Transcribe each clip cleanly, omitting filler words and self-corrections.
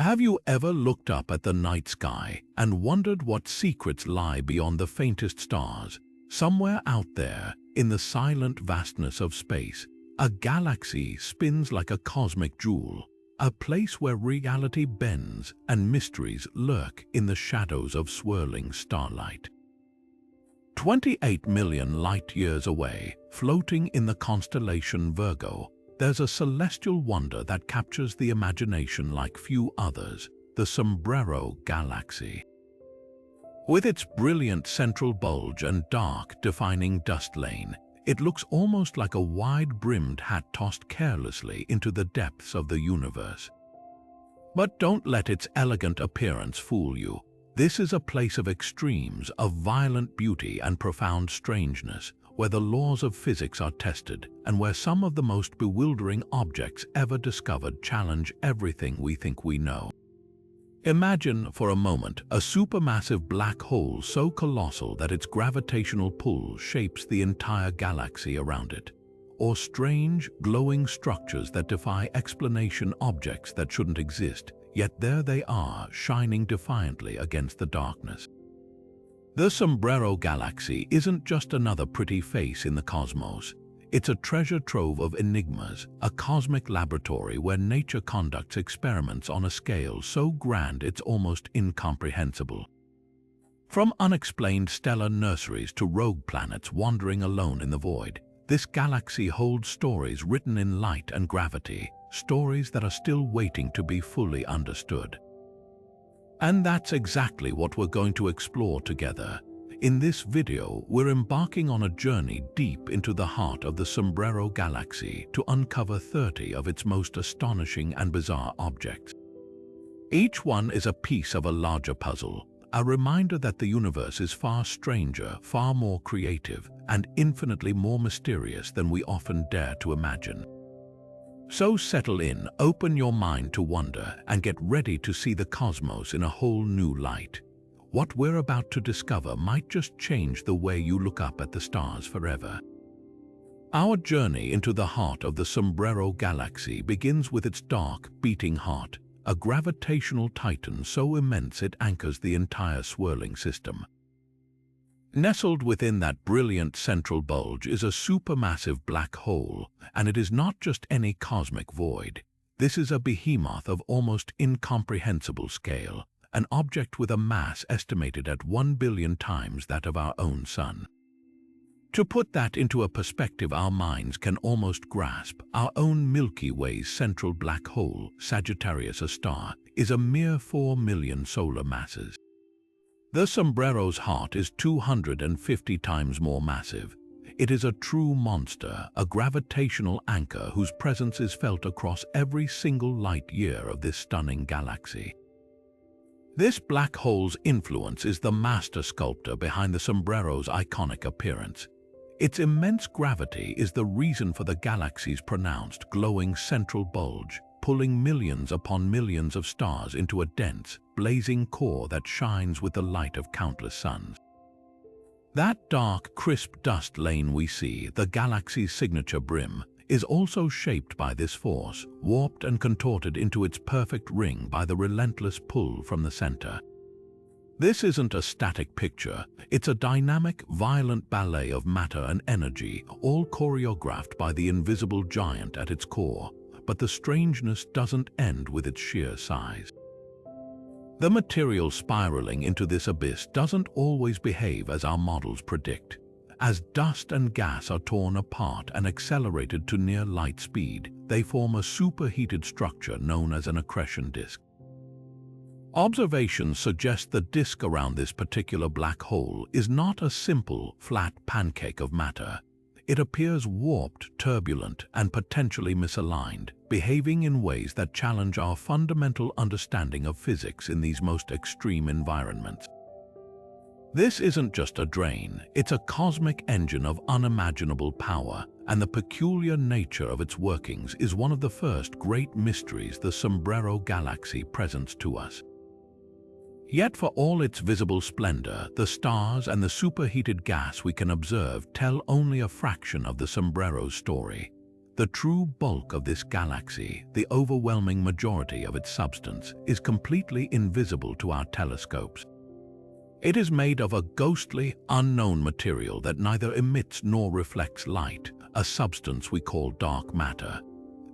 Have you ever looked up at the night sky and wondered what secrets lie beyond the faintest stars? Somewhere out there, in the silent vastness of space, a galaxy spins like a cosmic jewel, a place where reality bends and mysteries lurk in the shadows of swirling starlight. 28 million light-years away, floating in the constellation Virgo, there's a celestial wonder that captures the imagination like few others, the Sombrero Galaxy. With its brilliant central bulge and dark, defining dust lane, it looks almost like a wide-brimmed hat tossed carelessly into the depths of the universe. But don't let its elegant appearance fool you. This is a place of extremes, of violent beauty and profound strangeness, where the laws of physics are tested and where some of the most bewildering objects ever discovered challenge everything we think we know. Imagine for a moment a supermassive black hole so colossal that its gravitational pull shapes the entire galaxy around it, or strange, glowing structures that defy explanation, objects that shouldn't exist, yet there they are, shining defiantly against the darkness. The Sombrero Galaxy isn't just another pretty face in the cosmos. It's a treasure trove of enigmas, a cosmic laboratory where nature conducts experiments on a scale so grand it's almost incomprehensible. From unexplained stellar nurseries to rogue planets wandering alone in the void, this galaxy holds stories written in light and gravity, stories that are still waiting to be fully understood. And that's exactly what we're going to explore together. In this video, we're embarking on a journey deep into the heart of the Sombrero Galaxy to uncover 30 of its most astonishing and bizarre objects. Each one is a piece of a larger puzzle, a reminder that the universe is far stranger, far more creative, and infinitely more mysterious than we often dare to imagine. So settle in, open your mind to wonder, and get ready to see the cosmos in a whole new light. What we're about to discover might just change the way you look up at the stars forever. Our journey into the heart of the Sombrero Galaxy begins with its dark, beating heart, a gravitational titan so immense it anchors the entire swirling system. Nestled within that brilliant central bulge is a supermassive black hole, and it is not just any cosmic void. This is a behemoth of almost incomprehensible scale, an object with a mass estimated at 1 billion times that of our own sun. To put that into a perspective our minds can almost grasp, our own Milky Way's central black hole, Sagittarius, a star, is a mere 4 million solar masses. The Sombrero's heart is 250 times more massive. It is a true monster, a gravitational anchor whose presence is felt across every single light year of this stunning galaxy. This black hole's influence is the master sculptor behind the Sombrero's iconic appearance. Its immense gravity is the reason for the galaxy's pronounced glowing central bulge, pulling millions upon millions of stars into a dense, blazing core that shines with the light of countless suns. That dark, crisp dust lane we see, the galaxy's signature brim, is also shaped by this force, warped and contorted into its perfect ring by the relentless pull from the center. This isn't a static picture, it's a dynamic, violent ballet of matter and energy, all choreographed by the invisible giant at its core. But the strangeness doesn't end with its sheer size. The material spiraling into this abyss doesn't always behave as our models predict. As dust and gas are torn apart and accelerated to near light speed, they form a superheated structure known as an accretion disk. Observations suggest the disk around this particular black hole is not a simple, flat pancake of matter. It appears warped, turbulent, and potentially misaligned, behaving in ways that challenge our fundamental understanding of physics in these most extreme environments. This isn't just a drain, it's a cosmic engine of unimaginable power, and the peculiar nature of its workings is one of the first great mysteries the Sombrero Galaxy presents to us. Yet for all its visible splendor, the stars and the superheated gas we can observe tell only a fraction of the Sombrero's story. The true bulk of this galaxy, the overwhelming majority of its substance, is completely invisible to our telescopes. It is made of a ghostly, unknown material that neither emits nor reflects light, a substance we call dark matter.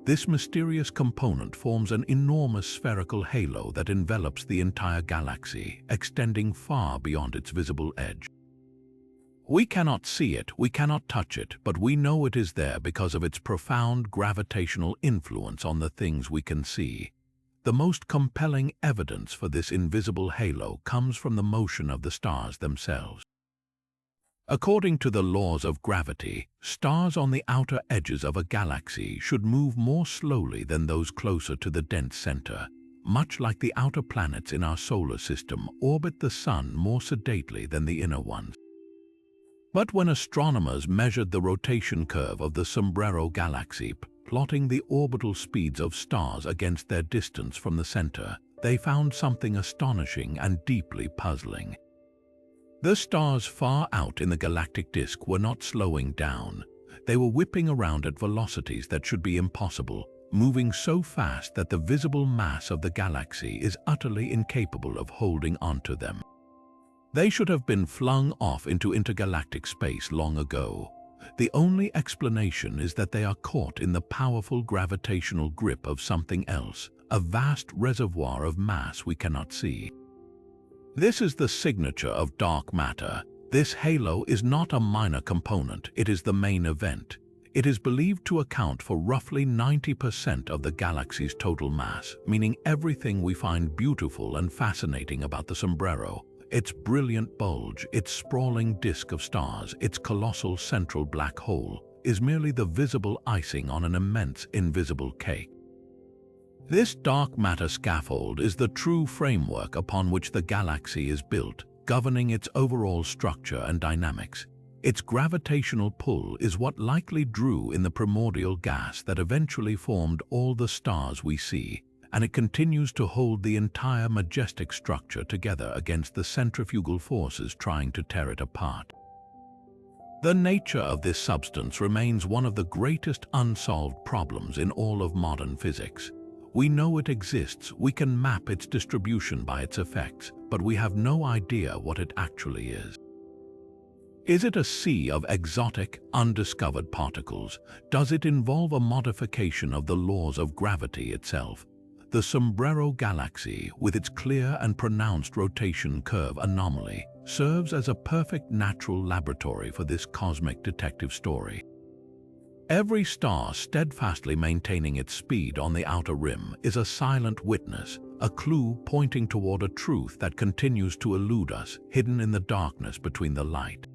This mysterious component forms an enormous spherical halo that envelops the entire galaxy, extending far beyond its visible edge. We cannot see it, we cannot touch it, but we know it is there because of its profound gravitational influence on the things we can see. The most compelling evidence for this invisible halo comes from the motion of the stars themselves. According to the laws of gravity, stars on the outer edges of a galaxy should move more slowly than those closer to the dense center. Much like the outer planets in our solar system orbit the sun more sedately than the inner ones. But when astronomers measured the rotation curve of the Sombrero Galaxy, plotting the orbital speeds of stars against their distance from the center, they found something astonishing and deeply puzzling. The stars far out in the galactic disk were not slowing down. They were whipping around at velocities that should be impossible, moving so fast that the visible mass of the galaxy is utterly incapable of holding onto them. They should have been flung off into intergalactic space long ago. The only explanation is that they are caught in the powerful gravitational grip of something else, a vast reservoir of mass we cannot see. This is the signature of dark matter. This halo is not a minor component, it is the main event. It is believed to account for roughly 90% of the galaxy's total mass, meaning everything we find beautiful and fascinating about the Sombrero. Its brilliant bulge, its sprawling disk of stars, its colossal central black hole, is merely the visible icing on an immense invisible cake. This dark matter scaffold is the true framework upon which the galaxy is built, governing its overall structure and dynamics. Its gravitational pull is what likely drew in the primordial gas that eventually formed all the stars we see, and it continues to hold the entire majestic structure together against the centrifugal forces trying to tear it apart. The nature of this substance remains one of the greatest unsolved problems in all of modern physics. We know it exists, we can map its distribution by its effects, but we have no idea what it actually is. Is it a sea of exotic, undiscovered particles? Does it involve a modification of the laws of gravity itself? The Sombrero Galaxy, with its clear and pronounced rotation curve anomaly, serves as a perfect natural laboratory for this cosmic detective story. Every star steadfastly maintaining its speed on the outer rim is a silent witness, a clue pointing toward a truth that continues to elude us, hidden in the darkness between the light.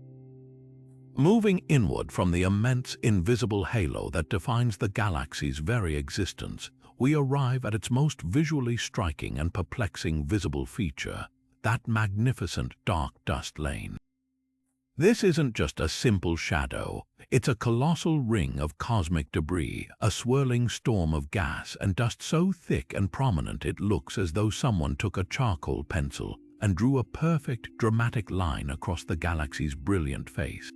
Moving inward from the immense invisible halo that defines the galaxy's very existence, we arrive at its most visually striking and perplexing visible feature, that magnificent dark dust lane. This isn't just a simple shadow, it's a colossal ring of cosmic debris, a swirling storm of gas and dust so thick and prominent it looks as though someone took a charcoal pencil and drew a perfect, dramatic line across the galaxy's brilliant face.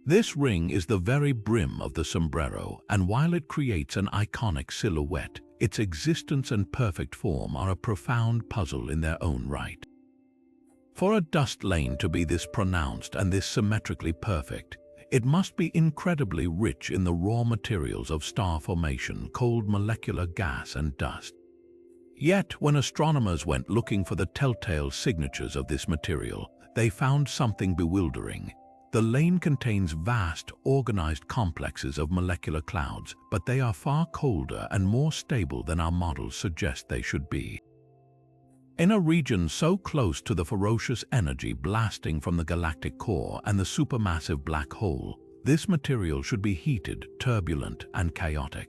This ring is the very brim of the Sombrero, and while it creates an iconic silhouette, its existence and perfect form are a profound puzzle in their own right. For a dust lane to be this pronounced and this symmetrically perfect, it must be incredibly rich in the raw materials of star formation, cold molecular gas and dust. Yet, when astronomers went looking for the telltale signatures of this material, they found something bewildering. The lane contains vast, organized complexes of molecular clouds, but they are far colder and more stable than our models suggest they should be. In a region so close to the ferocious energy blasting from the galactic core and the supermassive black hole, this material should be heated, turbulent, and chaotic.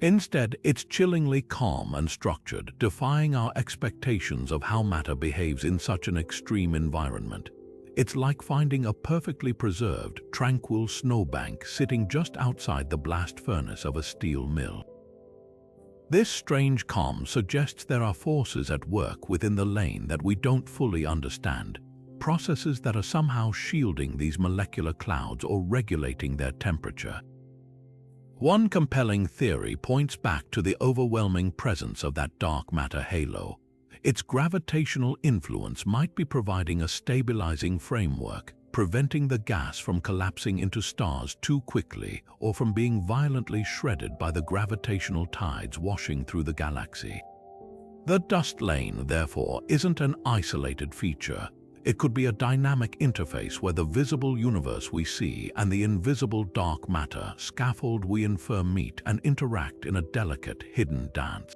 Instead, it's chillingly calm and structured, defying our expectations of how matter behaves in such an extreme environment. It's like finding a perfectly preserved, tranquil snowbank sitting just outside the blast furnace of a steel mill. This strange calm suggests there are forces at work within the lane that we don't fully understand, processes that are somehow shielding these molecular clouds or regulating their temperature. One compelling theory points back to the overwhelming presence of that dark matter halo. Its gravitational influence might be providing a stabilizing framework, preventing the gas from collapsing into stars too quickly or from being violently shredded by the gravitational tides washing through the galaxy. The dust lane, therefore, isn't an isolated feature. It could be a dynamic interface where the visible universe we see and the invisible dark matter scaffold we infer meet and interact in a delicate, hidden dance.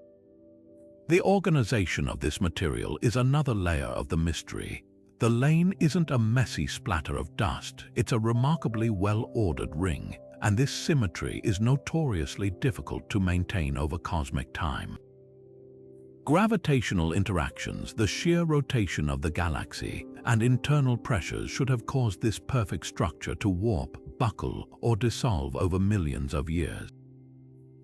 The organization of this material is another layer of the mystery. The lane isn't a messy splatter of dust, it's a remarkably well-ordered ring, and this symmetry is notoriously difficult to maintain over cosmic time. Gravitational interactions, the sheer rotation of the galaxy, and internal pressures should have caused this perfect structure to warp, buckle, or dissolve over millions of years.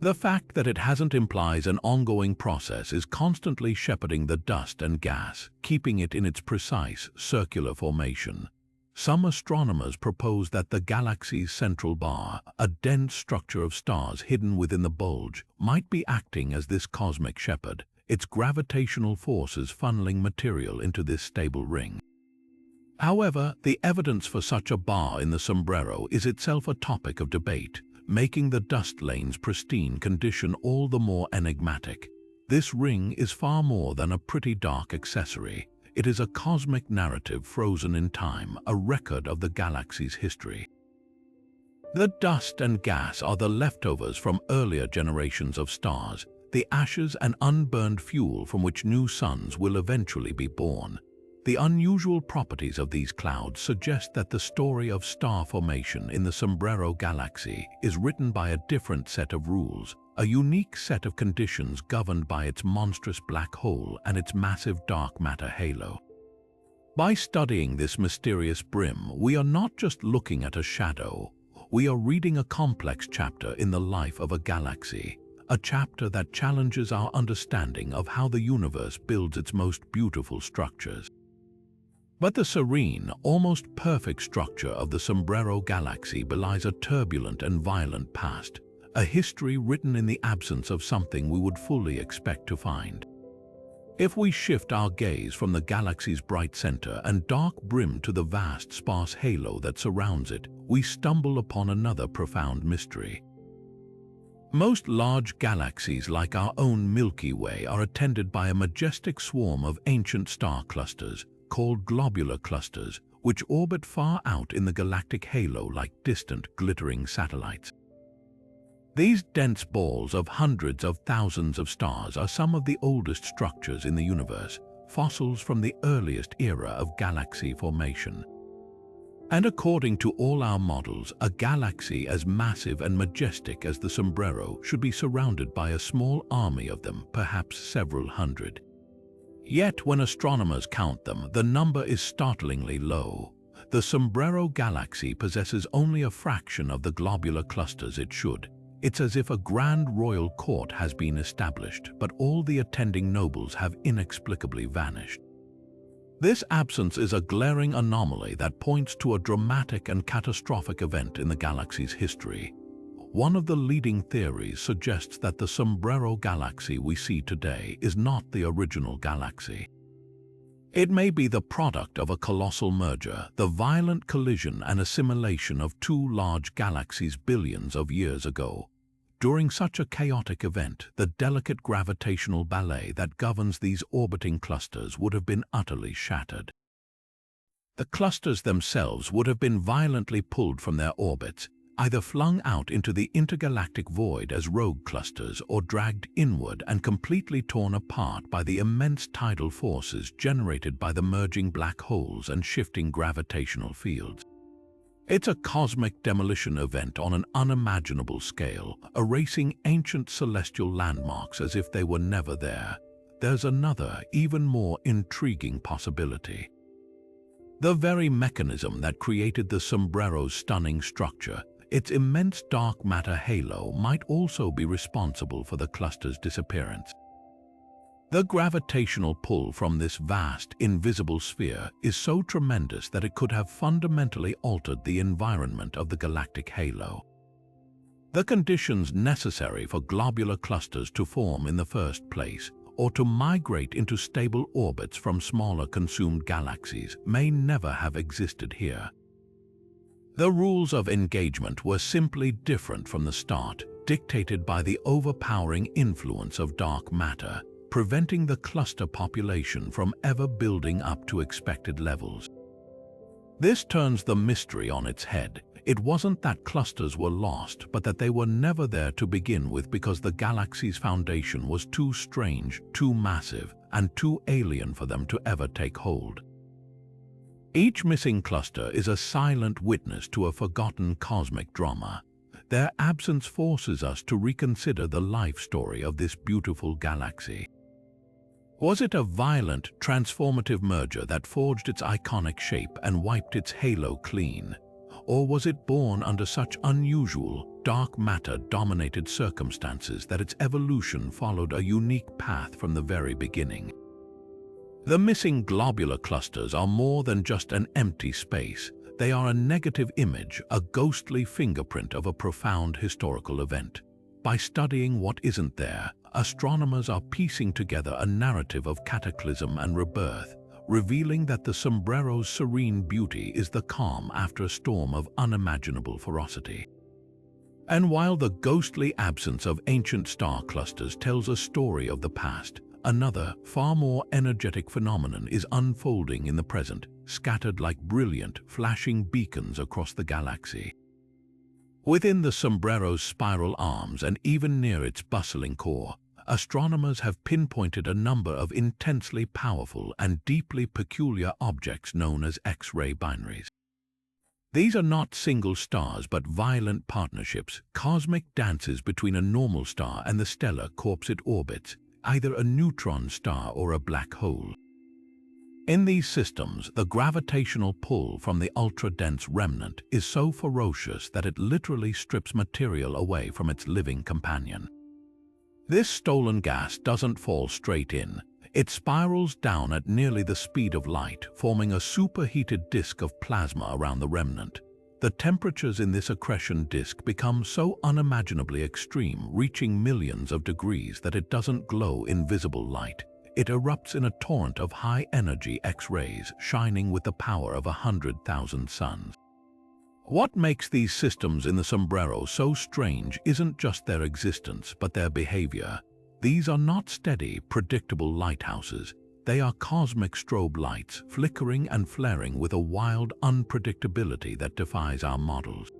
The fact that it hasn't implies an ongoing process is constantly shepherding the dust and gas, keeping it in its precise, circular formation. Some astronomers propose that the galaxy's central bar, a dense structure of stars hidden within the bulge, might be acting as this cosmic shepherd, its gravitational forces funneling material into this stable ring. However, the evidence for such a bar in the sombrero is itself a topic of debate, making the dust lane's pristine condition all the more enigmatic. This ring is far more than a pretty dark accessory. It is a cosmic narrative frozen in time, a record of the galaxy's history. The dust and gas are the leftovers from earlier generations of stars, the ashes and unburned fuel from which new suns will eventually be born. The unusual properties of these clouds suggest that the story of star formation in the Sombrero Galaxy is written by a different set of rules, a unique set of conditions governed by its monstrous black hole and its massive dark matter halo. By studying this mysterious brim, we are not just looking at a shadow, we are reading a complex chapter in the life of a galaxy, a chapter that challenges our understanding of how the universe builds its most beautiful structures. But the serene, almost perfect structure of the Sombrero Galaxy belies a turbulent and violent past, a history written in the absence of something we would fully expect to find. If we shift our gaze from the galaxy's bright center and dark brim to the vast, sparse halo that surrounds it, we stumble upon another profound mystery. Most large galaxies like our own Milky Way are attended by a majestic swarm of ancient star clusters, called globular clusters, which orbit far out in the galactic halo like distant, glittering satellites. These dense balls of hundreds of thousands of stars are some of the oldest structures in the universe, fossils from the earliest era of galaxy formation. And according to all our models, a galaxy as massive and majestic as the Sombrero should be surrounded by a small army of them, perhaps several hundred. Yet when astronomers count them, the number is startlingly low. The Sombrero Galaxy possesses only a fraction of the globular clusters it should. It's as if a grand royal court has been established, but all the attending nobles have inexplicably vanished. This absence is a glaring anomaly that points to a dramatic and catastrophic event in the galaxy's history. One of the leading theories suggests that the Sombrero Galaxy we see today is not the original galaxy. It may be the product of a colossal merger, the violent collision and assimilation of two large galaxies billions of years ago. During such a chaotic event, the delicate gravitational ballet that governs these orbiting clusters would have been utterly shattered. The clusters themselves would have been violently pulled from their orbits, either flung out into the intergalactic void as rogue clusters or dragged inward and completely torn apart by the immense tidal forces generated by the merging black holes and shifting gravitational fields. It's a cosmic demolition event on an unimaginable scale, erasing ancient celestial landmarks as if they were never there. There's another, even more intriguing possibility. The very mechanism that created the Sombrero's stunning structure, its immense dark matter halo, might also be responsible for the cluster's disappearance. The gravitational pull from this vast, invisible sphere is so tremendous that it could have fundamentally altered the environment of the galactic halo. The conditions necessary for globular clusters to form in the first place, or to migrate into stable orbits from smaller consumed galaxies, may never have existed here. The rules of engagement were simply different from the start, dictated by the overpowering influence of dark matter, preventing the cluster population from ever building up to expected levels. This turns the mystery on its head. It wasn't that clusters were lost, but that they were never there to begin with because the galaxy's foundation was too strange, too massive, and too alien for them to ever take hold. Each missing cluster is a silent witness to a forgotten cosmic drama. Their absence forces us to reconsider the life story of this beautiful galaxy. Was it a violent, transformative merger that forged its iconic shape and wiped its halo clean? Or was it born under such unusual, dark matter-dominated circumstances that its evolution followed a unique path from the very beginning? The missing globular clusters are more than just an empty space. They are a negative image, a ghostly fingerprint of a profound historical event. By studying what isn't there, astronomers are piecing together a narrative of cataclysm and rebirth, revealing that the Sombrero's serene beauty is the calm after a storm of unimaginable ferocity. And while the ghostly absence of ancient star clusters tells a story of the past, another, far more energetic phenomenon is unfolding in the present, scattered like brilliant, flashing beacons across the galaxy. Within the Sombrero's spiral arms and even near its bustling core, astronomers have pinpointed a number of intensely powerful and deeply peculiar objects known as X-ray binaries. These are not single stars but violent partnerships, cosmic dances between a normal star and the stellar corpse it orbits, either a neutron star or a black hole. In these systems, the gravitational pull from the ultra-dense remnant is so ferocious that it literally strips material away from its living companion. This stolen gas doesn't fall straight in. It spirals down at nearly the speed of light, forming a superheated disk of plasma around the remnant. The temperatures in this accretion disk become so unimaginably extreme, reaching millions of degrees, that it doesn't glow in visible light. It erupts in a torrent of high-energy X-rays, shining with the power of 100,000 suns. What makes these systems in the Sombrero so strange isn't just their existence, but their behavior. These are not steady, predictable lighthouses. They are cosmic strobe lights, flickering and flaring with a wild unpredictability that defies our models.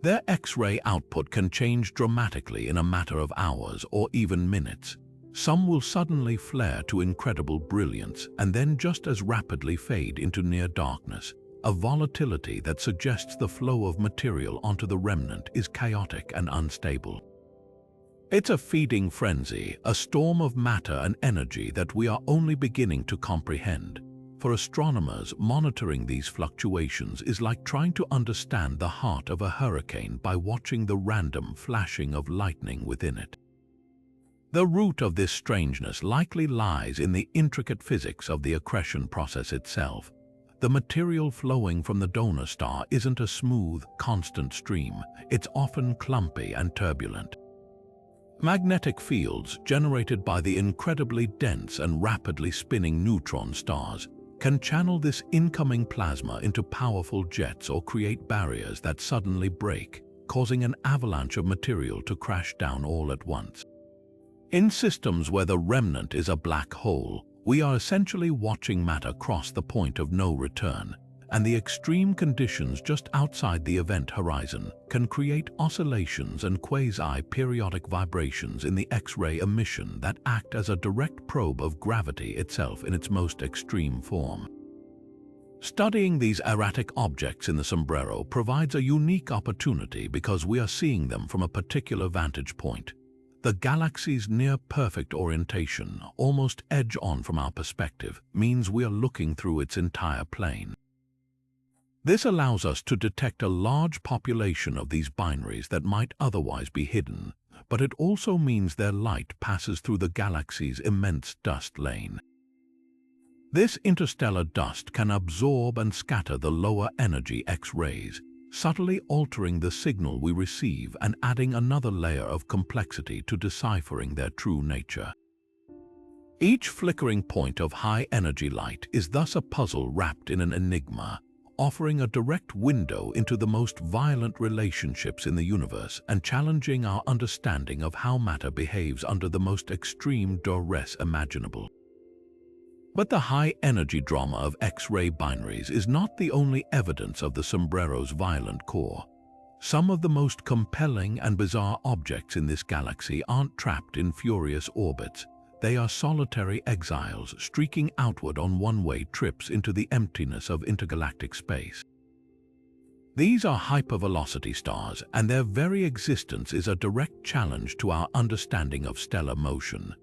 Their X-ray output can change dramatically in a matter of hours or even minutes. Some will suddenly flare to incredible brilliance and then just as rapidly fade into near darkness. A volatility that suggests the flow of material onto the remnant is chaotic and unstable. It's a feeding frenzy, a storm of matter and energy that we are only beginning to comprehend. For astronomers, monitoring these fluctuations is like trying to understand the heart of a hurricane by watching the random flashing of lightning within it. The root of this strangeness likely lies in the intricate physics of the accretion process itself. The material flowing from the donor star isn't a smooth, constant stream. It's often clumpy and turbulent. Magnetic fields generated by the incredibly dense and rapidly spinning neutron stars can channel this incoming plasma into powerful jets or create barriers that suddenly break, causing an avalanche of material to crash down all at once. In systems where the remnant is a black hole, we are essentially watching matter cross the point of no return, and the extreme conditions just outside the event horizon can create oscillations and quasi-periodic vibrations in the X-ray emission that act as a direct probe of gravity itself in its most extreme form. Studying these erratic objects in the Sombrero provides a unique opportunity because we are seeing them from a particular vantage point. The galaxy's near-perfect orientation, almost edge-on from our perspective, means we are looking through its entire plane. This allows us to detect a large population of these binaries that might otherwise be hidden, but it also means their light passes through the galaxy's immense dust lane. This interstellar dust can absorb and scatter the lower-energy X-rays, subtly altering the signal we receive and adding another layer of complexity to deciphering their true nature. Each flickering point of high-energy light is thus a puzzle wrapped in an enigma, offering a direct window into the most violent relationships in the universe and challenging our understanding of how matter behaves under the most extreme duress imaginable. But the high-energy drama of X-ray binaries is not the only evidence of the Sombrero's violent core. Some of the most compelling and bizarre objects in this galaxy aren't trapped in furious orbits. They are solitary exiles streaking outward on one-way trips into the emptiness of intergalactic space. These are hypervelocity stars, and their very existence is a direct challenge to our understanding of stellar motion.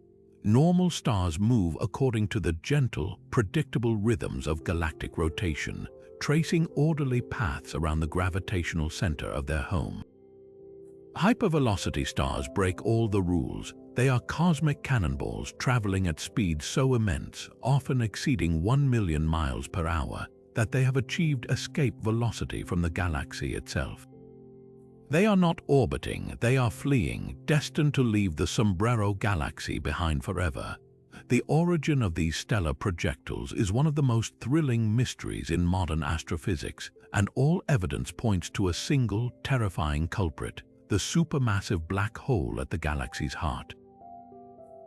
Normal stars move according to the gentle, predictable rhythms of galactic rotation, tracing orderly paths around the gravitational center of their home. Hypervelocity stars break all the rules. They are cosmic cannonballs traveling at speeds so immense, often exceeding 1 million miles per hour, that they have achieved escape velocity from the galaxy itself. They are not orbiting, they are fleeing, destined to leave the Sombrero Galaxy behind forever. The origin of these stellar projectiles is one of the most thrilling mysteries in modern astrophysics, and all evidence points to a single, terrifying culprit: the supermassive black hole at the galaxy's heart.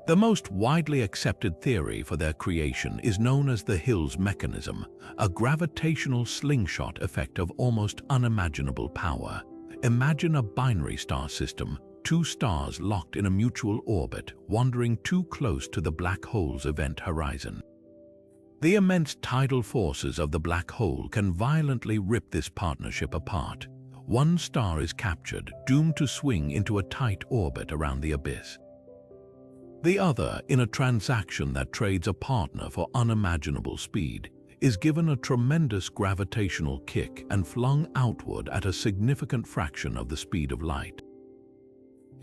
The most widely accepted theory for their creation is known as the Hill's mechanism, a gravitational slingshot effect of almost unimaginable power. Imagine a binary star system, two stars locked in a mutual orbit, wandering too close to the black hole's event horizon. The immense tidal forces of the black hole can violently rip this partnership apart. One star is captured, doomed to swing into a tight orbit around the abyss. The other, in a transaction that trades a partner for unimaginable speed, is given a tremendous gravitational kick and flung outward at a significant fraction of the speed of light.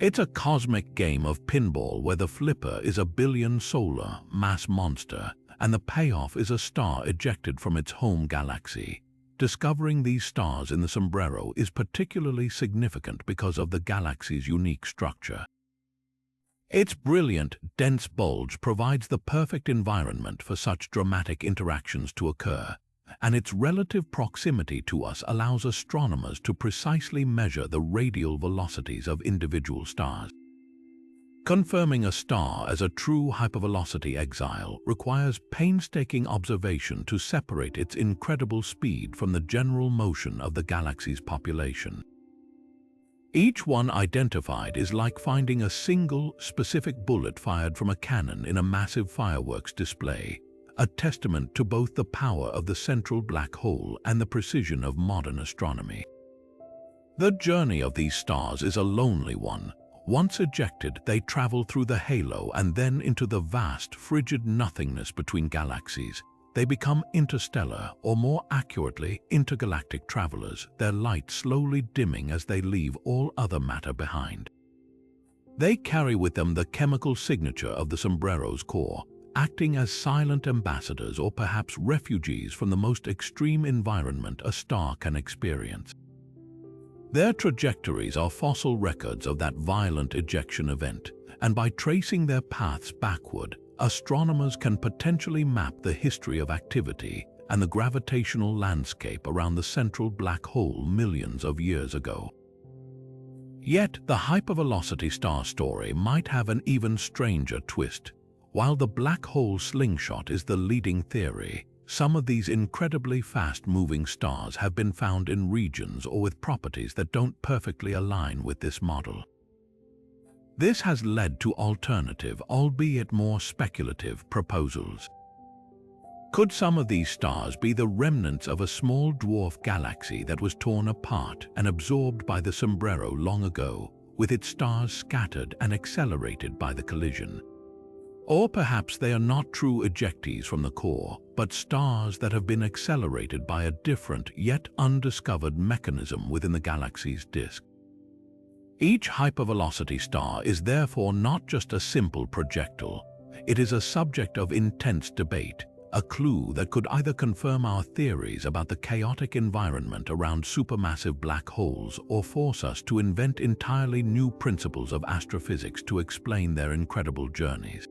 It's a cosmic game of pinball where the flipper is a billion solar mass monster and the payoff is a star ejected from its home galaxy. Discovering these stars in the Sombrero is particularly significant because of the galaxy's unique structure. Its brilliant, dense bulge provides the perfect environment for such dramatic interactions to occur, and its relative proximity to us allows astronomers to precisely measure the radial velocities of individual stars. Confirming a star as a true hypervelocity exile requires painstaking observation to separate its incredible speed from the general motion of the galaxy's population. Each one identified is like finding a single, specific bullet fired from a cannon in a massive fireworks display, a testament to both the power of the central black hole and the precision of modern astronomy. The journey of these stars is a lonely one. Once ejected, they travel through the halo and then into the vast, frigid nothingness between galaxies. They become interstellar, or more accurately, intergalactic travelers, their light slowly dimming as they leave all other matter behind. They carry with them the chemical signature of the Sombrero's core, acting as silent ambassadors or perhaps refugees from the most extreme environment a star can experience. Their trajectories are fossil records of that violent ejection event, and by tracing their paths backward, astronomers can potentially map the history of activity and the gravitational landscape around the central black hole millions of years ago. Yet, the hypervelocity star story might have an even stranger twist. While the black hole slingshot is the leading theory, some of these incredibly fast-moving stars have been found in regions or with properties that don't perfectly align with this model. This has led to alternative, albeit more speculative, proposals. Could some of these stars be the remnants of a small dwarf galaxy that was torn apart and absorbed by the Sombrero long ago, with its stars scattered and accelerated by the collision? Or perhaps they are not true ejectees from the core, but stars that have been accelerated by a different yet undiscovered mechanism within the galaxy's disk. Each hypervelocity star is therefore not just a simple projectile. It is a subject of intense debate, a clue that could either confirm our theories about the chaotic environment around supermassive black holes or force us to invent entirely new principles of astrophysics to explain their incredible journeys.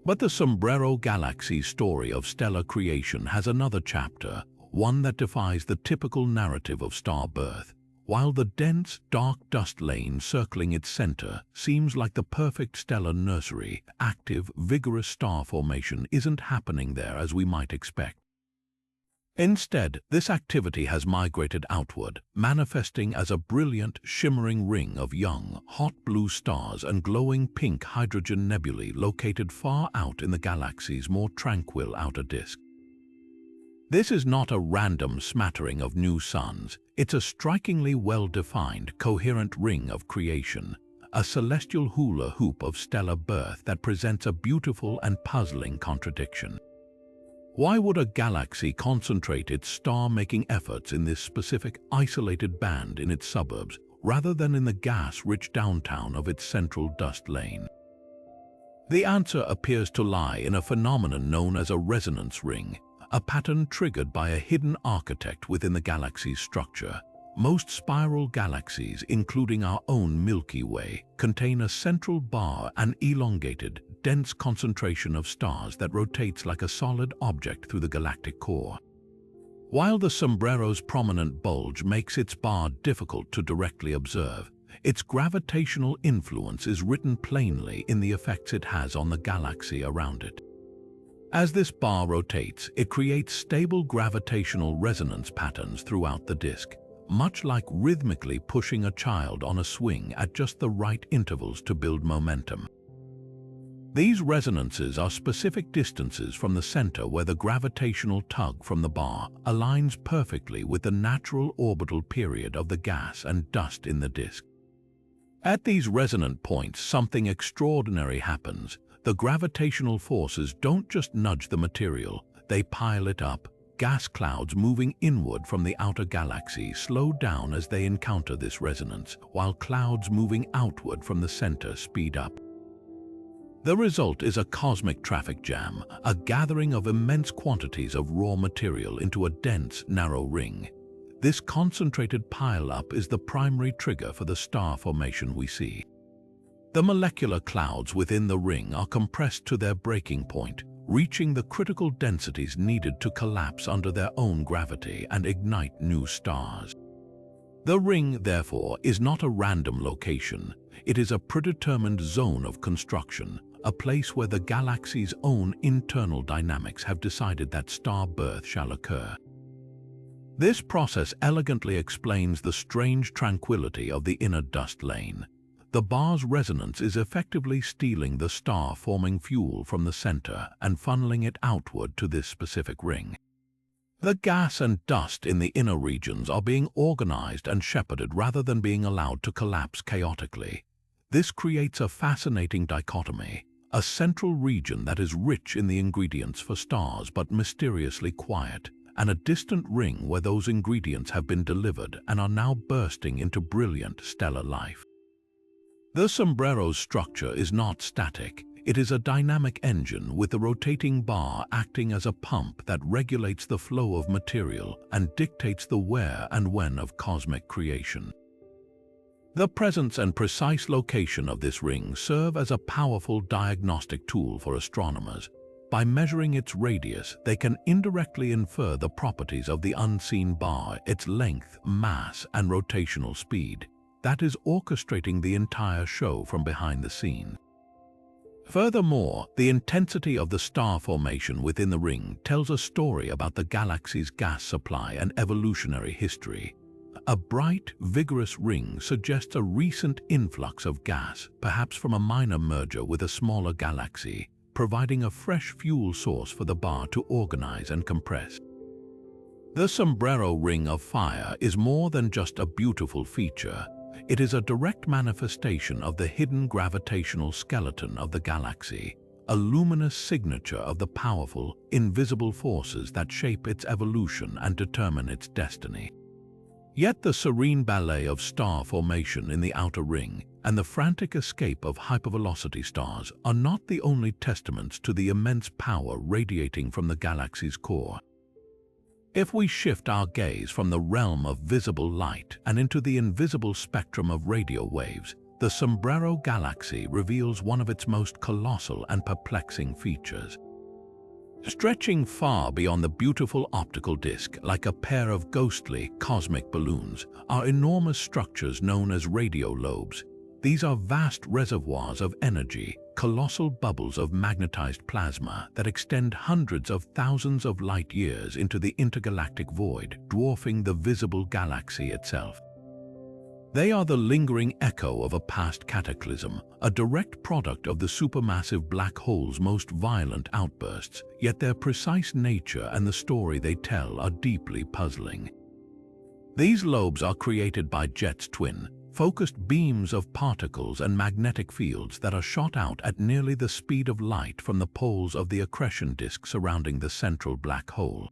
But the Sombrero Galaxy story of stellar creation has another chapter, one that defies the typical narrative of star birth. While the dense, dark dust lane circling its center seems like the perfect stellar nursery, active, vigorous star formation isn't happening there as we might expect. Instead, this activity has migrated outward, manifesting as a brilliant, shimmering ring of young, hot blue stars and glowing pink hydrogen nebulae located far out in the galaxy's more tranquil outer disk. This is not a random smattering of new suns, it's a strikingly well-defined, coherent ring of creation, a celestial hula hoop of stellar birth that presents a beautiful and puzzling contradiction. Why would a galaxy concentrate its star-making efforts in this specific, isolated band in its suburbs, rather than in the gas-rich downtown of its central dust lane? The answer appears to lie in a phenomenon known as a resonance ring, a pattern triggered by a hidden architect within the galaxy's structure. Most spiral galaxies, including our own Milky Way, contain a central bar, an elongated, dense concentration of stars that rotates like a solid object through the galactic core. While the Sombrero's prominent bulge makes its bar difficult to directly observe, its gravitational influence is written plainly in the effects it has on the galaxy around it. As this bar rotates, it creates stable gravitational resonance patterns throughout the disk, much like rhythmically pushing a child on a swing at just the right intervals to build momentum. These resonances are specific distances from the center where the gravitational tug from the bar aligns perfectly with the natural orbital period of the gas and dust in the disk. At these resonant points, something extraordinary happens. The gravitational forces don't just nudge the material, they pile it up. Gas clouds moving inward from the outer galaxy slow down as they encounter this resonance, while clouds moving outward from the center speed up. The result is a cosmic traffic jam, a gathering of immense quantities of raw material into a dense, narrow ring. This concentrated pile-up is the primary trigger for the star formation we see. The molecular clouds within the ring are compressed to their breaking point, reaching the critical densities needed to collapse under their own gravity and ignite new stars. The ring, therefore, is not a random location. It is a predetermined zone of construction, a place where the galaxy's own internal dynamics have decided that star birth shall occur. This process elegantly explains the strange tranquility of the inner dust lane. The bar's resonance is effectively stealing the star-forming fuel from the center and funneling it outward to this specific ring. The gas and dust in the inner regions are being organized and shepherded rather than being allowed to collapse chaotically. This creates a fascinating dichotomy, a central region that is rich in the ingredients for stars but mysteriously quiet, and a distant ring where those ingredients have been delivered and are now bursting into brilliant stellar life. The Sombrero's structure is not static. It is a dynamic engine with the rotating bar acting as a pump that regulates the flow of material and dictates the where and when of cosmic creation. The presence and precise location of this ring serve as a powerful diagnostic tool for astronomers. By measuring its radius, they can indirectly infer the properties of the unseen bar, its length, mass, and rotational speed. That is orchestrating the entire show from behind the scene. Furthermore, the intensity of the star formation within the ring tells a story about the galaxy's gas supply and evolutionary history. A bright, vigorous ring suggests a recent influx of gas, perhaps from a minor merger with a smaller galaxy, providing a fresh fuel source for the bar to organize and compress. The Sombrero Ring of Fire is more than just a beautiful feature. It is a direct manifestation of the hidden gravitational skeleton of the galaxy, a luminous signature of the powerful, invisible forces that shape its evolution and determine its destiny. Yet the serene ballet of star formation in the outer ring and the frantic escape of hypervelocity stars are not the only testaments to the immense power radiating from the galaxy's core. If we shift our gaze from the realm of visible light and into the invisible spectrum of radio waves, the Sombrero Galaxy reveals one of its most colossal and perplexing features. Stretching far beyond the beautiful optical disk like a pair of ghostly cosmic balloons are enormous structures known as radio lobes. These are vast reservoirs of energy, colossal bubbles of magnetized plasma that extend hundreds of thousands of light years into the intergalactic void, dwarfing the visible galaxy itself. They are the lingering echo of a past cataclysm, a direct product of the supermassive black hole's most violent outbursts, yet their precise nature and the story they tell are deeply puzzling. These lobes are created by jets twin, focused beams of particles and magnetic fields that are shot out at nearly the speed of light from the poles of the accretion disk surrounding the central black hole.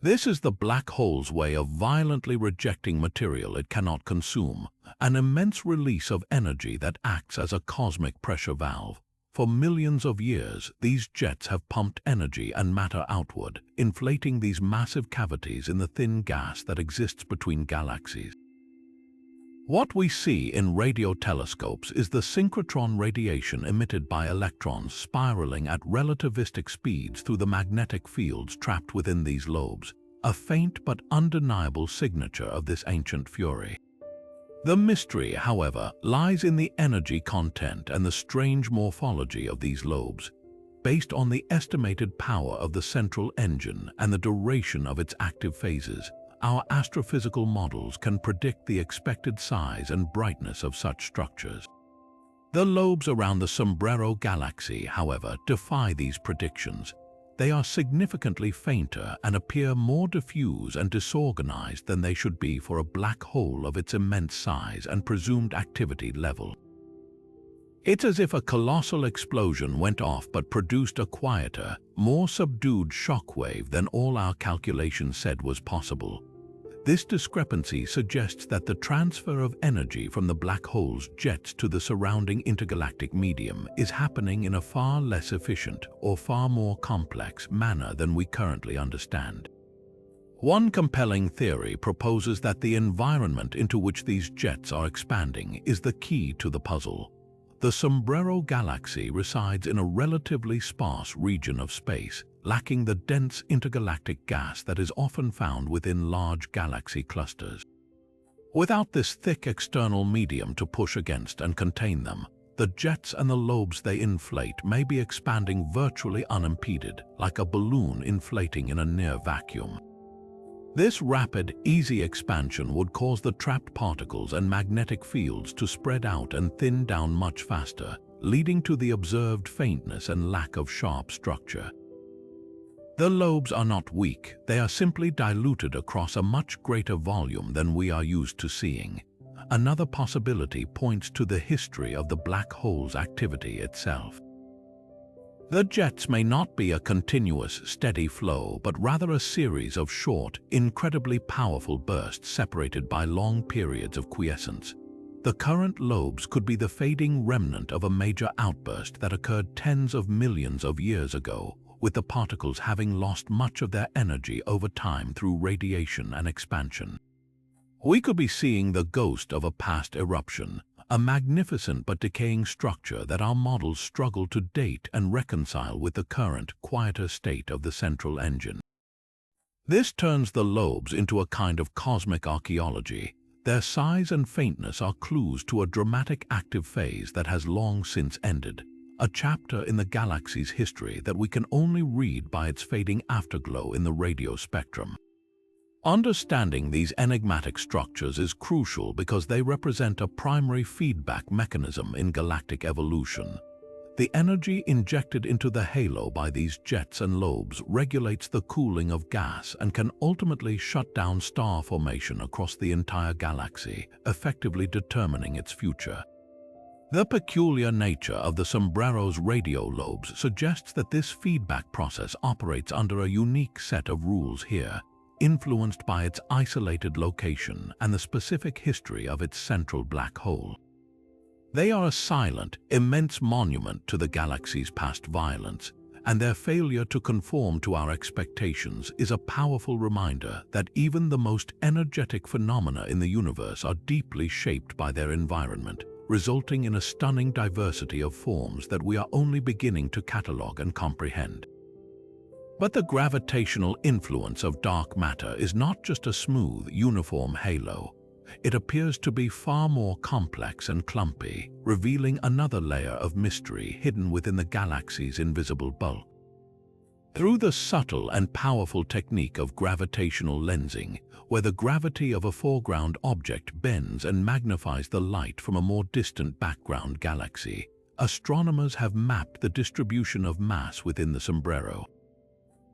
This is the black hole's way of violently rejecting material it cannot consume, an immense release of energy that acts as a cosmic pressure valve. For millions of years, these jets have pumped energy and matter outward, inflating these massive cavities in the thin gas that exists between galaxies. What we see in radio telescopes is the synchrotron radiation emitted by electrons spiraling at relativistic speeds through the magnetic fields trapped within these lobes, a faint but undeniable signature of this ancient fury. The mystery, however, lies in the energy content and the strange morphology of these lobes. Based on the estimated power of the central engine and the duration of its active phases, our astrophysical models can predict the expected size and brightness of such structures. The lobes around the Sombrero Galaxy, however, defy these predictions. They are significantly fainter and appear more diffuse and disorganized than they should be for a black hole of its immense size and presumed activity level. It's as if a colossal explosion went off but produced a quieter, more subdued shockwave than all our calculations said was possible. This discrepancy suggests that the transfer of energy from the black hole's jets to the surrounding intergalactic medium is happening in a far less efficient or far more complex manner than we currently understand. One compelling theory proposes that the environment into which these jets are expanding is the key to the puzzle. The Sombrero Galaxy resides in a relatively sparse region of space, lacking the dense intergalactic gas that is often found within large galaxy clusters. Without this thick external medium to push against and contain them, the jets and the lobes they inflate may be expanding virtually unimpeded, like a balloon inflating in a near vacuum. This rapid, easy expansion would cause the trapped particles and magnetic fields to spread out and thin down much faster, leading to the observed faintness and lack of sharp structure. The lobes are not weak, they are simply diluted across a much greater volume than we are used to seeing. Another possibility points to the history of the black hole's activity itself. The jets may not be a continuous, steady flow, but rather a series of short, incredibly powerful bursts separated by long periods of quiescence. The current lobes could be the fading remnant of a major outburst that occurred tens of millions of years ago, with the particles having lost much of their energy over time through radiation and expansion. We could be seeing the ghost of a past eruption, a magnificent but decaying structure that our models struggle to date and reconcile with the current, quieter state of the central engine. This turns the lobes into a kind of cosmic archaeology. Their size and faintness are clues to a dramatic active phase that has long since ended, a chapter in the galaxy's history that we can only read by its fading afterglow in the radio spectrum. Understanding these enigmatic structures is crucial because they represent a primary feedback mechanism in galactic evolution. The energy injected into the halo by these jets and lobes regulates the cooling of gas and can ultimately shut down star formation across the entire galaxy, effectively determining its future. The peculiar nature of the Sombrero's radio lobes suggests that this feedback process operates under a unique set of rules here, influenced by its isolated location and the specific history of its central black hole. They are a silent, immense monument to the galaxy's past violence, and their failure to conform to our expectations is a powerful reminder that even the most energetic phenomena in the universe are deeply shaped by their environment, resulting in a stunning diversity of forms that we are only beginning to catalogue and comprehend. But the gravitational influence of dark matter is not just a smooth, uniform halo. It appears to be far more complex and clumpy, revealing another layer of mystery hidden within the galaxy's invisible bulk. Through the subtle and powerful technique of gravitational lensing, where the gravity of a foreground object bends and magnifies the light from a more distant background galaxy, astronomers have mapped the distribution of mass within the Sombrero.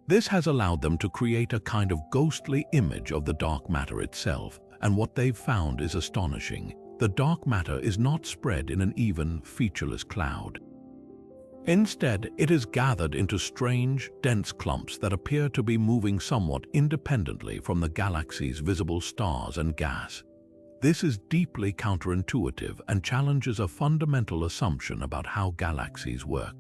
This has allowed them to create a kind of ghostly image of the dark matter itself, and what they've found is astonishing. The dark matter is not spread in an even, featureless cloud. Instead, it is gathered into strange, dense clumps that appear to be moving somewhat independently from the galaxy's visible stars and gas. This is deeply counterintuitive and challenges a fundamental assumption about how galaxies work.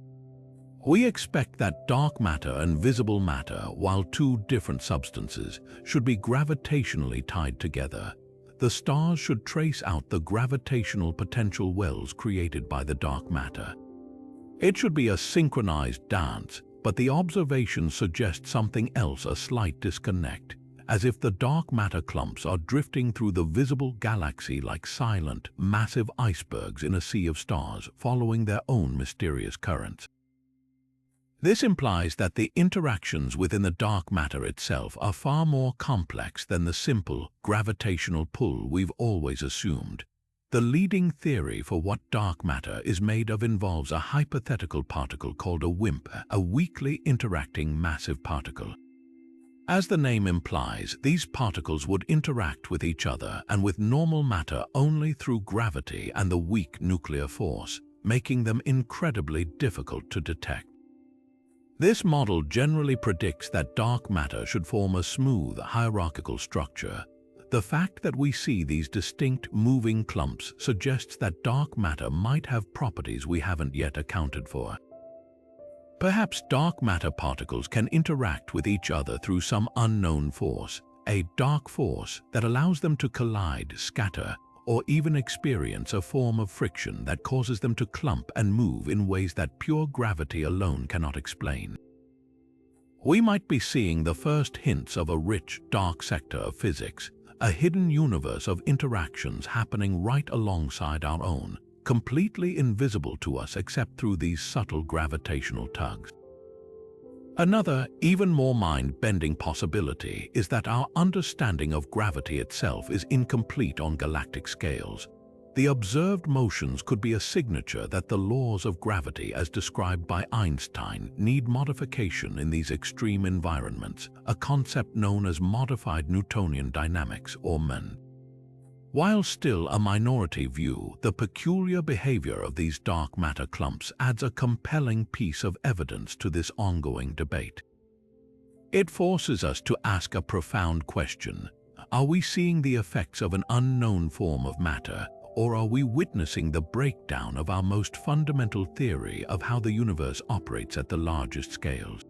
We expect that dark matter and visible matter, while two different substances, should be gravitationally tied together. The stars should trace out the gravitational potential wells created by the dark matter. It should be a synchronized dance, but the observations suggest something else, a slight disconnect, as if the dark matter clumps are drifting through the visible galaxy like silent, massive icebergs in a sea of stars, following their own mysterious currents. This implies that the interactions within the dark matter itself are far more complex than the simple gravitational pull we've always assumed. The leading theory for what dark matter is made of involves a hypothetical particle called a WIMP, a weakly interacting massive particle. As the name implies, these particles would interact with each other and with normal matter only through gravity and the weak nuclear force, making them incredibly difficult to detect. This model generally predicts that dark matter should form a smooth, hierarchical structure. The fact that we see these distinct moving clumps suggests that dark matter might have properties we haven't yet accounted for. Perhaps dark matter particles can interact with each other through some unknown force, a dark force that allows them to collide, scatter, or even experience a form of friction that causes them to clump and move in ways that pure gravity alone cannot explain. We might be seeing the first hints of a rich, dark sector of physics, a hidden universe of interactions happening right alongside our own, completely invisible to us except through these subtle gravitational tugs. Another, even more mind-bending possibility is that our understanding of gravity itself is incomplete on galactic scales. The observed motions could be a signature that the laws of gravity as described by Einstein need modification in these extreme environments, a concept known as modified Newtonian dynamics or MN. While still a minority view, the peculiar behavior of these dark matter clumps adds a compelling piece of evidence to this ongoing debate. It forces us to ask a profound question. Are we seeing the effects of an unknown form of matter, or are we witnessing the breakdown of our most fundamental theory of how the universe operates at the largest scales?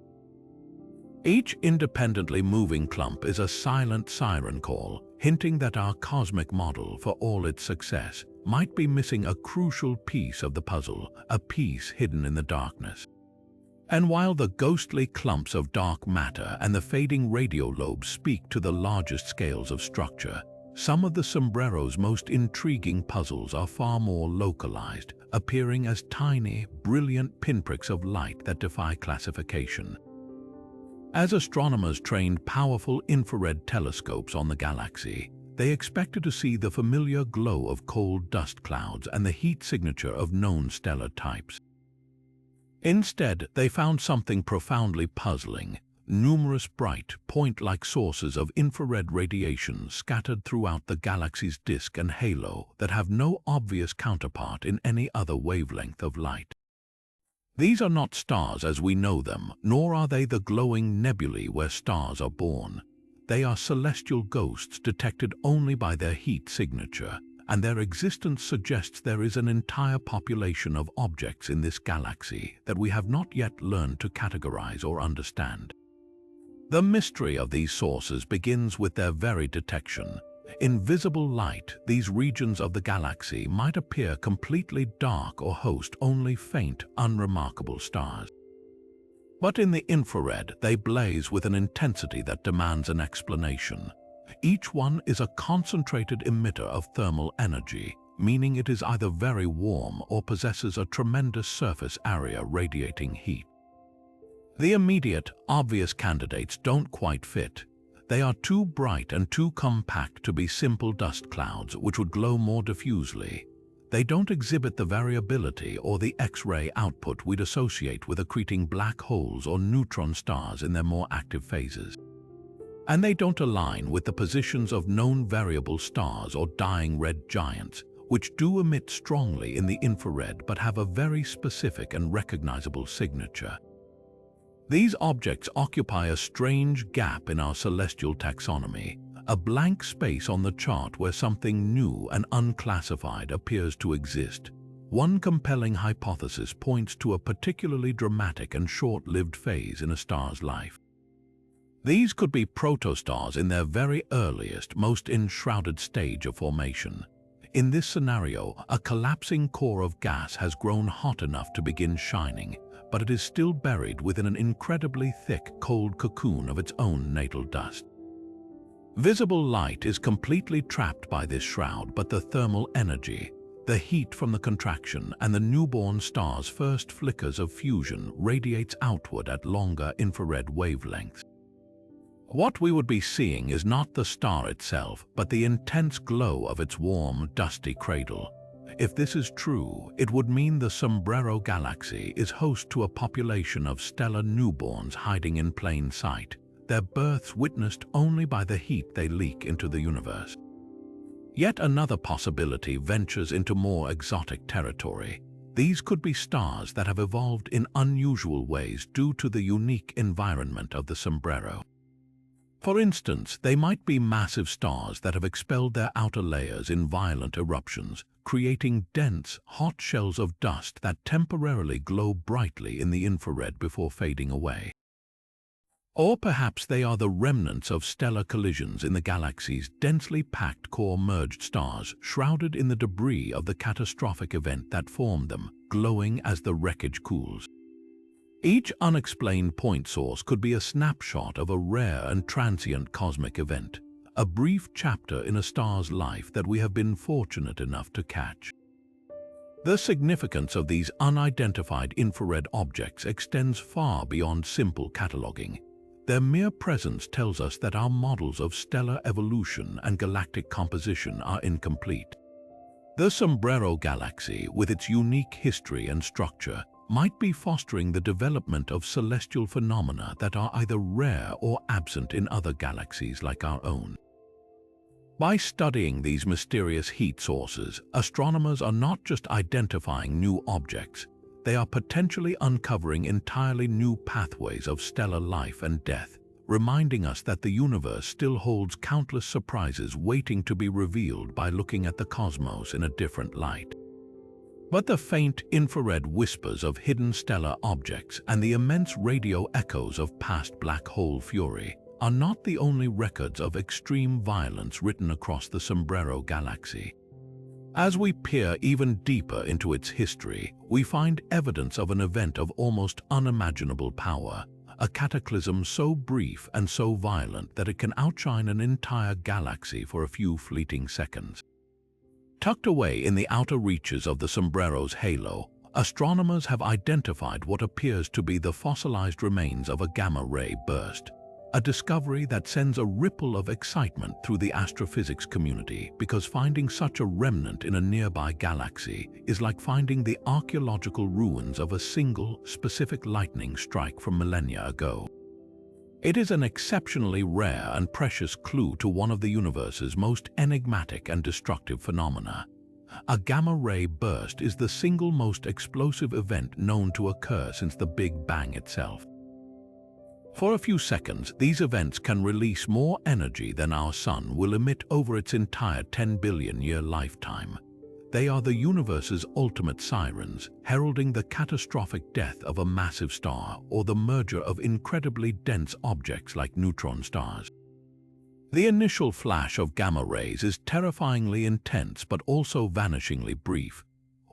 Each independently moving clump is a silent siren call, hinting that our cosmic model, for all its success, might be missing a crucial piece of the puzzle, a piece hidden in the darkness. And while the ghostly clumps of dark matter and the fading radio lobes speak to the largest scales of structure, some of the Sombrero's most intriguing puzzles are far more localized, appearing as tiny, brilliant pinpricks of light that defy classification. As astronomers trained powerful infrared telescopes on the galaxy, they expected to see the familiar glow of cold dust clouds and the heat signature of known stellar types. Instead, they found something profoundly puzzling: numerous bright, point-like sources of infrared radiation scattered throughout the galaxy's disk and halo that have no obvious counterpart in any other wavelength of light. These are not stars as we know them, nor are they the glowing nebulae where stars are born. They are celestial ghosts detected only by their heat signature, and their existence suggests there is an entire population of objects in this galaxy that we have not yet learned to categorize or understand. The mystery of these sources begins with their very detection. In visible light, these regions of the galaxy might appear completely dark or host only faint, unremarkable stars. But in the infrared, they blaze with an intensity that demands an explanation. Each one is a concentrated emitter of thermal energy, meaning it is either very warm or possesses a tremendous surface area radiating heat. The immediate, obvious candidates don't quite fit. They are too bright and too compact to be simple dust clouds which would glow more diffusely. They don't exhibit the variability or the X-ray output we'd associate with accreting black holes or neutron stars in their more active phases. And they don't align with the positions of known variable stars or dying red giants, which do emit strongly in the infrared but have a very specific and recognizable signature. These objects occupy a strange gap in our celestial taxonomy, a blank space on the chart where something new and unclassified appears to exist. One compelling hypothesis points to a particularly dramatic and short-lived phase in a star's life. These could be protostars in their very earliest, most enshrouded stage of formation. In this scenario, a collapsing core of gas has grown hot enough to begin shining, but it is still buried within an incredibly thick, cold cocoon of its own natal dust. Visible light is completely trapped by this shroud, but the thermal energy, the heat from the contraction, and the newborn star's first flickers of fusion radiates outward at longer infrared wavelengths. What we would be seeing is not the star itself, but the intense glow of its warm, dusty cradle. If this is true, it would mean the Sombrero Galaxy is host to a population of stellar newborns hiding in plain sight, their births witnessed only by the heat they leak into the universe. Yet another possibility ventures into more exotic territory. These could be stars that have evolved in unusual ways due to the unique environment of the Sombrero. For instance, they might be massive stars that have expelled their outer layers in violent eruptions, creating dense, hot shells of dust that temporarily glow brightly in the infrared before fading away. Or perhaps they are the remnants of stellar collisions in the galaxy's densely packed core merged stars, shrouded in the debris of the catastrophic event that formed them, glowing as the wreckage cools. Each unexplained point source could be a snapshot of a rare and transient cosmic event, a brief chapter in a star's life that we have been fortunate enough to catch. The significance of these unidentified infrared objects extends far beyond simple cataloging. Their mere presence tells us that our models of stellar evolution and galactic composition are incomplete. The Sombrero Galaxy, with its unique history and structure, might be fostering the development of celestial phenomena that are either rare or absent in other galaxies like our own. By studying these mysterious heat sources, astronomers are not just identifying new objects, they are potentially uncovering entirely new pathways of stellar life and death, reminding us that the universe still holds countless surprises waiting to be revealed by looking at the cosmos in a different light. But the faint infrared whispers of hidden stellar objects and the immense radio echoes of past black hole fury are not the only records of extreme violence written across the Sombrero Galaxy. As we peer even deeper into its history, we find evidence of an event of almost unimaginable power, a cataclysm so brief and so violent that it can outshine an entire galaxy for a few fleeting seconds. Tucked away in the outer reaches of the Sombrero's halo, astronomers have identified what appears to be the fossilized remains of a gamma-ray burst, a discovery that sends a ripple of excitement through the astrophysics community because finding such a remnant in a nearby galaxy is like finding the archaeological ruins of a single, specific lightning strike from millennia ago. It is an exceptionally rare and precious clue to one of the universe's most enigmatic and destructive phenomena. A gamma-ray burst is the single most explosive event known to occur since the Big Bang itself. For a few seconds, these events can release more energy than our Sun will emit over its entire 10 billion-year lifetime. They are the universe's ultimate sirens, heralding the catastrophic death of a massive star or the merger of incredibly dense objects like neutron stars. The initial flash of gamma rays is terrifyingly intense but also vanishingly brief.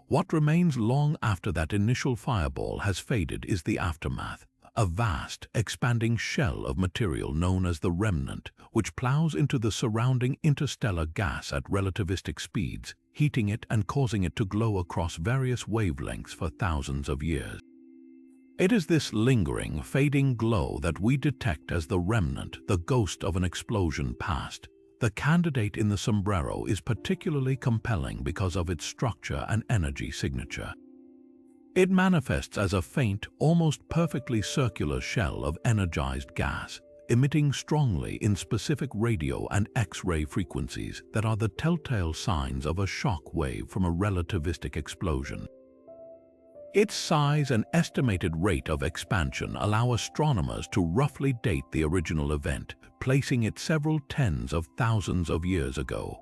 What remains long after that initial fireball has faded is the aftermath, a vast, expanding shell of material known as the remnant, which plows into the surrounding interstellar gas at relativistic speeds, heating it and causing it to glow across various wavelengths for thousands of years. It is this lingering, fading glow that we detect as the remnant, the ghost of an explosion past. The candidate in the sombrero is particularly compelling because of its structure and energy signature. It manifests as a faint, almost perfectly circular shell of energized gas, emitting strongly in specific radio and X-ray frequencies that are the telltale signs of a shock wave from a relativistic explosion. Its size and estimated rate of expansion allow astronomers to roughly date the original event, placing it several tens of thousands of years ago.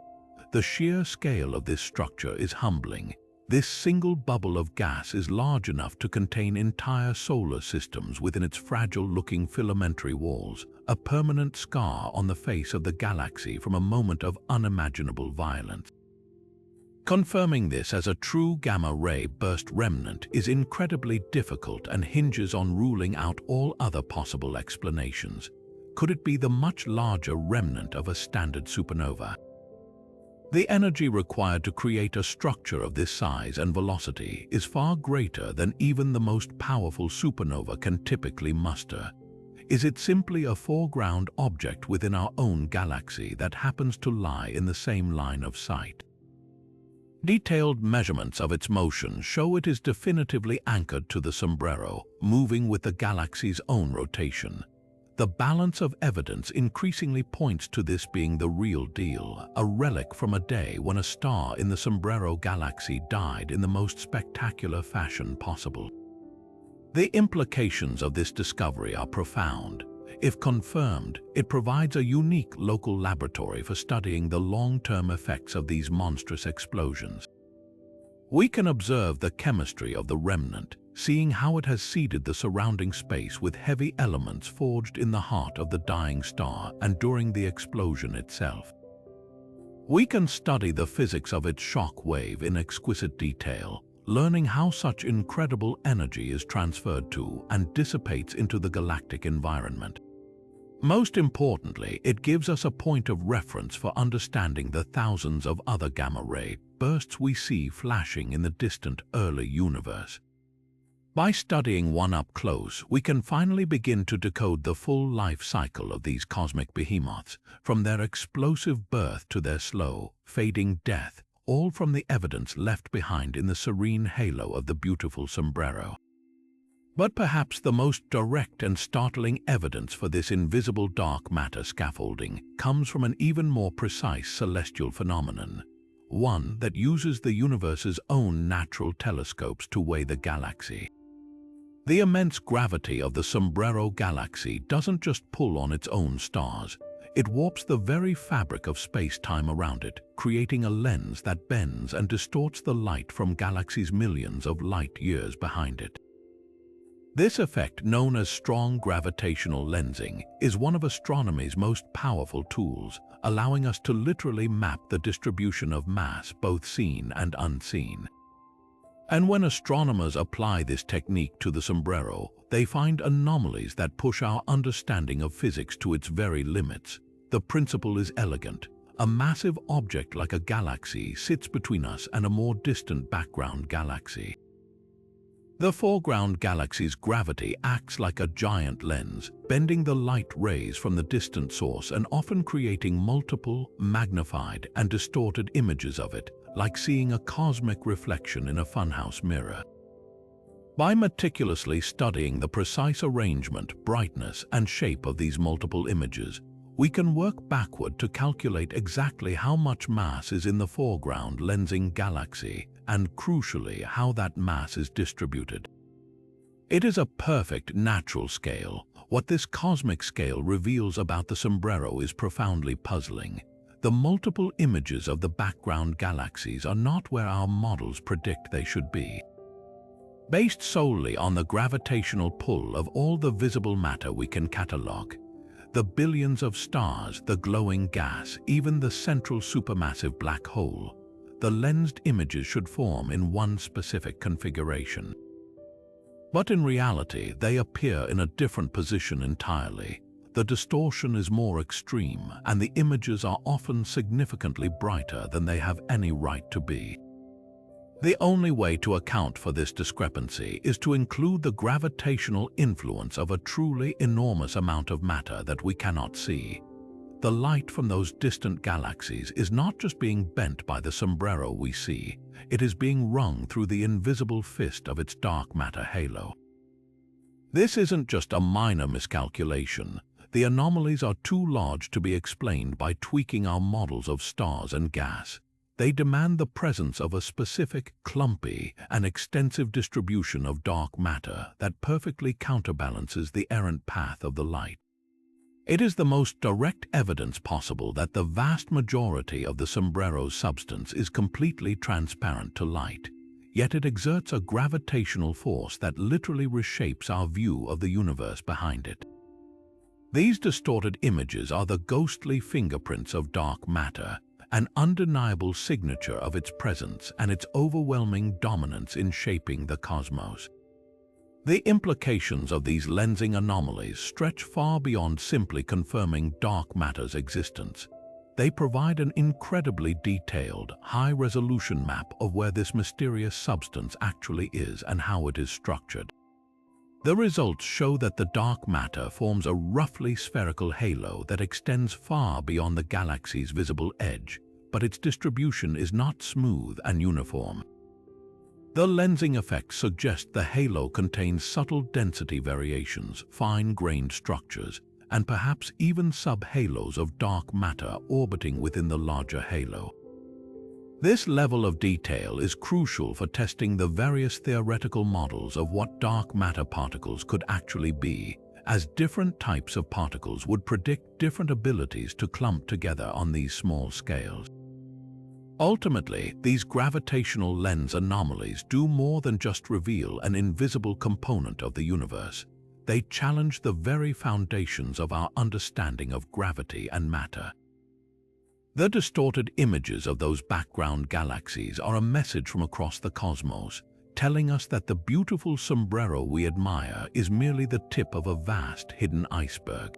The sheer scale of this structure is humbling. This single bubble of gas is large enough to contain entire solar systems within its fragile-looking filamentary walls, a permanent scar on the face of the galaxy from a moment of unimaginable violence. Confirming this as a true gamma-ray burst remnant is incredibly difficult and hinges on ruling out all other possible explanations. Could it be the much larger remnant of a standard supernova? The energy required to create a structure of this size and velocity is far greater than even the most powerful supernova can typically muster. Is it simply a foreground object within our own galaxy that happens to lie in the same line of sight? Detailed measurements of its motion show it is definitively anchored to the sombrero, moving with the galaxy's own rotation. The balance of evidence increasingly points to this being the real deal, a relic from a day when a star in the Sombrero Galaxy died in the most spectacular fashion possible. The implications of this discovery are profound. If confirmed, it provides a unique local laboratory for studying the long-term effects of these monstrous explosions. We can observe the chemistry of the remnant, seeing how it has seeded the surrounding space with heavy elements forged in the heart of the dying star and during the explosion itself. We can study the physics of its shock wave in exquisite detail, learning how such incredible energy is transferred to and dissipates into the galactic environment. Most importantly, it gives us a point of reference for understanding the thousands of other gamma-ray bursts we see flashing in the distant early universe. By studying one up close, we can finally begin to decode the full life cycle of these cosmic behemoths, from their explosive birth to their slow, fading death, all from the evidence left behind in the serene halo of the beautiful sombrero. But perhaps the most direct and startling evidence for this invisible dark matter scaffolding comes from an even more precise celestial phenomenon, one that uses the universe's own natural telescopes to weigh the galaxy. The immense gravity of the Sombrero Galaxy doesn't just pull on its own stars, it warps the very fabric of space-time around it, creating a lens that bends and distorts the light from galaxies millions of light-years behind it. This effect, known as strong gravitational lensing, is one of astronomy's most powerful tools, allowing us to literally map the distribution of mass, both seen and unseen. And when astronomers apply this technique to the sombrero, they find anomalies that push our understanding of physics to its very limits. The principle is elegant. A massive object like a galaxy sits between us and a more distant background galaxy. The foreground galaxy's gravity acts like a giant lens, bending the light rays from the distant source and often creating multiple, magnified, and distorted images of it, like seeing a cosmic reflection in a funhouse mirror. By meticulously studying the precise arrangement, brightness, and shape of these multiple images, we can work backward to calculate exactly how much mass is in the foreground lensing galaxy and, crucially, how that mass is distributed. It is a perfect natural scale, What this cosmic scale reveals about the Sombrero is profoundly puzzling. The multiple images of the background galaxies are not where our models predict they should be. Based solely on the gravitational pull of all the visible matter we can catalogue, the billions of stars, the glowing gas, even the central supermassive black hole, the lensed images should form in one specific configuration. But in reality, they appear in a different position entirely. The distortion is more extreme, and the images are often significantly brighter than they have any right to be. The only way to account for this discrepancy is to include the gravitational influence of a truly enormous amount of matter that we cannot see. The light from those distant galaxies is not just being bent by the Sombrero we see, it is being wrung through the invisible fist of its dark matter halo. This isn't just a minor miscalculation. The anomalies are too large to be explained by tweaking our models of stars and gas. They demand the presence of a specific, clumpy, and extensive distribution of dark matter that perfectly counterbalances the errant path of the light. It is the most direct evidence possible that the vast majority of the Sombrero's substance is completely transparent to light, yet it exerts a gravitational force that literally reshapes our view of the universe behind it. These distorted images are the ghostly fingerprints of dark matter, an undeniable signature of its presence and its overwhelming dominance in shaping the cosmos. The implications of these lensing anomalies stretch far beyond simply confirming dark matter's existence. They provide an incredibly detailed, high-resolution map of where this mysterious substance actually is and how it is structured. The results show that the dark matter forms a roughly spherical halo that extends far beyond the galaxy's visible edge, but its distribution is not smooth and uniform. The lensing effects suggest the halo contains subtle density variations, fine-grained structures, and perhaps even sub-halos of dark matter orbiting within the larger halo. This level of detail is crucial for testing the various theoretical models of what dark matter particles could actually be, as different types of particles would predict different abilities to clump together on these small scales. Ultimately, these gravitational lens anomalies do more than just reveal an invisible component of the universe. They challenge the very foundations of our understanding of gravity and matter. The distorted images of those background galaxies are a message from across the cosmos, telling us that the beautiful Sombrero we admire is merely the tip of a vast hidden iceberg.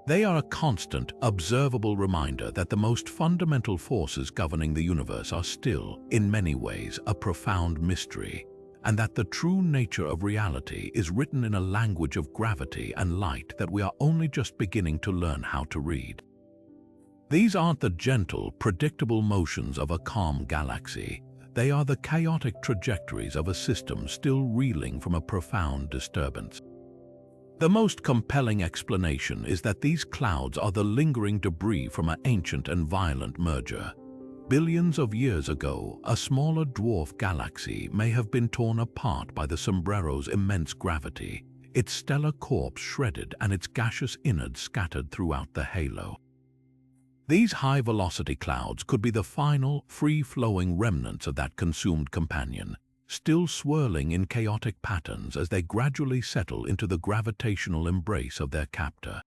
They are a constant, observable reminder that the most fundamental forces governing the universe are still, in many ways, a profound mystery, and that the true nature of reality is written in a language of gravity and light that we are only just beginning to learn how to read. These aren't the gentle, predictable motions of a calm galaxy. They are the chaotic trajectories of a system still reeling from a profound disturbance. The most compelling explanation is that these clouds are the lingering debris from an ancient and violent merger. Billions of years ago, a smaller dwarf galaxy may have been torn apart by the Sombrero's immense gravity, its stellar corpse shredded and its gaseous innards scattered throughout the halo. These high-velocity clouds could be the final, free-flowing remnants of that consumed companion, still swirling in chaotic patterns as they gradually settle into the gravitational embrace of their captor.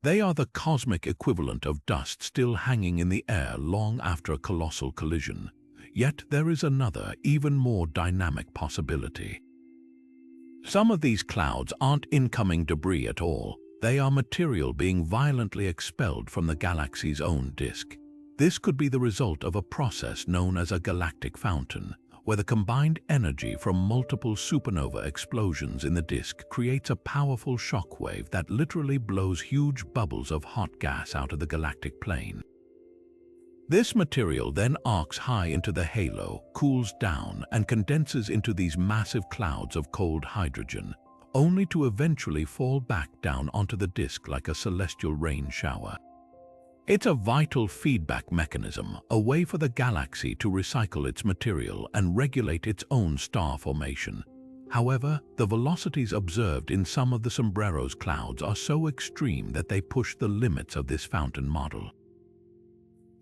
They are the cosmic equivalent of dust still hanging in the air long after a colossal collision. Yet there is another, even more dynamic possibility. Some of these clouds aren't incoming debris at all. They are material being violently expelled from the galaxy's own disk. This could be the result of a process known as a galactic fountain, where the combined energy from multiple supernova explosions in the disk creates a powerful shockwave that literally blows huge bubbles of hot gas out of the galactic plane. This material then arcs high into the halo, cools down, and condenses into these massive clouds of cold hydrogen, only to eventually fall back down onto the disk like a celestial rain shower. It's a vital feedback mechanism, a way for the galaxy to recycle its material and regulate its own star formation. However, the velocities observed in some of the Sombrero's clouds are so extreme that they push the limits of this fountain model.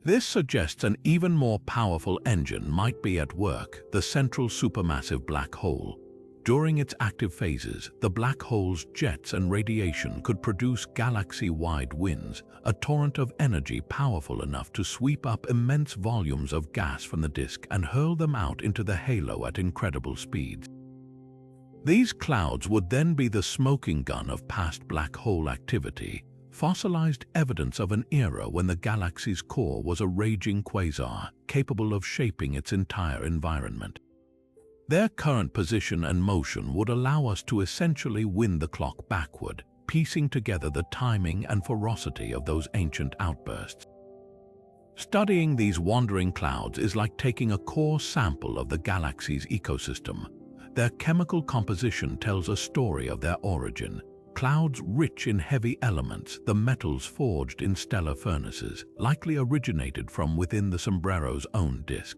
This suggests an even more powerful engine might be at work, the central supermassive black hole. During its active phases, the black hole's jets and radiation could produce galaxy-wide winds, a torrent of energy powerful enough to sweep up immense volumes of gas from the disk and hurl them out into the halo at incredible speeds. These clouds would then be the smoking gun of past black hole activity, fossilized evidence of an era when the galaxy's core was a raging quasar, capable of shaping its entire environment. Their current position and motion would allow us to essentially wind the clock backward, piecing together the timing and ferocity of those ancient outbursts. Studying these wandering clouds is like taking a core sample of the galaxy's ecosystem. Their chemical composition tells a story of their origin. Clouds rich in heavy elements, the metals forged in stellar furnaces, likely originated from within the Sombrero's own disk.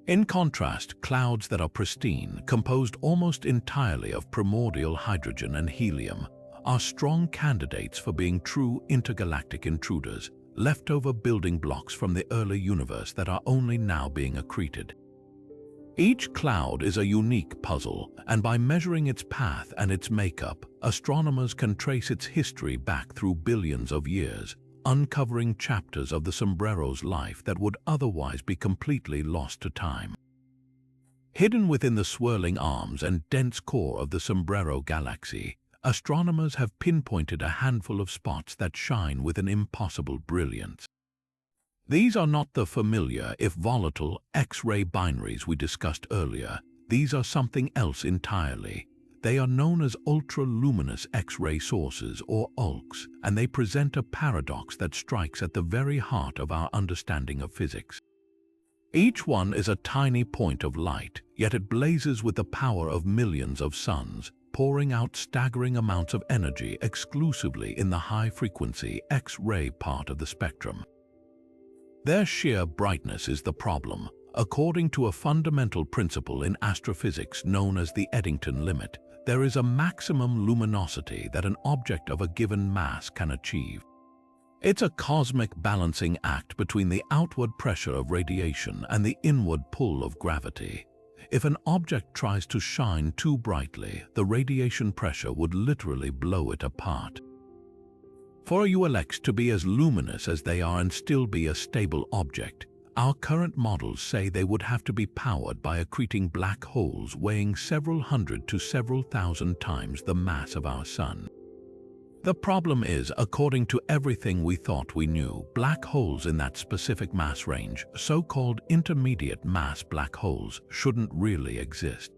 In contrast, clouds that are pristine, composed almost entirely of primordial hydrogen and helium, are strong candidates for being true intergalactic intruders, leftover building blocks from the early universe that are only now being accreted. Each cloud is a unique puzzle, and by measuring its path and its makeup, astronomers can trace its history back through billions of years, uncovering chapters of the Sombrero's life that would otherwise be completely lost to time. Hidden within the swirling arms and dense core of the Sombrero Galaxy, astronomers have pinpointed a handful of spots that shine with an impossible brilliance. These are not the familiar, if volatile, X-ray binaries we discussed earlier. These are something else entirely. They are known as ultra-luminous X-ray sources, or ULCs, and they present a paradox that strikes at the very heart of our understanding of physics. Each one is a tiny point of light, yet it blazes with the power of millions of suns, pouring out staggering amounts of energy exclusively in the high-frequency X-ray part of the spectrum. Their sheer brightness is the problem. According to a fundamental principle in astrophysics known as the Eddington limit, there is a maximum luminosity that an object of a given mass can achieve. It's a cosmic balancing act between the outward pressure of radiation and the inward pull of gravity. If an object tries to shine too brightly, the radiation pressure would literally blow it apart. For a ULX to be as luminous as they are and still be a stable object, our current models say they would have to be powered by accreting black holes weighing several hundred to several thousand times the mass of our Sun. The problem is, according to everything we thought we knew, black holes in that specific mass range, so-called intermediate mass black holes, shouldn't really exist.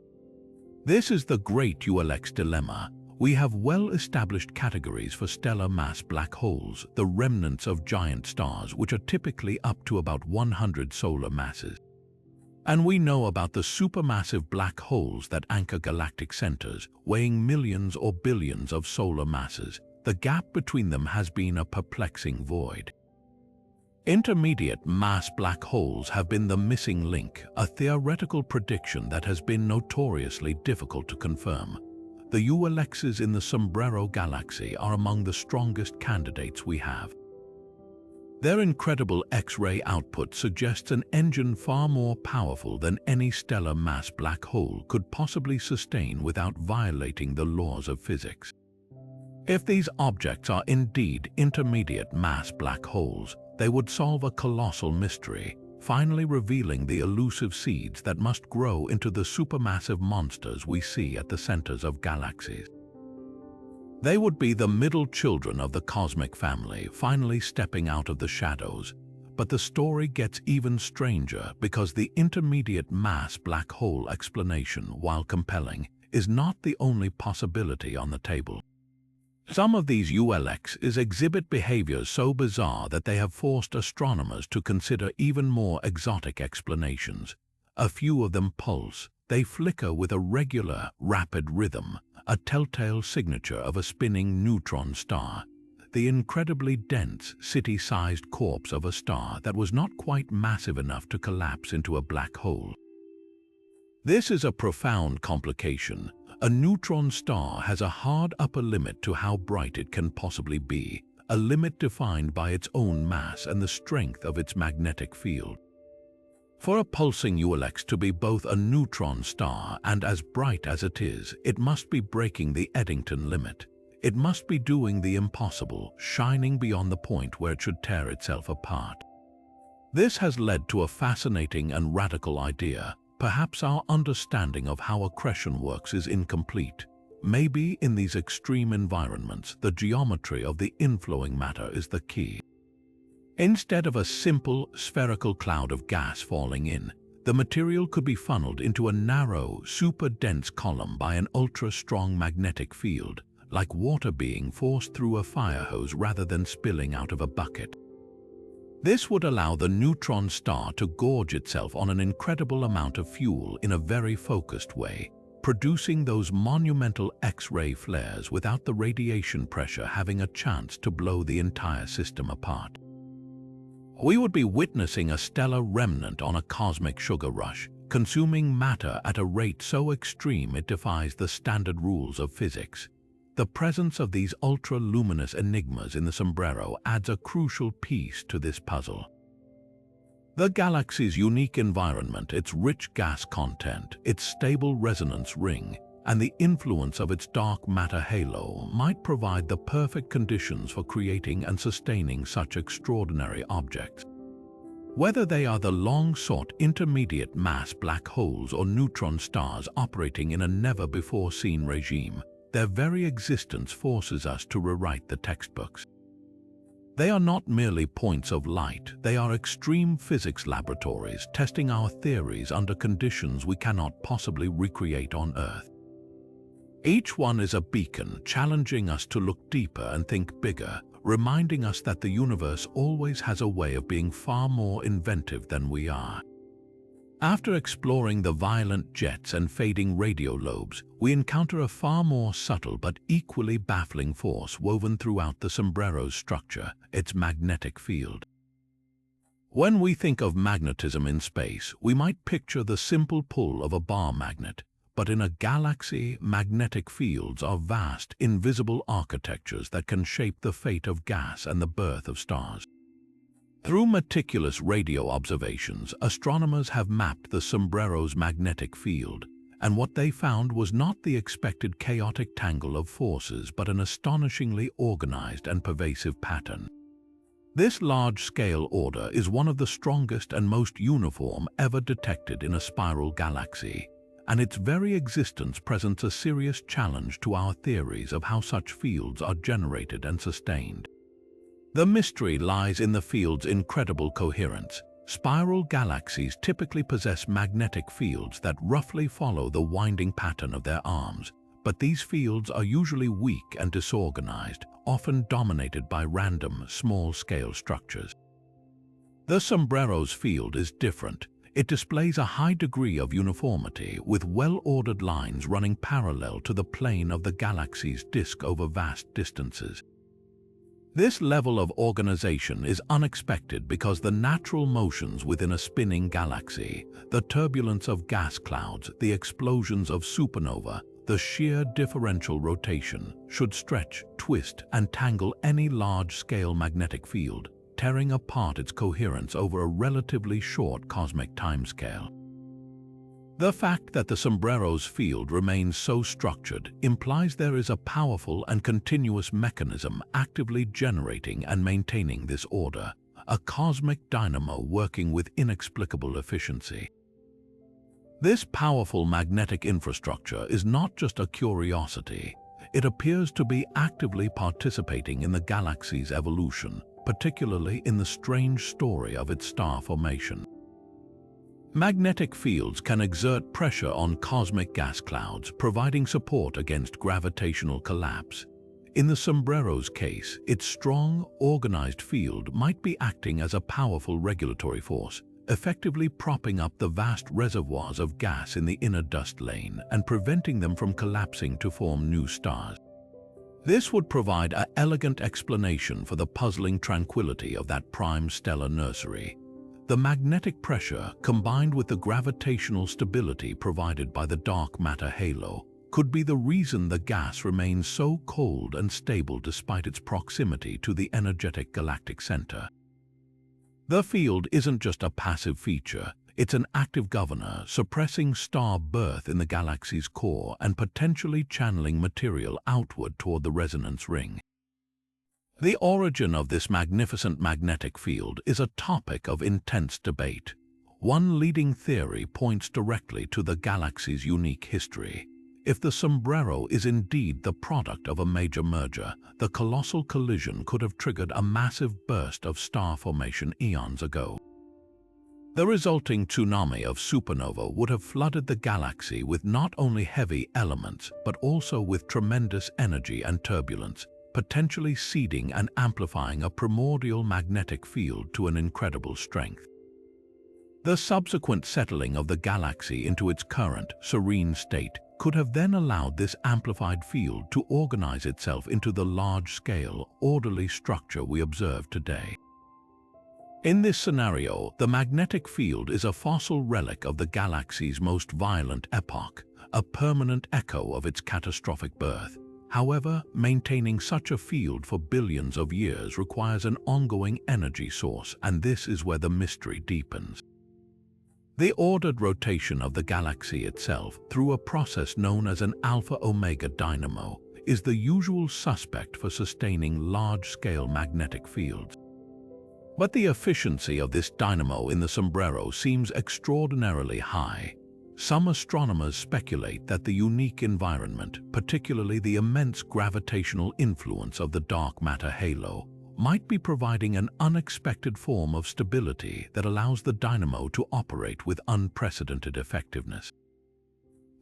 This is the great ULX dilemma. We have well-established categories for stellar mass black holes, the remnants of giant stars, which are typically up to about 100 solar masses. And we know about the supermassive black holes that anchor galactic centers, weighing millions or billions of solar masses. The gap between them has been a perplexing void. Intermediate mass black holes have been the missing link, a theoretical prediction that has been notoriously difficult to confirm. The ULXs in the Sombrero Galaxy are among the strongest candidates we have. Their incredible X-ray output suggests an engine far more powerful than any stellar mass black hole could possibly sustain without violating the laws of physics. If these objects are indeed intermediate mass black holes, they would solve a colossal mystery, finally revealing the elusive seeds that must grow into the supermassive monsters we see at the centers of galaxies. They would be the middle children of the cosmic family, finally stepping out of the shadows. But the story gets even stranger because the intermediate mass black hole explanation, while compelling, is not the only possibility on the table. Some of these ULXs exhibit behaviors so bizarre that they have forced astronomers to consider even more exotic explanations. A few of them pulse. They flicker with a regular, rapid rhythm, a telltale signature of a spinning neutron star, the incredibly dense, city-sized corpse of a star that was not quite massive enough to collapse into a black hole. This is a profound complication. A neutron star has a hard upper limit to how bright it can possibly be, a limit defined by its own mass and the strength of its magnetic field. For a pulsing ULX to be both a neutron star and as bright as it must be breaking the Eddington limit. It must be doing the impossible, shining beyond the point where it should tear itself apart. This has led to a fascinating and radical idea. Perhaps our understanding of how accretion works is incomplete. Maybe in these extreme environments, the geometry of the inflowing matter is the key. Instead of a simple, spherical cloud of gas falling in, the material could be funneled into a narrow, super-dense column by an ultra-strong magnetic field, like water being forced through a fire hose rather than spilling out of a bucket. This would allow the neutron star to gorge itself on an incredible amount of fuel in a very focused way, producing those monumental X-ray flares without the radiation pressure having a chance to blow the entire system apart. We would be witnessing a stellar remnant on a cosmic sugar rush, consuming matter at a rate so extreme it defies the standard rules of physics. The presence of these ultra-luminous enigmas in the Sombrero adds a crucial piece to this puzzle. The galaxy's unique environment, its rich gas content, its stable resonance ring, and the influence of its dark matter halo might provide the perfect conditions for creating and sustaining such extraordinary objects. Whether they are the long-sought intermediate mass black holes or neutron stars operating in a never-before-seen regime, their very existence forces us to rewrite the textbooks. They are not merely points of light, they are extreme physics laboratories testing our theories under conditions we cannot possibly recreate on Earth. Each one is a beacon challenging us to look deeper and think bigger, reminding us that the universe always has a way of being far more inventive than we are. After exploring the violent jets and fading radio lobes, we encounter a far more subtle but equally baffling force woven throughout the Sombrero's structure, its magnetic field. When we think of magnetism in space, we might picture the simple pull of a bar magnet, but in a galaxy, magnetic fields are vast, invisible architectures that can shape the fate of gas and the birth of stars. Through meticulous radio observations, astronomers have mapped the Sombrero's magnetic field, and what they found was not the expected chaotic tangle of forces but an astonishingly organized and pervasive pattern. This large-scale order is one of the strongest and most uniform ever detected in a spiral galaxy, and its very existence presents a serious challenge to our theories of how such fields are generated and sustained. The mystery lies in the field's incredible coherence. Spiral galaxies typically possess magnetic fields that roughly follow the winding pattern of their arms, but these fields are usually weak and disorganized, often dominated by random, small-scale structures. The Sombrero's field is different. It displays a high degree of uniformity, with well-ordered lines running parallel to the plane of the galaxy's disk over vast distances. This level of organization is unexpected because the natural motions within a spinning galaxy, the turbulence of gas clouds, the explosions of supernova, the sheer differential rotation, should stretch, twist, and tangle any large-scale magnetic field, tearing apart its coherence over a relatively short cosmic timescale. The fact that the Sombrero's field remains so structured implies there is a powerful and continuous mechanism actively generating and maintaining this order, a cosmic dynamo working with inexplicable efficiency. This powerful magnetic infrastructure is not just a curiosity. It appears to be actively participating in the galaxy's evolution, particularly in the strange story of its star formation. Magnetic fields can exert pressure on cosmic gas clouds, providing support against gravitational collapse. In the Sombrero's case, its strong, organized field might be acting as a powerful regulatory force, effectively propping up the vast reservoirs of gas in the inner dust lane and preventing them from collapsing to form new stars. This would provide an elegant explanation for the puzzling tranquility of that prime stellar nursery. The magnetic pressure, combined with the gravitational stability provided by the dark matter halo, could be the reason the gas remains so cold and stable despite its proximity to the energetic galactic center. The field isn't just a passive feature, it's an active governor, suppressing star birth in the galaxy's core and potentially channeling material outward toward the resonance ring. The origin of this magnificent magnetic field is a topic of intense debate. One leading theory points directly to the galaxy's unique history. If the Sombrero is indeed the product of a major merger, the colossal collision could have triggered a massive burst of star formation eons ago. The resulting tsunami of supernova would have flooded the galaxy with not only heavy elements, but also with tremendous energy and turbulence, potentially seeding and amplifying a primordial magnetic field to an incredible strength. The subsequent settling of the galaxy into its current, serene state could have then allowed this amplified field to organize itself into the large-scale, orderly structure we observe today. In this scenario, the magnetic field is a fossil relic of the galaxy's most violent epoch, a permanent echo of its catastrophic birth. However, maintaining such a field for billions of years requires an ongoing energy source, and this is where the mystery deepens. The ordered rotation of the galaxy itself, through a process known as an alpha-omega dynamo, is the usual suspect for sustaining large-scale magnetic fields. But the efficiency of this dynamo in the Sombrero seems extraordinarily high. Some astronomers speculate that the unique environment, particularly the immense gravitational influence of the dark matter halo, might be providing an unexpected form of stability that allows the dynamo to operate with unprecedented effectiveness.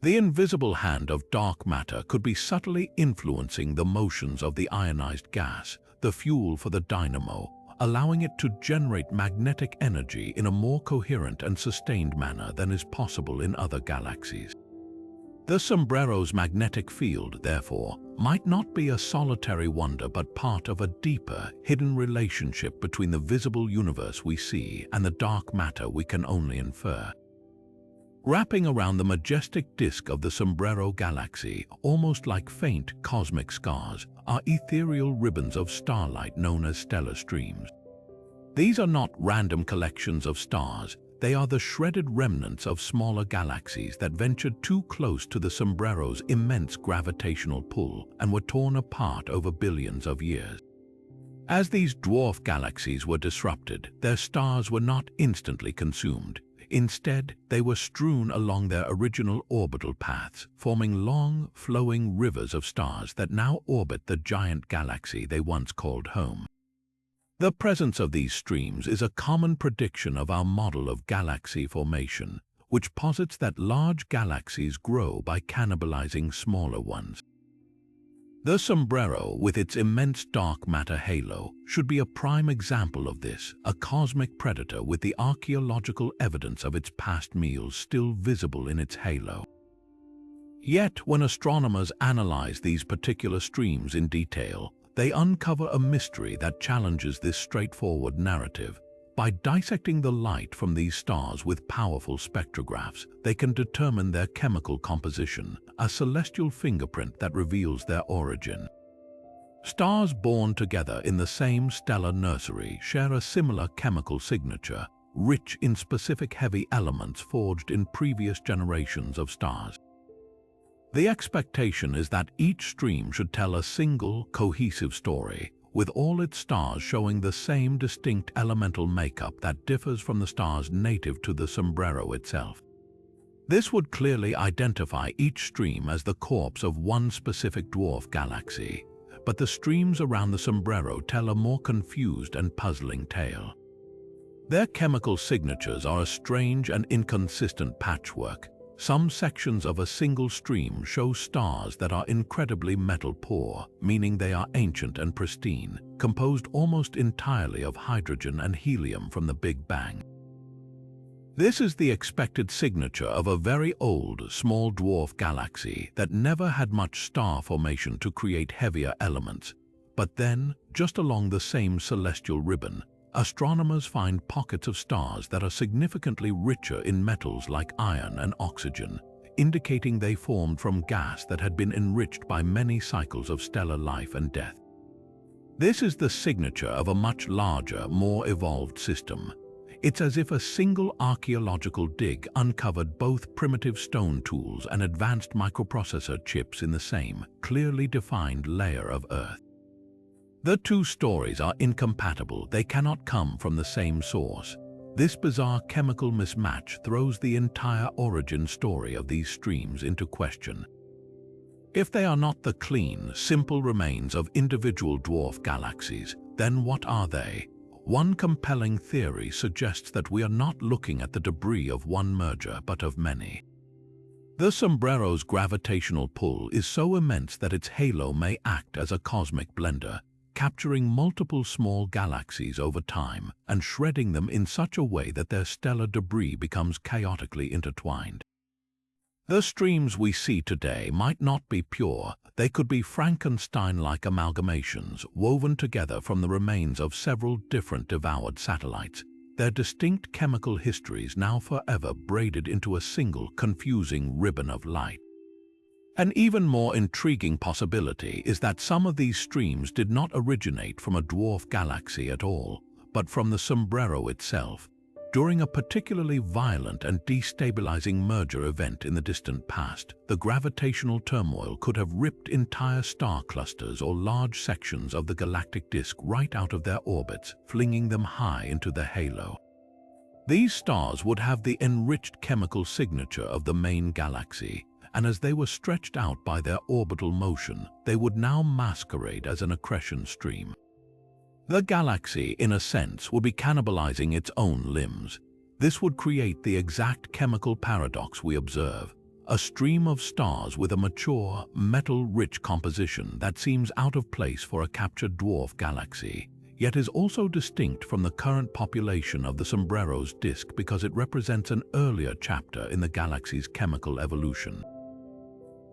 The invisible hand of dark matter could be subtly influencing the motions of the ionized gas, the fuel for the dynamo, allowing it to generate magnetic energy in a more coherent and sustained manner than is possible in other galaxies. The Sombrero's magnetic field, therefore, might not be a solitary wonder but part of a deeper, hidden relationship between the visible universe we see and the dark matter we can only infer. Wrapping around the majestic disk of the Sombrero Galaxy, almost like faint cosmic scars, are ethereal ribbons of starlight known as stellar streams. These are not random collections of stars. They are the shredded remnants of smaller galaxies that ventured too close to the Sombrero's immense gravitational pull and were torn apart over billions of years. As these dwarf galaxies were disrupted, their stars were not instantly consumed. Instead, they were strewn along their original orbital paths, forming long, flowing rivers of stars that now orbit the giant galaxy they once called home. The presence of these streams is a common prediction of our model of galaxy formation, which posits that large galaxies grow by cannibalizing smaller ones. The Sombrero, with its immense dark matter halo, should be a prime example of this, a cosmic predator with the archaeological evidence of its past meals still visible in its halo. Yet, when astronomers analyze these particular streams in detail, they uncover a mystery that challenges this straightforward narrative. By dissecting the light from these stars with powerful spectrographs, they can determine their chemical composition, a celestial fingerprint that reveals their origin. Stars born together in the same stellar nursery share a similar chemical signature, rich in specific heavy elements forged in previous generations of stars. The expectation is that each stream should tell a single, cohesive story, with all its stars showing the same distinct elemental makeup that differs from the stars native to the Sombrero itself. This would clearly identify each stream as the corpse of one specific dwarf galaxy, but the streams around the Sombrero tell a more confused and puzzling tale. Their chemical signatures are a strange and inconsistent patchwork. Some sections of a single stream show stars that are incredibly metal-poor, meaning they are ancient and pristine, composed almost entirely of hydrogen and helium from the Big Bang. This is the expected signature of a very old, small dwarf galaxy that never had much star formation to create heavier elements. But then, just along the same celestial ribbon, astronomers find pockets of stars that are significantly richer in metals like iron and oxygen, indicating they formed from gas that had been enriched by many cycles of stellar life and death. This is the signature of a much larger, more evolved system. It's as if a single archaeological dig uncovered both primitive stone tools and advanced microprocessor chips in the same, clearly defined layer of Earth. The two stories are incompatible. They cannot come from the same source. This bizarre chemical mismatch throws the entire origin story of these streams into question. If they are not the clean, simple remains of individual dwarf galaxies, then what are they? One compelling theory suggests that we are not looking at the debris of one merger, but of many. The Sombrero's gravitational pull is so immense that its halo may act as a cosmic blender, capturing multiple small galaxies over time and shredding them in such a way that their stellar debris becomes chaotically intertwined. The streams we see today might not be pure. They could be Frankenstein-like amalgamations woven together from the remains of several different devoured satellites, their distinct chemical histories now forever braided into a single confusing ribbon of light. An even more intriguing possibility is that some of these streams did not originate from a dwarf galaxy at all, but from the Sombrero itself, during a particularly violent and destabilizing merger event in the distant past. The gravitational turmoil could have ripped entire star clusters or large sections of the galactic disk right out of their orbits, flinging them high into the halo. These stars would have the enriched chemical signature of the main galaxy, and as they were stretched out by their orbital motion, they would now masquerade as an accretion stream. The galaxy, in a sense, would be cannibalizing its own limbs. This would create the exact chemical paradox we observe, a stream of stars with a mature, metal-rich composition that seems out of place for a captured dwarf galaxy, yet is also distinct from the current population of the Sombrero's disk because it represents an earlier chapter in the galaxy's chemical evolution.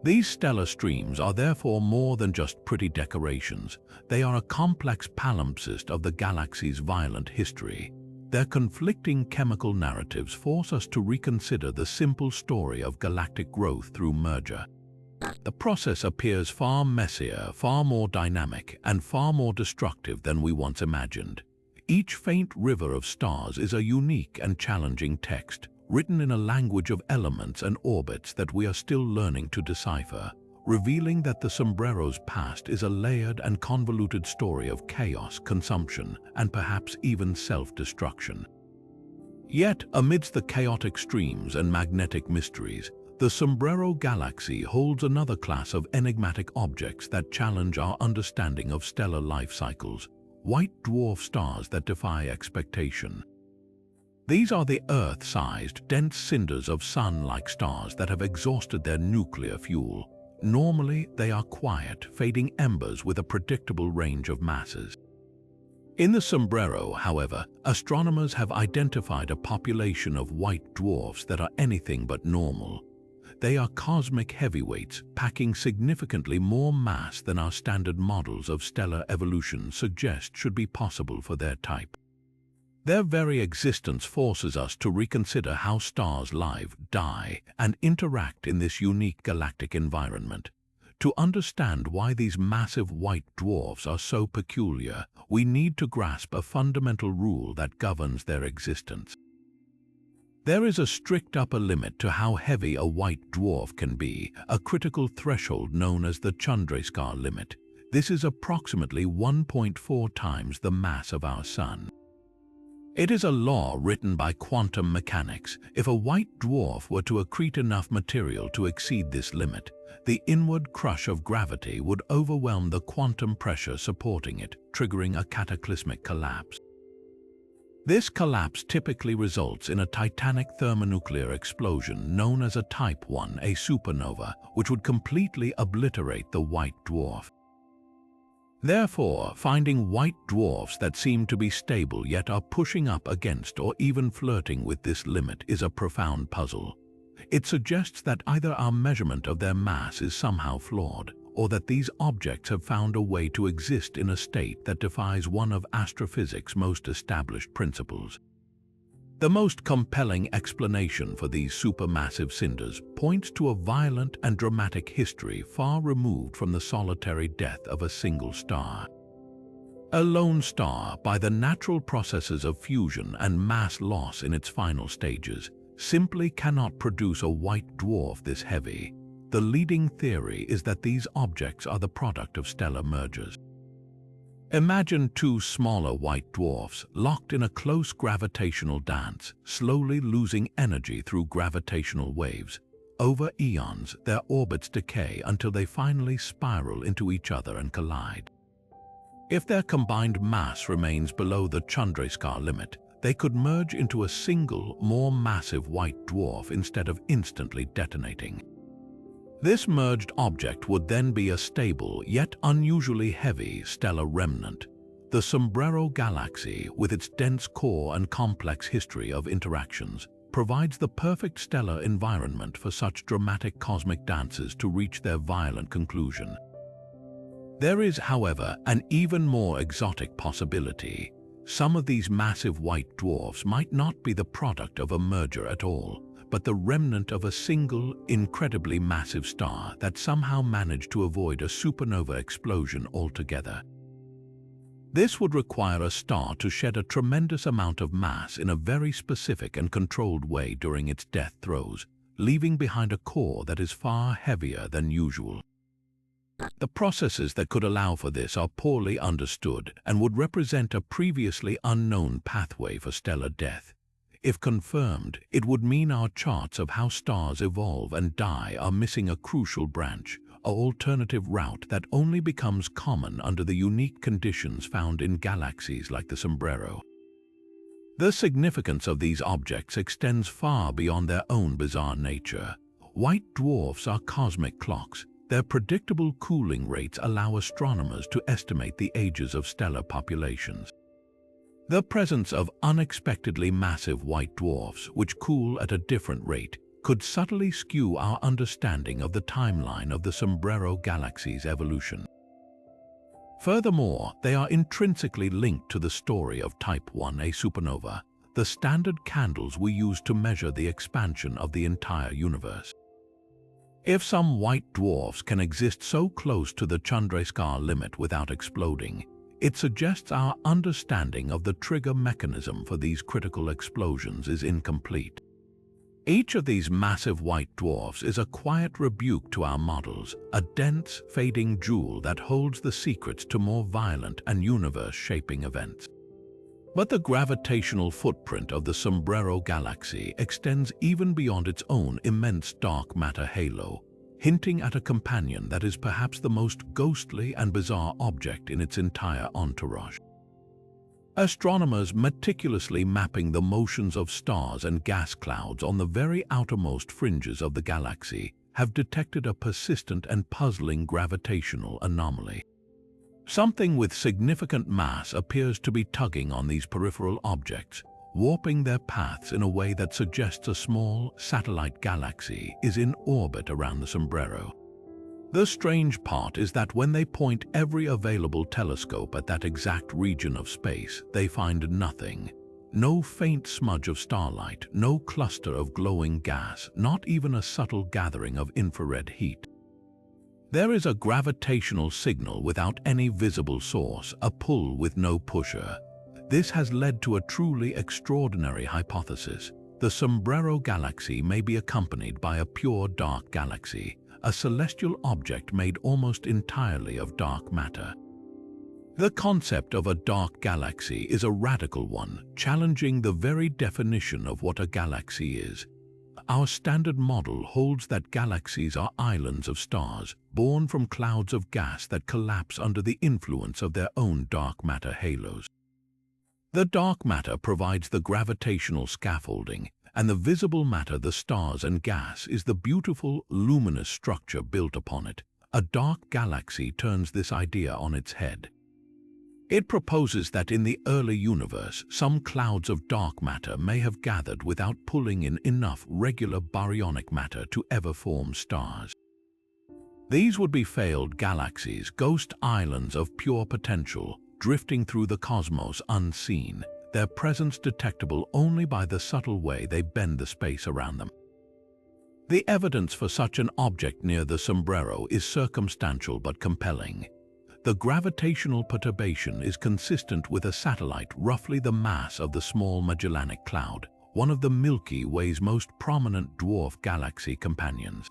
These stellar streams are therefore more than just pretty decorations. They are a complex palimpsest of the galaxy's violent history. Their conflicting chemical narratives force us to reconsider the simple story of galactic growth through merger. The process appears far messier, far more dynamic, and far more destructive than we once imagined. Each faint river of stars is a unique and challenging text, written in a language of elements and orbits that we are still learning to decipher, revealing that the Sombrero's past is a layered and convoluted story of chaos, consumption, and perhaps even self-destruction. Yet, amidst the chaotic streams and magnetic mysteries, the Sombrero Galaxy holds another class of enigmatic objects that challenge our understanding of stellar life cycles, white dwarf stars that defy expectation. These are the Earth-sized, dense cinders of sun-like stars that have exhausted their nuclear fuel. Normally, they are quiet, fading embers with a predictable range of masses. In the Sombrero, however, astronomers have identified a population of white dwarfs that are anything but normal. They are cosmic heavyweights, packing significantly more mass than our standard models of stellar evolution suggest should be possible for their type. Their very existence forces us to reconsider how stars live, die, and interact in this unique galactic environment. To understand why these massive white dwarfs are so peculiar, we need to grasp a fundamental rule that governs their existence. There is a strict upper limit to how heavy a white dwarf can be, a critical threshold known as the Chandrasekhar limit. This is approximately 1.4 times the mass of our Sun. It is a law written by quantum mechanics. If a white dwarf were to accrete enough material to exceed this limit, the inward crush of gravity would overwhelm the quantum pressure supporting it, triggering a cataclysmic collapse. This collapse typically results in a titanic thermonuclear explosion known as a Type 1, a supernova, which would completely obliterate the white dwarf. Therefore, finding white dwarfs that seem to be stable yet are pushing up against or even flirting with this limit is a profound puzzle. It suggests that either our measurement of their mass is somehow flawed, or that these objects have found a way to exist in a state that defies one of astrophysics' most established principles. The most compelling explanation for these supermassive cinders points to a violent and dramatic history far removed from the solitary death of a single star. A lone star, by the natural processes of fusion and mass loss in its final stages, simply cannot produce a white dwarf this heavy. The leading theory is that these objects are the product of stellar mergers. Imagine two smaller white dwarfs locked in a close gravitational dance, slowly losing energy through gravitational waves. Over eons, their orbits decay until they finally spiral into each other and collide. If their combined mass remains below the Chandrasekhar limit, they could merge into a single, more massive white dwarf instead of instantly detonating. This merged object would then be a stable, yet unusually heavy stellar remnant. The Sombrero Galaxy, with its dense core and complex history of interactions, provides the perfect stellar environment for such dramatic cosmic dances to reach their violent conclusion. There is, however, an even more exotic possibility. Some of these massive white dwarfs might not be the product of a merger at all, but the remnant of a single, incredibly massive star that somehow managed to avoid a supernova explosion altogether. This would require a star to shed a tremendous amount of mass in a very specific and controlled way during its death throes, leaving behind a core that is far heavier than usual. The processes that could allow for this are poorly understood and would represent a previously unknown pathway for stellar death. If confirmed, it would mean our charts of how stars evolve and die are missing a crucial branch, an alternative route that only becomes common under the unique conditions found in galaxies like the Sombrero. The significance of these objects extends far beyond their own bizarre nature. White dwarfs are cosmic clocks. Their predictable cooling rates allow astronomers to estimate the ages of stellar populations. The presence of unexpectedly massive white dwarfs, which cool at a different rate, could subtly skew our understanding of the timeline of the Sombrero Galaxy's evolution. Furthermore, they are intrinsically linked to the story of Type 1a supernova, the standard candles we use to measure the expansion of the entire universe. If some white dwarfs can exist so close to the Chandrasekhar limit without exploding, it suggests our understanding of the trigger mechanism for these critical explosions is incomplete. Each of these massive white dwarfs is a quiet rebuke to our models, a dense, fading jewel that holds the secrets to more violent and universe-shaping events. But the gravitational footprint of the Sombrero Galaxy extends even beyond its own immense dark matter halo, hinting at a companion that is perhaps the most ghostly and bizarre object in its entire entourage. Astronomers meticulously mapping the motions of stars and gas clouds on the very outermost fringes of the galaxy have detected a persistent and puzzling gravitational anomaly. Something with significant mass appears to be tugging on these peripheral objects, warping their paths in a way that suggests a small satellite galaxy is in orbit around the Sombrero. The strange part is that when they point every available telescope at that exact region of space, they find nothing. No faint smudge of starlight, no cluster of glowing gas, not even a subtle gathering of infrared heat. There is a gravitational signal without any visible source, a pull with no pusher. This has led to a truly extraordinary hypothesis. The Sombrero Galaxy may be accompanied by a pure dark galaxy, a celestial object made almost entirely of dark matter. The concept of a dark galaxy is a radical one, challenging the very definition of what a galaxy is. Our standard model holds that galaxies are islands of stars, born from clouds of gas that collapse under the influence of their own dark matter halos. The dark matter provides the gravitational scaffolding, and the visible matter, the stars and gas, is the beautiful, luminous structure built upon it. A dark galaxy turns this idea on its head. It proposes that in the early universe, some clouds of dark matter may have gathered without pulling in enough regular baryonic matter to ever form stars. These would be failed galaxies, ghost islands of pure potential, drifting through the cosmos unseen, their presence detectable only by the subtle way they bend the space around them. The evidence for such an object near the Sombrero is circumstantial but compelling. The gravitational perturbation is consistent with a satellite roughly the mass of the Small Magellanic Cloud, one of the Milky Way's most prominent dwarf galaxy companions.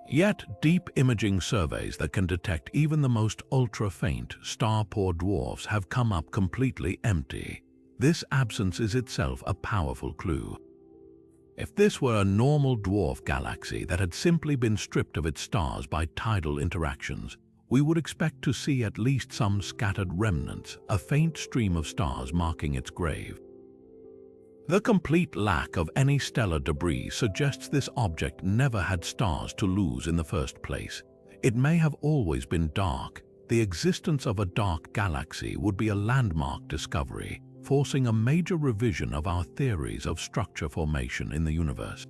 Yet, deep imaging surveys that can detect even the most ultra-faint, star-poor dwarfs have come up completely empty. This absence is itself a powerful clue. If this were a normal dwarf galaxy that had simply been stripped of its stars by tidal interactions, we would expect to see at least some scattered remnants, a faint stream of stars marking its grave. The complete lack of any stellar debris suggests this object never had stars to lose in the first place. It may have always been dark. The existence of a dark galaxy would be a landmark discovery, forcing a major revision of our theories of structure formation in the universe.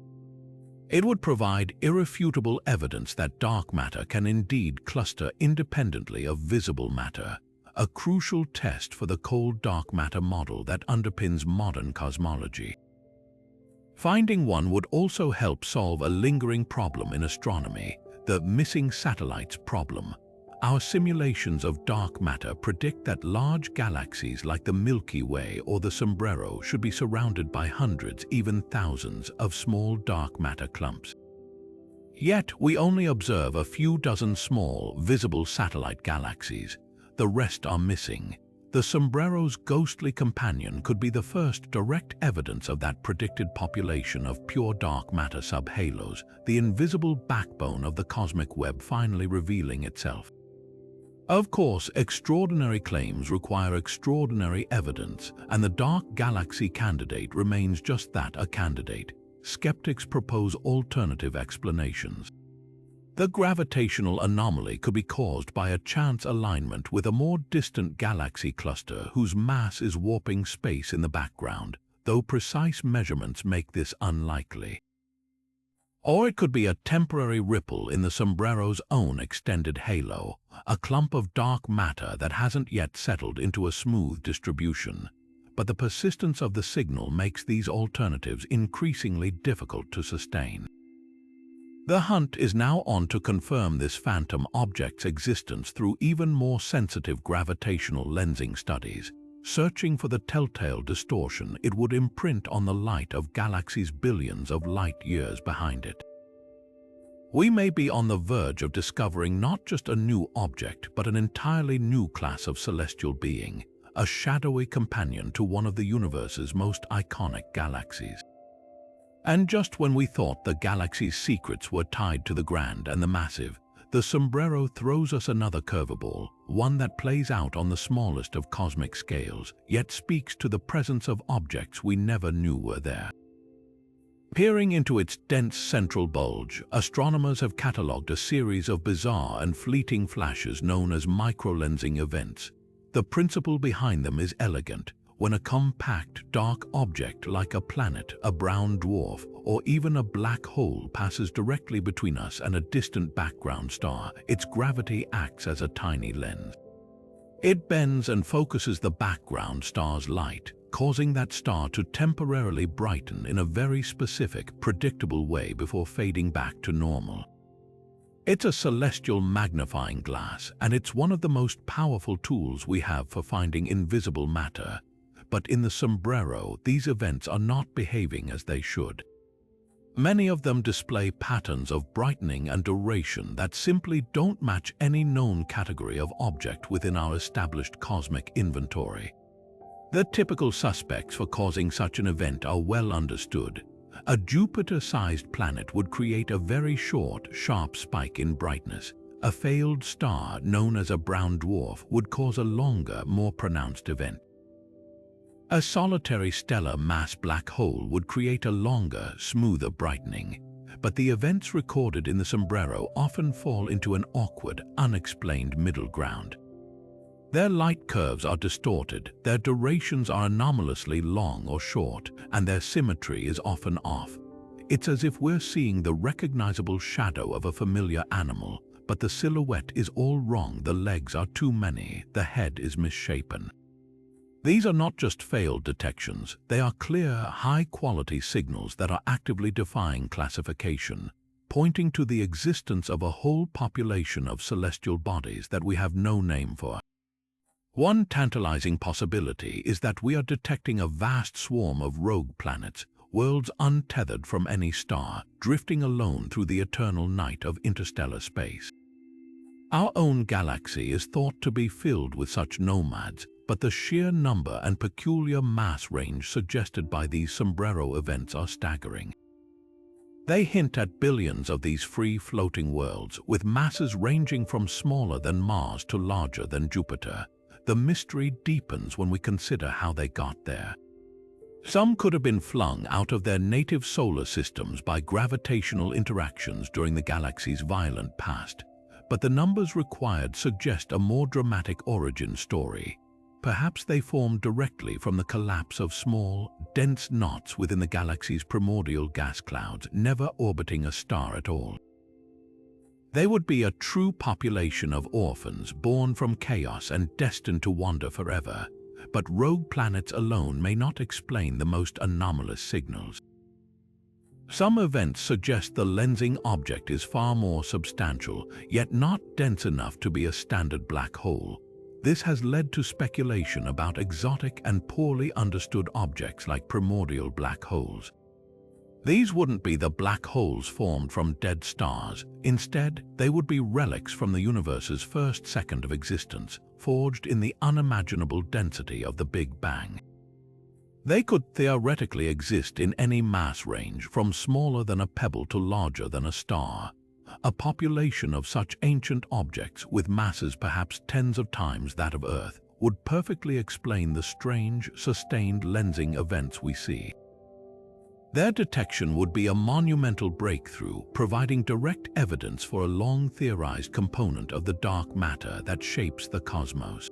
It would provide irrefutable evidence that dark matter can indeed cluster independently of visible matter, a crucial test for the cold dark matter model that underpins modern cosmology. Finding one would also help solve a lingering problem in astronomy, the missing satellites problem. Our simulations of dark matter predict that large galaxies like the Milky Way or the Sombrero should be surrounded by hundreds, even thousands, of small dark matter clumps. Yet we only observe a few dozen small, visible satellite galaxies. The rest are missing. The Sombrero's ghostly companion could be the first direct evidence of that predicted population of pure dark matter subhalos, the invisible backbone of the cosmic web finally revealing itself. Of course, extraordinary claims require extraordinary evidence, and the dark galaxy candidate remains just that, a candidate. Skeptics propose alternative explanations. The gravitational anomaly could be caused by a chance alignment with a more distant galaxy cluster whose mass is warping space in the background, though precise measurements make this unlikely. Or it could be a temporary ripple in the Sombrero's own extended halo, a clump of dark matter that hasn't yet settled into a smooth distribution. But the persistence of the signal makes these alternatives increasingly difficult to sustain. The hunt is now on to confirm this phantom object's existence through even more sensitive gravitational lensing studies, searching for the telltale distortion it would imprint on the light of galaxies billions of light-years behind it. We may be on the verge of discovering not just a new object, but an entirely new class of celestial being, a shadowy companion to one of the universe's most iconic galaxies. And just when we thought the galaxy's secrets were tied to the grand and the massive, the Sombrero throws us another curveball, one that plays out on the smallest of cosmic scales, yet speaks to the presence of objects we never knew were there. Peering into its dense central bulge, astronomers have catalogued a series of bizarre and fleeting flashes known as microlensing events. The principle behind them is elegant. When a compact, dark object like a planet, a brown dwarf, or even a black hole passes directly between us and a distant background star, its gravity acts as a tiny lens. It bends and focuses the background star's light, causing that star to temporarily brighten in a very specific, predictable way before fading back to normal. It's a celestial magnifying glass, and it's one of the most powerful tools we have for finding invisible matter. But in the Sombrero, these events are not behaving as they should. Many of them display patterns of brightening and duration that simply don't match any known category of object within our established cosmic inventory. The typical suspects for causing such an event are well understood. A Jupiter-sized planet would create a very short, sharp spike in brightness. A failed star known as a brown dwarf would cause a longer, more pronounced event. A solitary stellar mass black hole would create a longer, smoother brightening, but the events recorded in the Sombrero often fall into an awkward, unexplained middle ground. Their light curves are distorted, their durations are anomalously long or short, and their symmetry is often off. It's as if we're seeing the recognizable shadow of a familiar animal, but the silhouette is all wrong. The legs are too many, the head is misshapen. These are not just failed detections, they are clear, high-quality signals that are actively defying classification, pointing to the existence of a whole population of celestial bodies that we have no name for. One tantalizing possibility is that we are detecting a vast swarm of rogue planets, worlds untethered from any star, drifting alone through the eternal night of interstellar space. Our own galaxy is thought to be filled with such nomads, but the sheer number and peculiar mass range suggested by these Sombrero events are staggering. They hint at billions of these free-floating worlds, with masses ranging from smaller than Mars to larger than Jupiter. The mystery deepens when we consider how they got there. Some could have been flung out of their native solar systems by gravitational interactions during the galaxy's violent past, but the numbers required suggest a more dramatic origin story. Perhaps they formed directly from the collapse of small, dense knots within the galaxy's primordial gas clouds, never orbiting a star at all. They would be a true population of orphans born from chaos and destined to wander forever. But rogue planets alone may not explain the most anomalous signals. Some events suggest the lensing object is far more substantial, yet not dense enough to be a standard black hole. This has led to speculation about exotic and poorly understood objects like primordial black holes. These wouldn't be the black holes formed from dead stars. Instead, they would be relics from the universe's first second of existence, forged in the unimaginable density of the Big Bang. They could theoretically exist in any mass range, from smaller than a pebble to larger than a star. A population of such ancient objects, with masses perhaps tens of times that of Earth, would perfectly explain the strange, sustained lensing events we see. Their detection would be a monumental breakthrough, providing direct evidence for a long-theorized component of the dark matter that shapes the cosmos.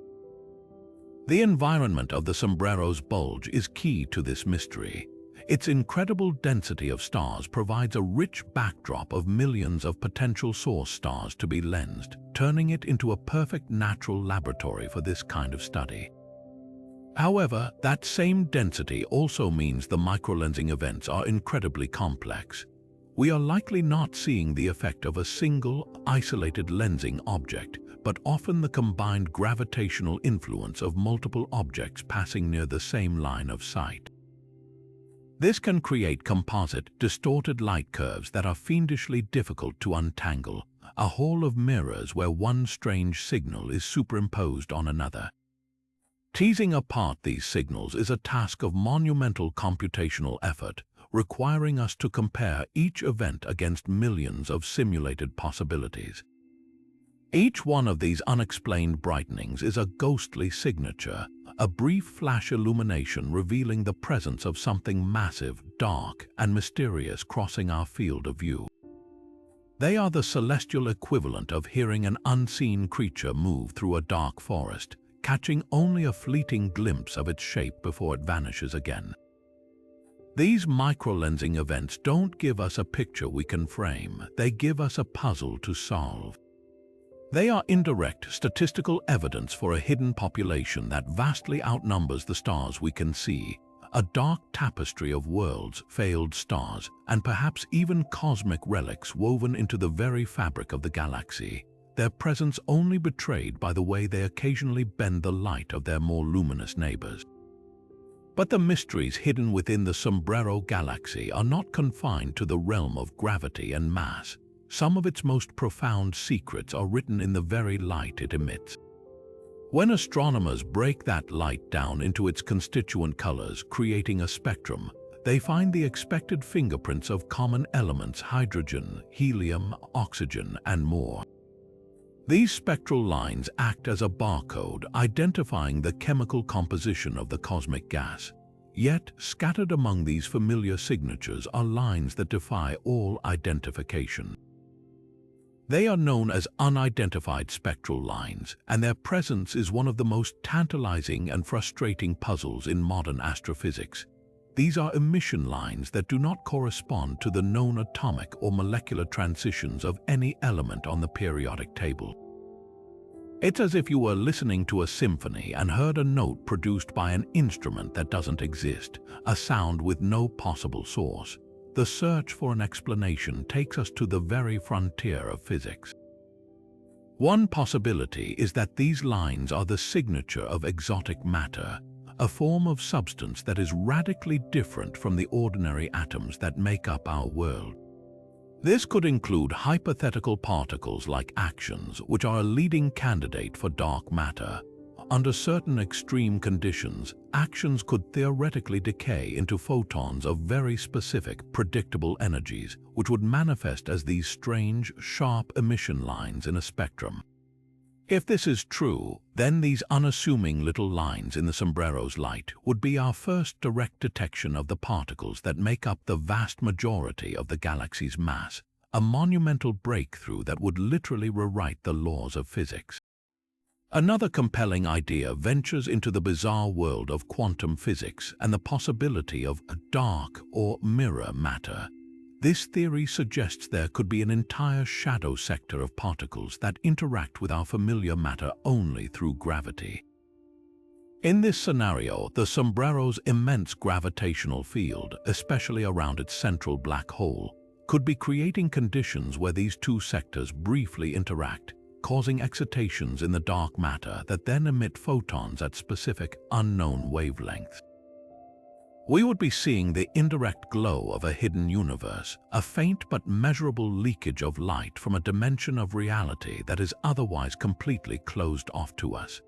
The environment of the Sombrero's bulge is key to this mystery. Its incredible density of stars provides a rich backdrop of millions of potential source stars to be lensed, turning it into a perfect natural laboratory for this kind of study. However, that same density also means the microlensing events are incredibly complex. We are likely not seeing the effect of a single, isolated lensing object, but often the combined gravitational influence of multiple objects passing near the same line of sight. This can create composite, distorted light curves that are fiendishly difficult to untangle, a hall of mirrors where one strange signal is superimposed on another. Teasing apart these signals is a task of monumental computational effort, requiring us to compare each event against millions of simulated possibilities. Each one of these unexplained brightenings is a ghostly signature, a brief flash illumination revealing the presence of something massive, dark, and mysterious crossing our field of view. They are the celestial equivalent of hearing an unseen creature move through a dark forest, catching only a fleeting glimpse of its shape before it vanishes again. These microlensing events don't give us a picture we can frame, they give us a puzzle to solve. They are indirect statistical evidence for a hidden population that vastly outnumbers the stars we can see, a dark tapestry of worlds, failed stars, and perhaps even cosmic relics woven into the very fabric of the galaxy, their presence only betrayed by the way they occasionally bend the light of their more luminous neighbors. But the mysteries hidden within the Sombrero Galaxy are not confined to the realm of gravity and mass. Some of its most profound secrets are written in the very light it emits. When astronomers break that light down into its constituent colors, creating a spectrum, they find the expected fingerprints of common elements: hydrogen, helium, oxygen, and more. These spectral lines act as a barcode, identifying the chemical composition of the cosmic gas. Yet, scattered among these familiar signatures are lines that defy all identification. They are known as unidentified spectral lines, and their presence is one of the most tantalizing and frustrating puzzles in modern astrophysics. These are emission lines that do not correspond to the known atomic or molecular transitions of any element on the periodic table. It's as if you were listening to a symphony and heard a note produced by an instrument that doesn't exist, a sound with no possible source. The search for an explanation takes us to the very frontier of physics. One possibility is that these lines are the signature of exotic matter, a form of substance that is radically different from the ordinary atoms that make up our world. This could include hypothetical particles like actions, which are a leading candidate for dark matter. Under certain extreme conditions, actions could theoretically decay into photons of very specific, predictable energies, which would manifest as these strange, sharp emission lines in a spectrum. If this is true, then these unassuming little lines in the sombrero's light would be our first direct detection of the particles that make up the vast majority of the galaxy's mass, a monumental breakthrough that would literally rewrite the laws of physics. Another compelling idea ventures into the bizarre world of quantum physics and the possibility of dark or mirror matter. This theory suggests there could be an entire shadow sector of particles that interact with our familiar matter only through gravity. In this scenario, the sombrero's immense gravitational field, especially around its central black hole, could be creating conditions where these two sectors briefly interact, causing excitations in the dark matter that then emit photons at specific, unknown wavelengths. We would be seeing the indirect glow of a hidden universe, a faint but measurable leakage of light from a dimension of reality that is otherwise completely closed off to us.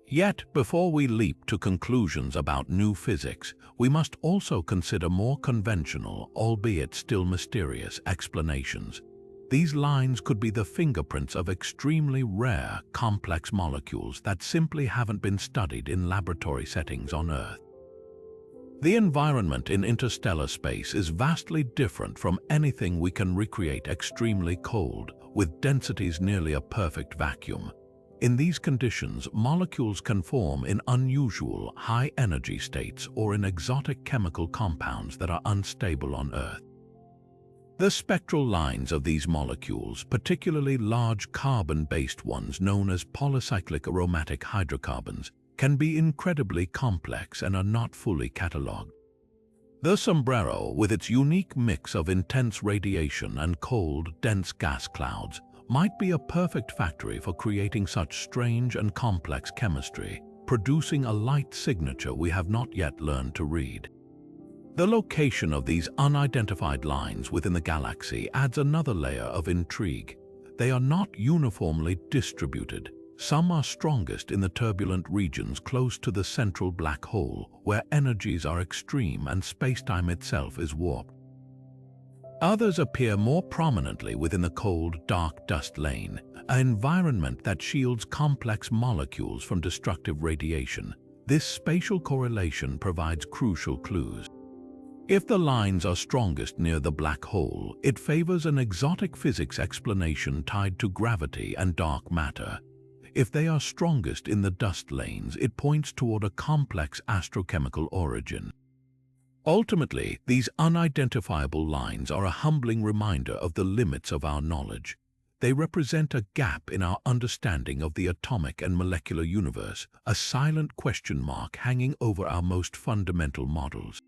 Yet, before we leap to conclusions about new physics, we must also consider more conventional, albeit still mysterious, explanations. These lines could be the fingerprints of extremely rare, complex molecules that simply haven't been studied in laboratory settings on Earth. The environment in interstellar space is vastly different from anything we can recreate extremely cold, with densities nearly a perfect vacuum. In these conditions, molecules can form in unusual, high-energy states or in exotic chemical compounds that are unstable on Earth. The spectral lines of these molecules, particularly large carbon-based ones known as polycyclic aromatic hydrocarbons, can be incredibly complex and are not fully catalogued. The sombrero, with its unique mix of intense radiation and cold, dense gas clouds, might be a perfect factory for creating such strange and complex chemistry, producing a light signature we have not yet learned to read. The location of these unidentified lines within the galaxy adds another layer of intrigue. They are not uniformly distributed. Some are strongest in the turbulent regions close to the central black hole, where energies are extreme and spacetime itself is warped. Others appear more prominently within the cold, dark dust lane, an environment that shields complex molecules from destructive radiation. This spatial correlation provides crucial clues. If the lines are strongest near the black hole, it favors an exotic physics explanation tied to gravity and dark matter. If they are strongest in the dust lanes, it points toward a complex astrochemical origin. Ultimately, these unidentifiable lines are a humbling reminder of the limits of our knowledge. They represent a gap in our understanding of the atomic and molecular universe, a silent question mark hanging over our most fundamental models.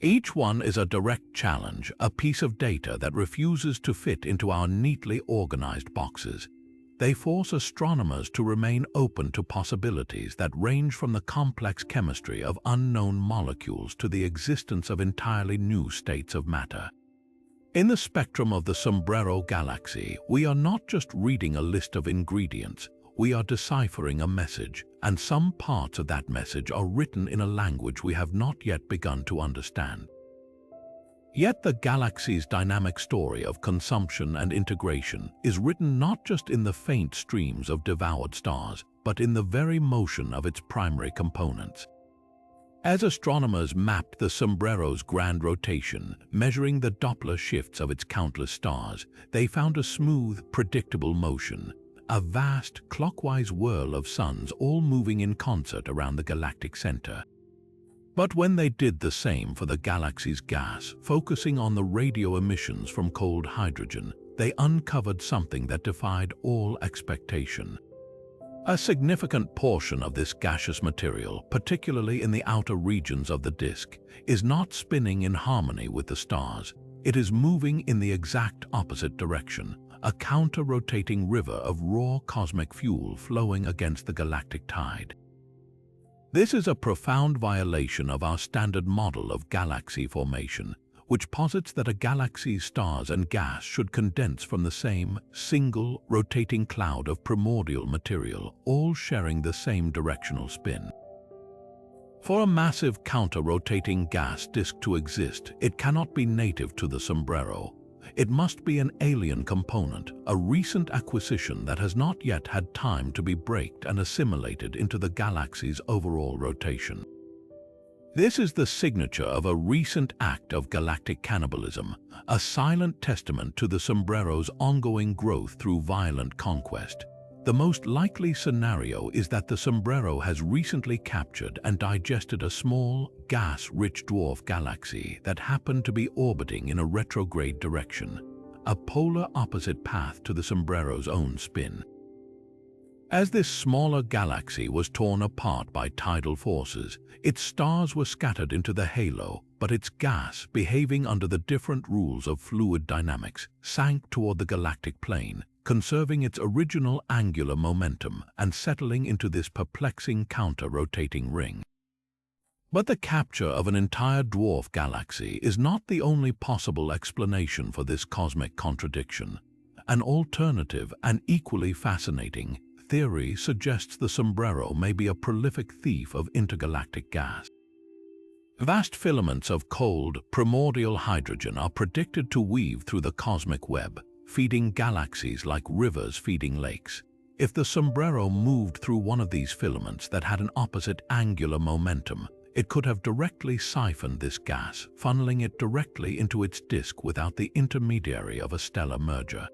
Each one is a direct challenge, a piece of data that refuses to fit into our neatly organized boxes. They force astronomers to remain open to possibilities that range from the complex chemistry of unknown molecules to the existence of entirely new states of matter. In the spectrum of the Sombrero Galaxy, we are not just reading a list of ingredients, we are deciphering a message, and some parts of that message are written in a language we have not yet begun to understand. Yet the galaxy's dynamic story of consumption and integration is written not just in the faint streams of devoured stars, but in the very motion of its primary components. As astronomers mapped the sombrero's grand rotation, measuring the Doppler shifts of its countless stars, they found a smooth, predictable motion, a vast, clockwise whirl of suns all moving in concert around the galactic center. But when they did the same for the galaxy's gas, focusing on the radio emissions from cold hydrogen, they uncovered something that defied all expectation. A significant portion of this gaseous material, particularly in the outer regions of the disk, is not spinning in harmony with the stars. It is moving in the exact opposite direction, a counter-rotating river of raw cosmic fuel flowing against the galactic tide. This is a profound violation of our standard model of galaxy formation, which posits that a galaxy's stars and gas should condense from the same single rotating cloud of primordial material, all sharing the same directional spin. For a massive counter-rotating gas disk to exist, it cannot be native to the Sombrero. It must be an alien component, a recent acquisition that has not yet had time to be braked and assimilated into the galaxy's overall rotation. This is the signature of a recent act of galactic cannibalism, a silent testament to the Sombrero's ongoing growth through violent conquest. The most likely scenario is that the Sombrero has recently captured and digested a small, gas-rich dwarf galaxy that happened to be orbiting in a retrograde direction, a polar opposite path to the Sombrero's own spin. As this smaller galaxy was torn apart by tidal forces, its stars were scattered into the halo, but its gas, behaving under the different rules of fluid dynamics, sank toward the galactic plane, conserving its original angular momentum and settling into this perplexing counter-rotating ring. But the capture of an entire dwarf galaxy is not the only possible explanation for this cosmic contradiction. An alternative and equally fascinating theory suggests the Sombrero may be a prolific thief of intergalactic gas. Vast filaments of cold, primordial hydrogen are predicted to weave through the cosmic web, feeding galaxies like rivers feeding lakes. If the Sombrero moved through one of these filaments that had an opposite angular momentum, it could have directly siphoned this gas, funneling it directly into its disk without the intermediary of a stellar merger.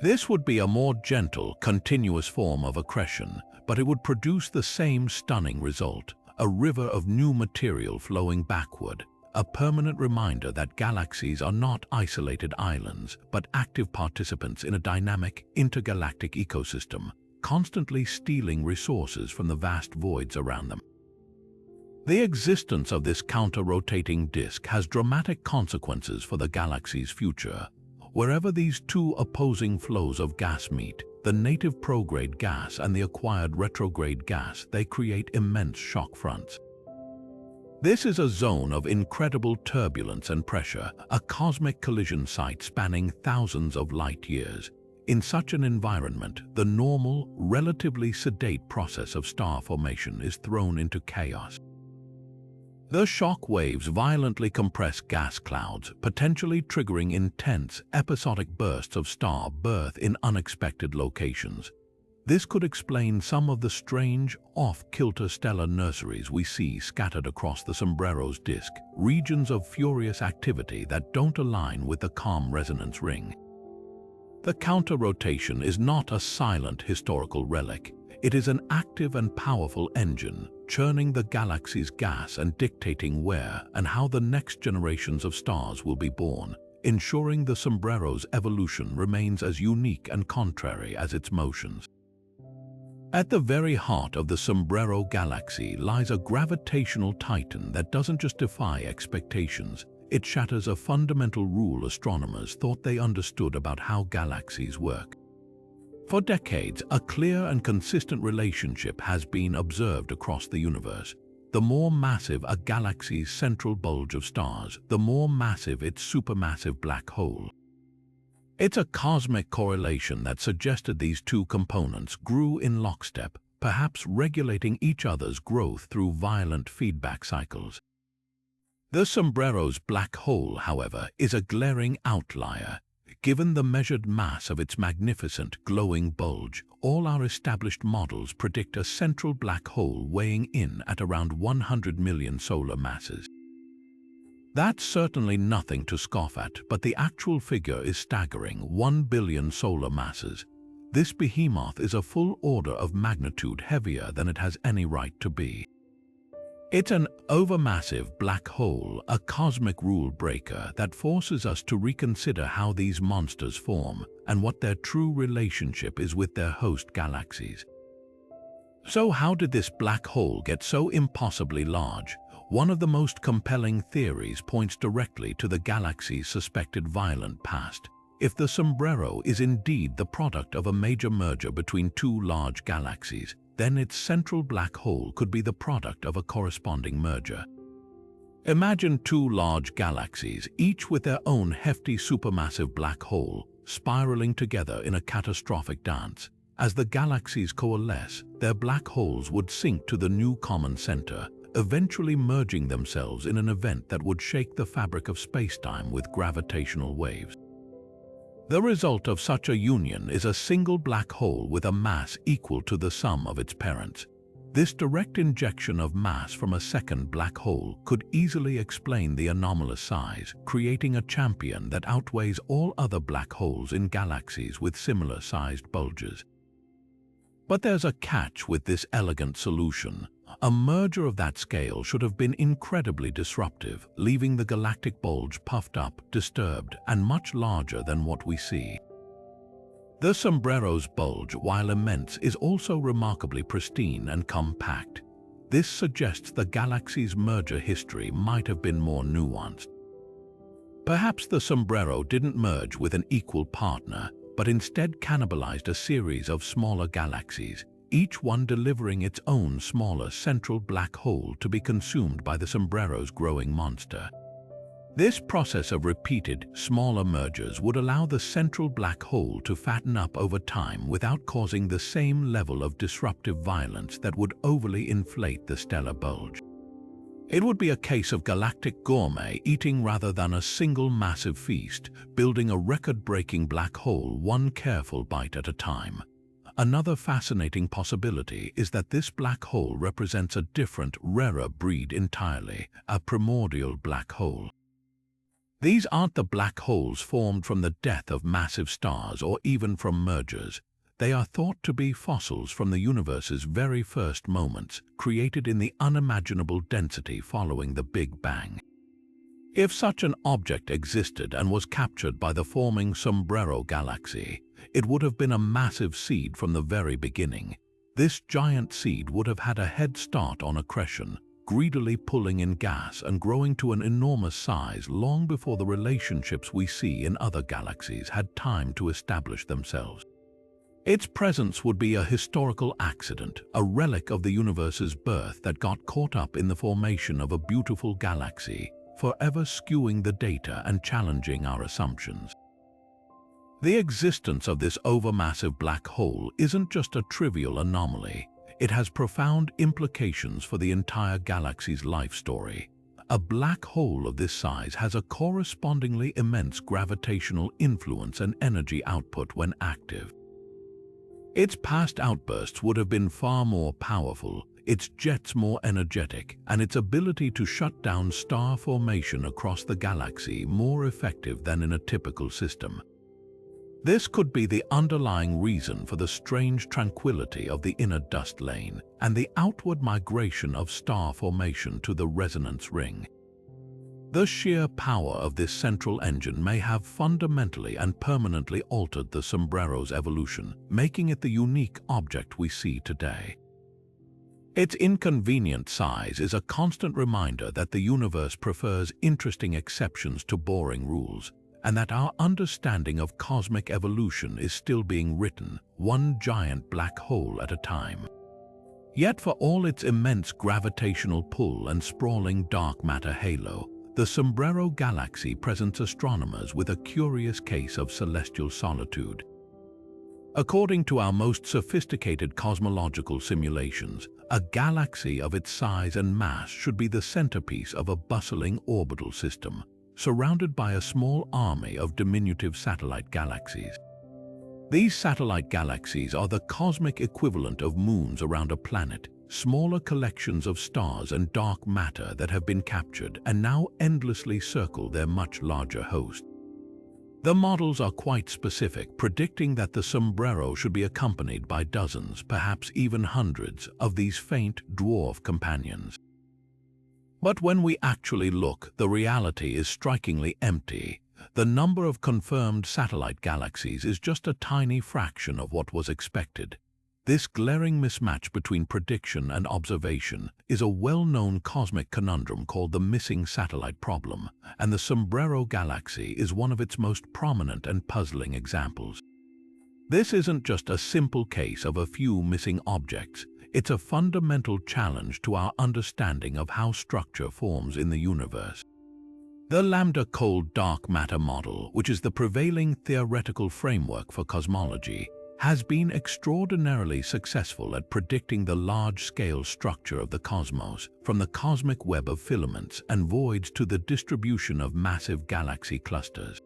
This would be a more gentle, continuous form of accretion, but it would produce the same stunning result, a river of new material flowing backward, a permanent reminder that galaxies are not isolated islands, but active participants in a dynamic, intergalactic ecosystem, constantly stealing resources from the vast voids around them. The existence of this counter-rotating disk has dramatic consequences for the galaxy's future. Wherever these two opposing flows of gas meet, the native prograde gas and the acquired retrograde gas, they create immense shock fronts. This is a zone of incredible turbulence and pressure, a cosmic collision site spanning thousands of light years. In such an environment, the normal, relatively sedate process of star formation is thrown into chaos. The shock waves violently compress gas clouds, potentially triggering intense, episodic bursts of star birth in unexpected locations. This could explain some of the strange, off-kilter stellar nurseries we see scattered across the Sombrero's disk, regions of furious activity that don't align with the calm resonance ring. The counter-rotation is not a silent historical relic. It is an active and powerful engine, churning the galaxy's gas and dictating where and how the next generations of stars will be born, ensuring the Sombrero's evolution remains as unique and contrary as its motions. At the very heart of the Sombrero Galaxy lies a gravitational titan that doesn't just defy expectations, it shatters a fundamental rule astronomers thought they understood about how galaxies work. For decades, a clear and consistent relationship has been observed across the universe. The more massive a galaxy's central bulge of stars, the more massive its supermassive black hole. It's a cosmic correlation that suggested these two components grew in lockstep, perhaps regulating each other's growth through violent feedback cycles. The Sombrero's black hole, however, is a glaring outlier. Given the measured mass of its magnificent, glowing bulge, all our established models predict a central black hole weighing in at around 100 million solar masses. That's certainly nothing to scoff at, but the actual figure is staggering: 1 billion solar masses. This behemoth is a full order of magnitude heavier than it has any right to be. It's an overmassive black hole, a cosmic rule breaker that forces us to reconsider how these monsters form and what their true relationship is with their host galaxies. So how did this black hole get so impossibly large? One of the most compelling theories points directly to the galaxy's suspected violent past. If the Sombrero is indeed the product of a major merger between two large galaxies, then its central black hole could be the product of a corresponding merger. Imagine two large galaxies, each with their own hefty supermassive black hole, spiraling together in a catastrophic dance. As the galaxies coalesce, their black holes would sink to the new common center, eventually merging themselves in an event that would shake the fabric of spacetime with gravitational waves. The result of such a union is a single black hole with a mass equal to the sum of its parents. This direct injection of mass from a second black hole could easily explain the anomalous size, creating a champion that outweighs all other black holes in galaxies with similar-sized bulges. But there's a catch with this elegant solution. A merger of that scale should have been incredibly disruptive, leaving the galactic bulge puffed up, disturbed, and much larger than what we see. The Sombrero's bulge, while immense, is also remarkably pristine and compact. This suggests the galaxy's merger history might have been more nuanced. Perhaps the Sombrero didn't merge with an equal partner, but instead cannibalized a series of smaller galaxies, each one delivering its own smaller central black hole to be consumed by the Sombrero's growing monster. This process of repeated, smaller mergers would allow the central black hole to fatten up over time without causing the same level of disruptive violence that would overly inflate the stellar bulge. It would be a case of galactic gourmet eating rather than a single massive feast, building a record-breaking black hole one careful bite at a time. Another fascinating possibility is that this black hole represents a different, rarer breed entirely, a primordial black hole. These aren't the black holes formed from the death of massive stars or even from mergers. They are thought to be fossils from the universe's very first moments, created in the unimaginable density following the Big Bang. If such an object existed and was captured by the forming Sombrero Galaxy, it would have been a massive seed from the very beginning. This giant seed would have had a head start on accretion, greedily pulling in gas and growing to an enormous size long before the relationships we see in other galaxies had time to establish themselves. Its presence would be a historical accident, a relic of the universe's birth that got caught up in the formation of a beautiful galaxy, forever skewing the data and challenging our assumptions. The existence of this overmassive black hole isn't just a trivial anomaly. It has profound implications for the entire galaxy's life story. A black hole of this size has a correspondingly immense gravitational influence and energy output when active. Its past outbursts would have been far more powerful, its jets more energetic, and its ability to shut down star formation across the galaxy more effective than in a typical system. This could be the underlying reason for the strange tranquility of the inner dust lane and the outward migration of star formation to the resonance ring. The sheer power of this central engine may have fundamentally and permanently altered the Sombrero's evolution, making it the unique object we see today. Its inconvenient size is a constant reminder that the universe prefers interesting exceptions to boring rules, and that our understanding of cosmic evolution is still being written, one giant black hole at a time. Yet for all its immense gravitational pull and sprawling dark matter halo, the Sombrero Galaxy presents astronomers with a curious case of celestial solitude. According to our most sophisticated cosmological simulations, a galaxy of its size and mass should be the centerpiece of a bustling orbital system, surrounded by a small army of diminutive satellite galaxies. These satellite galaxies are the cosmic equivalent of moons around a planet, smaller collections of stars and dark matter that have been captured and now endlessly circle their much larger host. The models are quite specific, predicting that the Sombrero should be accompanied by dozens, perhaps even hundreds, of these faint dwarf companions. But when we actually look, the reality is strikingly empty. The number of confirmed satellite galaxies is just a tiny fraction of what was expected. This glaring mismatch between prediction and observation is a well-known cosmic conundrum called the missing satellite problem, and the Sombrero Galaxy is one of its most prominent and puzzling examples. This isn't just a simple case of a few missing objects. It's a fundamental challenge to our understanding of how structure forms in the universe. The lambda cold dark matter model, which is the prevailing theoretical framework for cosmology, has been extraordinarily successful at predicting the large-scale structure of the cosmos, from the cosmic web of filaments and voids to the distribution of massive galaxy clusters.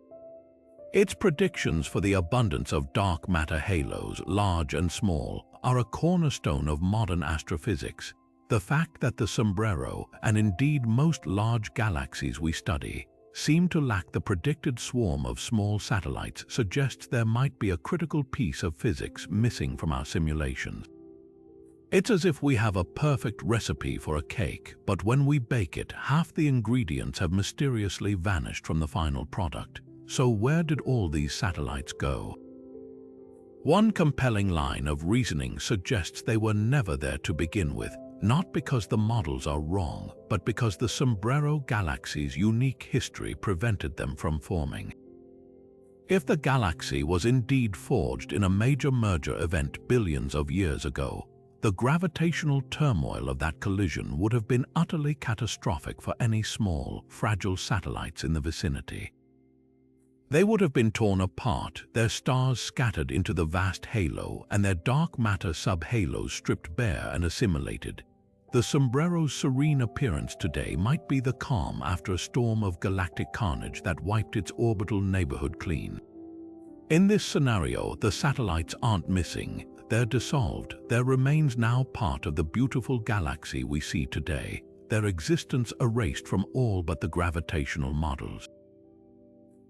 Its predictions for the abundance of dark matter halos, large and small, are a cornerstone of modern astrophysics. The fact that the Sombrero, and indeed most large galaxies we study, seem to lack the predicted swarm of small satellites suggests there might be a critical piece of physics missing from our simulations. It's as if we have a perfect recipe for a cake, but when we bake it, half the ingredients have mysteriously vanished from the final product. So where did all these satellites go? One compelling line of reasoning suggests they were never there to begin with, not because the models are wrong, but because the Sombrero Galaxy's unique history prevented them from forming. If the galaxy was indeed forged in a major merger event billions of years ago, the gravitational turmoil of that collision would have been utterly catastrophic for any small, fragile satellites in the vicinity. They would have been torn apart, their stars scattered into the vast halo, and their dark matter sub-halos stripped bare and assimilated. The Sombrero's serene appearance today might be the calm after a storm of galactic carnage that wiped its orbital neighborhood clean. In this scenario, the satellites aren't missing, they're dissolved, their remains now part of the beautiful galaxy we see today, their existence erased from all but the gravitational models.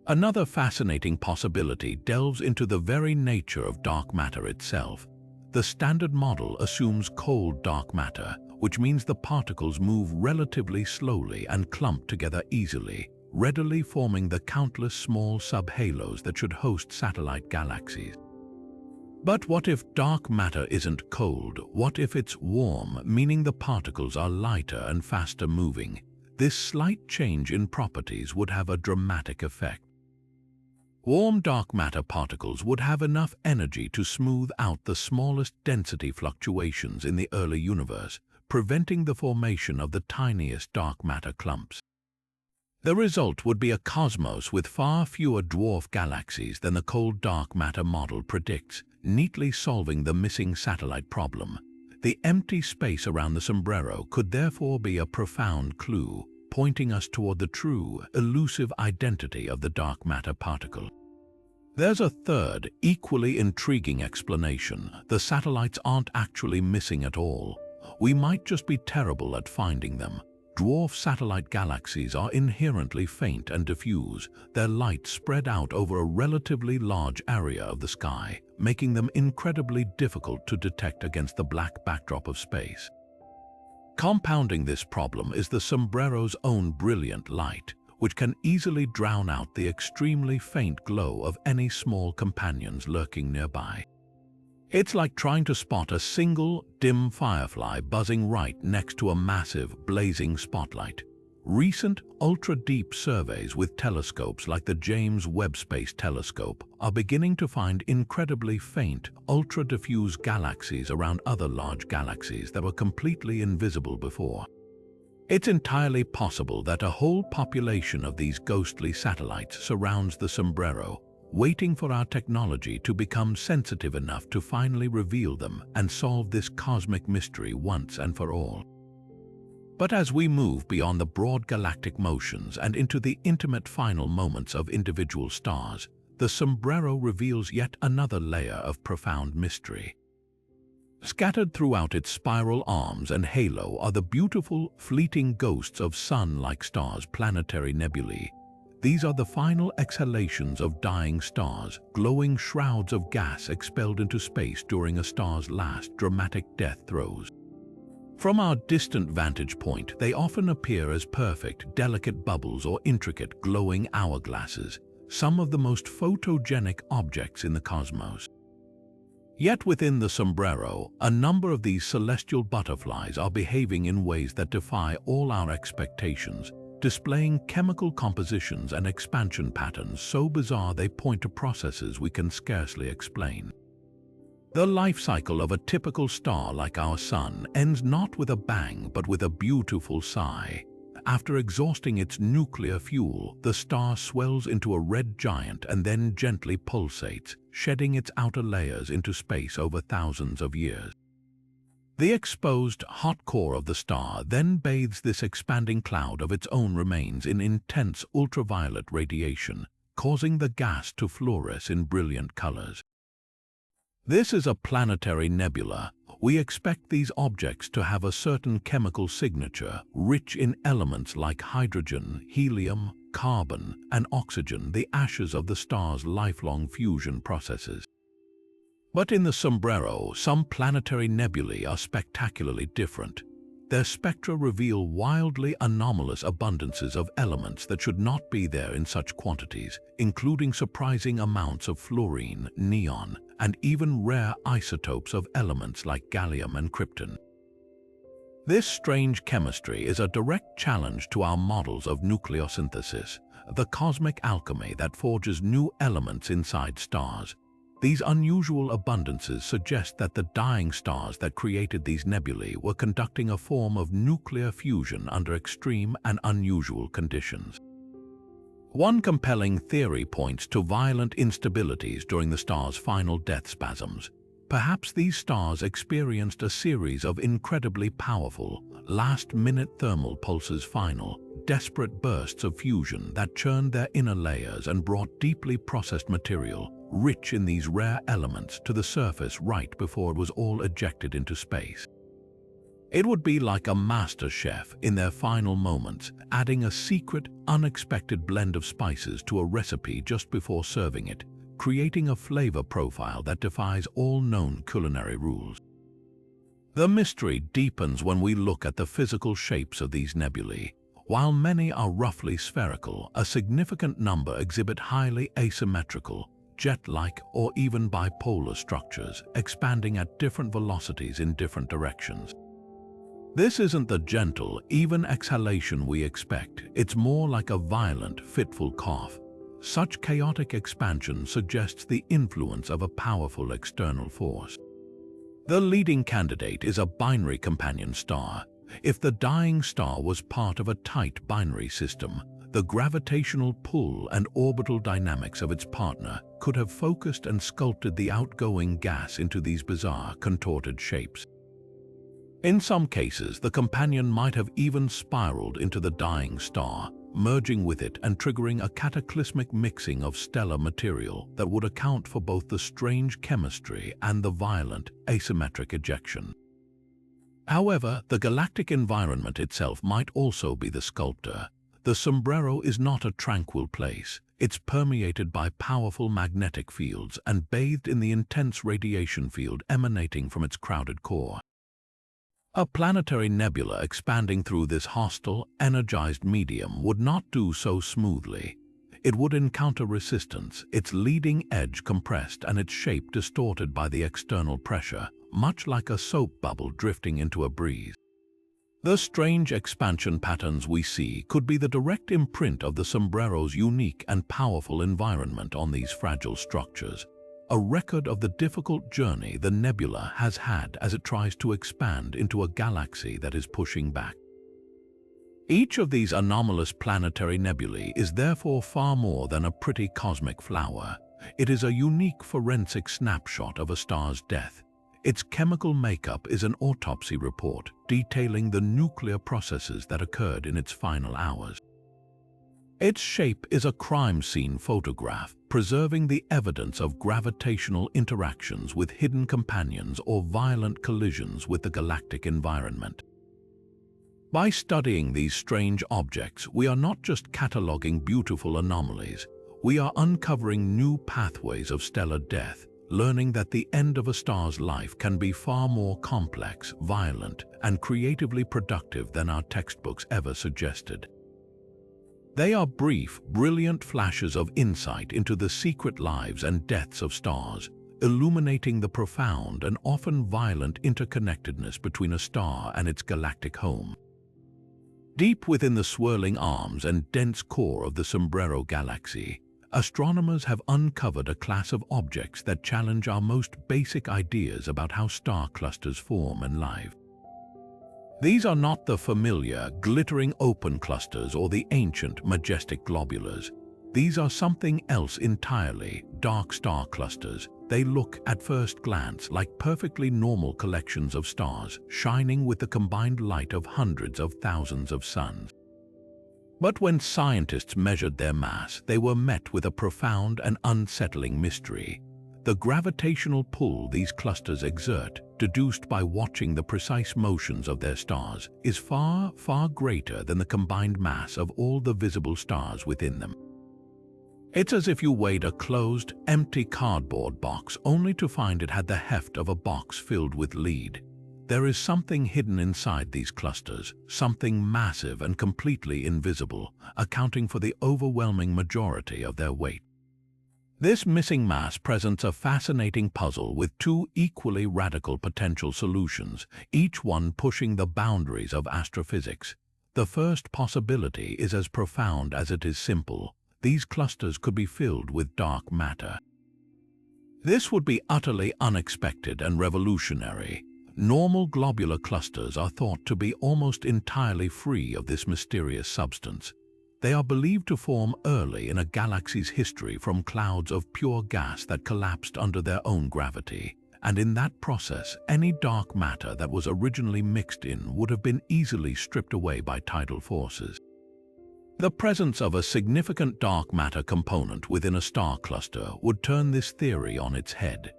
Another fascinating possibility delves into the very nature of dark matter itself. The standard model assumes cold dark matter, which means the particles move relatively slowly and clump together easily, readily forming the countless small subhalos that should host satellite galaxies. But what if dark matter isn't cold? What if it's warm, meaning the particles are lighter and faster moving? This slight change in properties would have a dramatic effect. Warm dark matter particles would have enough energy to smooth out the smallest density fluctuations in the early universe, preventing the formation of the tiniest dark matter clumps. The result would be a cosmos with far fewer dwarf galaxies than the cold dark matter model predicts, neatly solving the missing satellite problem. The empty space around the Sombrero could therefore be a profound clue, pointing us toward the true, elusive identity of the dark matter particle. There's a third, equally intriguing explanation. The satellites aren't actually missing at all. We might just be terrible at finding them. Dwarf satellite galaxies are inherently faint and diffuse, their light spread out over a relatively large area of the sky, making them incredibly difficult to detect against the black backdrop of space. Compounding this problem is the Sombrero's own brilliant light, which can easily drown out the extremely faint glow of any small companions lurking nearby. It's like trying to spot a single, dim firefly buzzing right next to a massive, blazing spotlight. Recent, ultra-deep surveys with telescopes like the James Webb Space Telescope are beginning to find incredibly faint, ultra-diffuse galaxies around other large galaxies that were completely invisible before. It's entirely possible that a whole population of these ghostly satellites surrounds the Sombrero, waiting for our technology to become sensitive enough to finally reveal them and solve this cosmic mystery once and for all. But as we move beyond the broad galactic motions and into the intimate final moments of individual stars, the Sombrero reveals yet another layer of profound mystery. Scattered throughout its spiral arms and halo are the beautiful, fleeting ghosts of sun-like stars, planetary nebulae. These are the final exhalations of dying stars, glowing shrouds of gas expelled into space during a star's last dramatic death throes. From our distant vantage point, they often appear as perfect, delicate bubbles or intricate, glowing hourglasses, some of the most photogenic objects in the cosmos. Yet within the sombrero, a number of these celestial butterflies are behaving in ways that defy all our expectations, displaying chemical compositions and expansion patterns so bizarre they point to processes we can scarcely explain. The life cycle of a typical star like our Sun ends not with a bang but with a beautiful sigh. After exhausting its nuclear fuel, the star swells into a red giant and then gently pulsates, shedding its outer layers into space over thousands of years. The exposed, hot core of the star then bathes this expanding cloud of its own remains in intense ultraviolet radiation, causing the gas to fluoresce in brilliant colors. This is a planetary nebula. We expect these objects to have a certain chemical signature, rich in elements like hydrogen, helium, carbon, and oxygen, the ashes of the star's lifelong fusion processes. But in the sombrero, some planetary nebulae are spectacularly different. Their spectra reveal wildly anomalous abundances of elements that should not be there in such quantities, including surprising amounts of fluorine, neon, and even rare isotopes of elements like gallium and krypton. This strange chemistry is a direct challenge to our models of nucleosynthesis, the cosmic alchemy that forges new elements inside stars. These unusual abundances suggest that the dying stars that created these nebulae were conducting a form of nuclear fusion under extreme and unusual conditions. One compelling theory points to violent instabilities during the star's final death spasms. Perhaps these stars experienced a series of incredibly powerful, last-minute thermal pulses, final, desperate bursts of fusion that churned their inner layers and brought deeply processed material, rich in these rare elements, to the surface right before it was all ejected into space. It would be like a master chef in their final moments, adding a secret, unexpected blend of spices to a recipe just before serving it, creating a flavor profile that defies all known culinary rules. The mystery deepens when we look at the physical shapes of these nebulae. While many are roughly spherical, a significant number exhibit highly asymmetrical, jet-like or even bipolar structures, expanding at different velocities in different directions. This isn't the gentle, even exhalation we expect. It's more like a violent, fitful cough. Such chaotic expansion suggests the influence of a powerful external force. The leading candidate is a binary companion star. If the dying star was part of a tight binary system, the gravitational pull and orbital dynamics of its partner could have focused and sculpted the outgoing gas into these bizarre, contorted shapes. In some cases, the companion might have even spiraled into the dying star, merging with it and triggering a cataclysmic mixing of stellar material that would account for both the strange chemistry and the violent, asymmetric ejection. However, the galactic environment itself might also be the sculptor. The sombrero is not a tranquil place. It's permeated by powerful magnetic fields and bathed in the intense radiation field emanating from its crowded core. A planetary nebula expanding through this hostile, energized medium would not do so smoothly. It would encounter resistance, its leading edge compressed and its shape distorted by the external pressure, much like a soap bubble drifting into a breeze. The strange expansion patterns we see could be the direct imprint of the sombrero's unique and powerful environment on these fragile structures, a record of the difficult journey the nebula has had as it tries to expand into a galaxy that is pushing back. Each of these anomalous planetary nebulae is therefore far more than a pretty cosmic flower. It is a unique forensic snapshot of a star's death. Its chemical makeup is an autopsy report detailing the nuclear processes that occurred in its final hours. Its shape is a crime scene photograph, preserving the evidence of gravitational interactions with hidden companions or violent collisions with the galactic environment. By studying these strange objects, we are not just cataloging beautiful anomalies, we are uncovering new pathways of stellar death, learning that the end of a star's life can be far more complex, violent, and creatively productive than our textbooks ever suggested. They are brief, brilliant flashes of insight into the secret lives and deaths of stars, illuminating the profound and often violent interconnectedness between a star and its galactic home. Deep within the swirling arms and dense core of the Sombrero Galaxy, astronomers have uncovered a class of objects that challenge our most basic ideas about how star clusters form and live. These are not the familiar, glittering open clusters or the ancient, majestic globulars. These are something else entirely, dark star clusters. They look, at first glance, like perfectly normal collections of stars, shining with the combined light of hundreds of thousands of suns. But when scientists measured their mass, they were met with a profound and unsettling mystery. The gravitational pull these clusters exert, deduced by watching the precise motions of their stars, is far, far greater than the combined mass of all the visible stars within them. It's as if you weighed a closed, empty cardboard box only to find it had the heft of a box filled with lead. There is something hidden inside these clusters, something massive and completely invisible, accounting for the overwhelming majority of their weight. This missing mass presents a fascinating puzzle with two equally radical potential solutions, each one pushing the boundaries of astrophysics. The first possibility is as profound as it is simple. These clusters could be filled with dark matter. This would be utterly unexpected and revolutionary. Normal globular clusters are thought to be almost entirely free of this mysterious substance. They are believed to form early in a galaxy's history from clouds of pure gas that collapsed under their own gravity, and in that process, any dark matter that was originally mixed in would have been easily stripped away by tidal forces. The presence of a significant dark matter component within a star cluster would turn this theory on its head.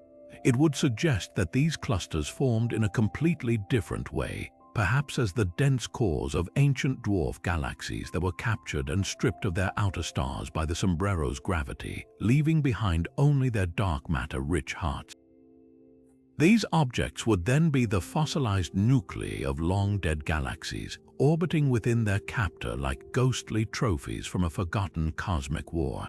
It would suggest that these clusters formed in a completely different way, perhaps as the dense cores of ancient dwarf galaxies that were captured and stripped of their outer stars by the Sombrero's gravity, leaving behind only their dark matter-rich hearts. These objects would then be the fossilized nuclei of long-dead galaxies, orbiting within their captor like ghostly trophies from a forgotten cosmic war.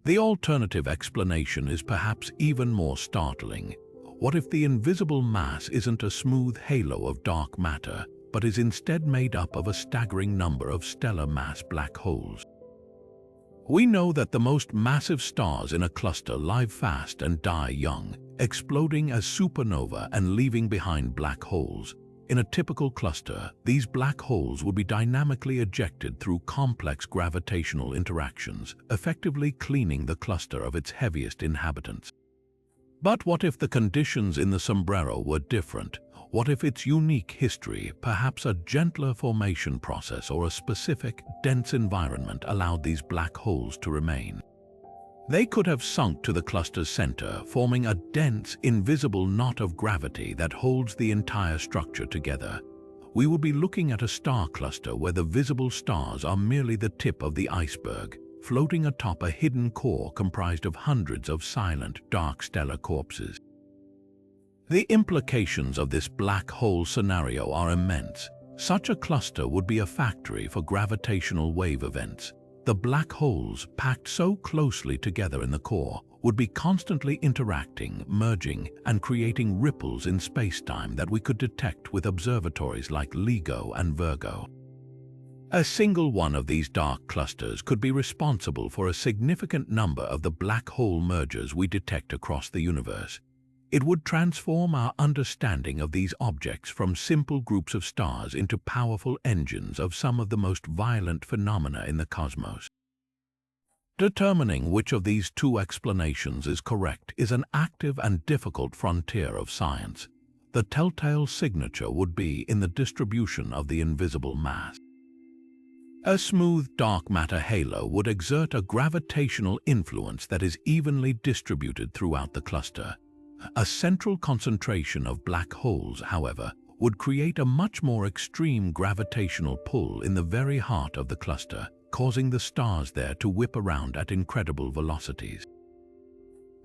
The alternative explanation is perhaps even more startling. What if the invisible mass isn't a smooth halo of dark matter, but is instead made up of a staggering number of stellar mass black holes? We know that the most massive stars in a cluster live fast and die young, exploding as supernova and leaving behind black holes. In a typical cluster, these black holes would be dynamically ejected through complex gravitational interactions, effectively cleaning the cluster of its heaviest inhabitants. But what if the conditions in the Sombrero were different? What if its unique history, perhaps a gentler formation process or a specific, dense environment allowed these black holes to remain? They could have sunk to the cluster's center, forming a dense, invisible knot of gravity that holds the entire structure together. We would be looking at a star cluster where the visible stars are merely the tip of the iceberg, floating atop a hidden core comprised of hundreds of silent, dark stellar corpses. The implications of this black hole scenario are immense. Such a cluster would be a factory for gravitational wave events. The black holes, packed so closely together in the core, would be constantly interacting, merging, and creating ripples in space-time that we could detect with observatories like LIGO and Virgo. A single one of these dark clusters could be responsible for a significant number of the black hole mergers we detect across the universe. It would transform our understanding of these objects from simple groups of stars into powerful engines of some of the most violent phenomena in the cosmos. Determining which of these two explanations is correct is an active and difficult frontier of science. The telltale signature would be in the distribution of the invisible mass. A smooth dark matter halo would exert a gravitational influence that is evenly distributed throughout the cluster. A central concentration of black holes, however, would create a much more extreme gravitational pull in the very heart of the cluster, causing the stars there to whip around at incredible velocities.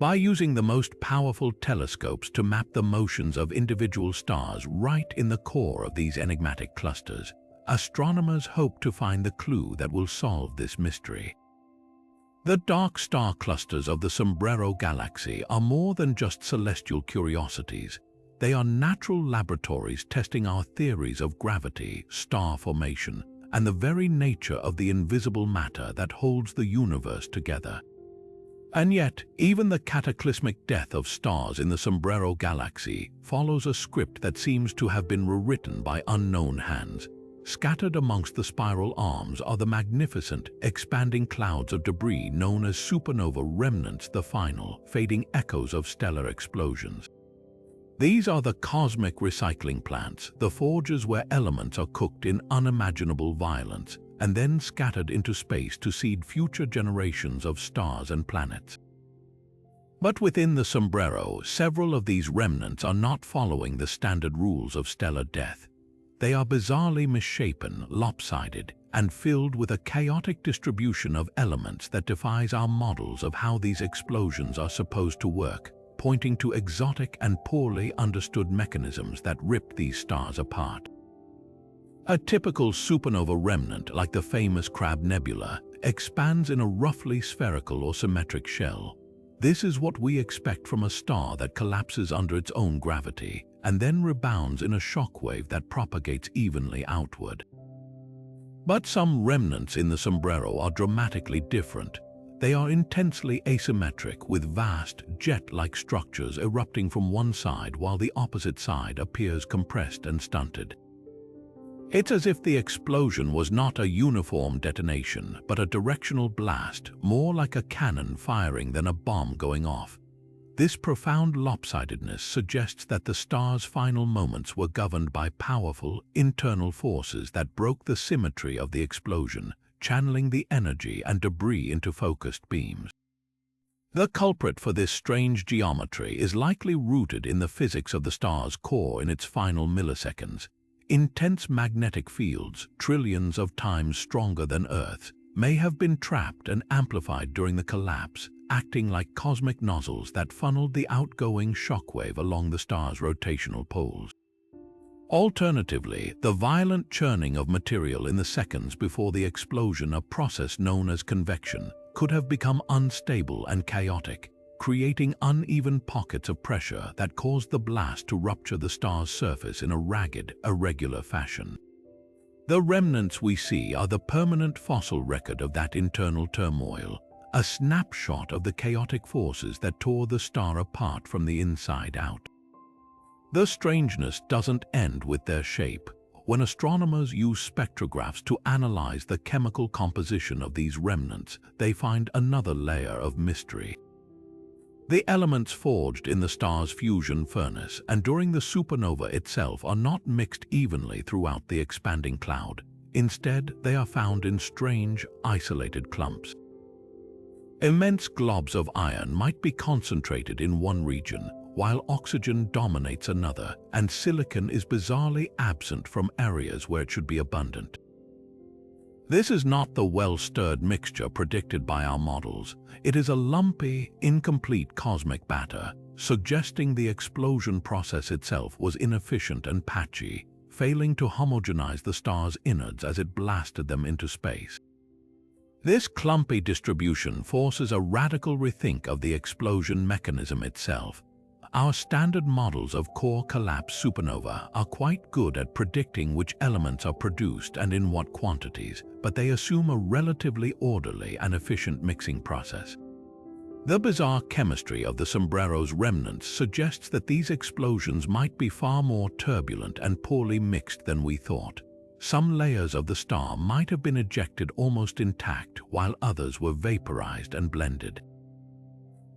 By using the most powerful telescopes to map the motions of individual stars right in the core of these enigmatic clusters, astronomers hope to find the clue that will solve this mystery. The dark star clusters of the Sombrero Galaxy are more than just celestial curiosities. They are natural laboratories testing our theories of gravity, star formation, and the very nature of the invisible matter that holds the universe together. And yet, even the cataclysmic death of stars in the Sombrero Galaxy follows a script that seems to have been rewritten by unknown hands. Scattered amongst the spiral arms are the magnificent, expanding clouds of debris known as supernova remnants, the final, fading echoes of stellar explosions. These are the cosmic recycling plants, the forges where elements are cooked in unimaginable violence and then scattered into space to seed future generations of stars and planets. But within the Sombrero, several of these remnants are not following the standard rules of stellar death. They are bizarrely misshapen, lopsided, and filled with a chaotic distribution of elements that defies our models of how these explosions are supposed to work, pointing to exotic and poorly understood mechanisms that rip these stars apart. A typical supernova remnant, like the famous Crab Nebula, expands in a roughly spherical or symmetric shell. This is what we expect from a star that collapses under its own gravity and then rebounds in a shockwave that propagates evenly outward. But some remnants in the Sombrero are dramatically different. They are intensely asymmetric, with vast, jet-like structures erupting from one side while the opposite side appears compressed and stunted. It's as if the explosion was not a uniform detonation, but a directional blast, more like a cannon firing than a bomb going off. This profound lopsidedness suggests that the star's final moments were governed by powerful, internal forces that broke the symmetry of the explosion, channeling the energy and debris into focused beams. The culprit for this strange geometry is likely rooted in the physics of the star's core in its final milliseconds. Intense magnetic fields, trillions of times stronger than Earth's, may have been trapped and amplified during the collapse, acting like cosmic nozzles that funneled the outgoing shockwave along the star's rotational poles. Alternatively, the violent churning of material in the seconds before the explosion, a process known as convection, could have become unstable and chaotic, creating uneven pockets of pressure that caused the blast to rupture the star's surface in a ragged, irregular fashion. The remnants we see are the permanent fossil record of that internal turmoil, a snapshot of the chaotic forces that tore the star apart from the inside out. The strangeness doesn't end with their shape. When astronomers use spectrographs to analyze the chemical composition of these remnants, they find another layer of mystery. The elements forged in the star's fusion furnace and during the supernova itself are not mixed evenly throughout the expanding cloud. Instead, they are found in strange, isolated clumps. Immense globs of iron might be concentrated in one region, while oxygen dominates another, and silicon is bizarrely absent from areas where it should be abundant. This is not the well-stirred mixture predicted by our models. It is a lumpy, incomplete cosmic batter, suggesting the explosion process itself was inefficient and patchy, failing to homogenize the star's innards as it blasted them into space. This clumpy distribution forces a radical rethink of the explosion mechanism itself. Our standard models of core collapse supernova are quite good at predicting which elements are produced and in what quantities, but they assume a relatively orderly and efficient mixing process. The bizarre chemistry of the Sombrero's remnants suggests that these explosions might be far more turbulent and poorly mixed than we thought. Some layers of the star might have been ejected almost intact, while others were vaporized and blended.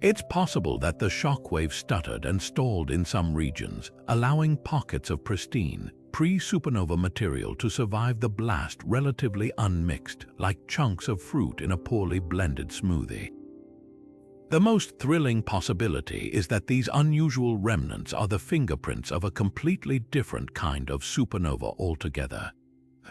It's possible that the shockwave stuttered and stalled in some regions, allowing pockets of pristine, pre-supernova material to survive the blast relatively unmixed, like chunks of fruit in a poorly blended smoothie. The most thrilling possibility is that these unusual remnants are the fingerprints of a completely different kind of supernova altogether.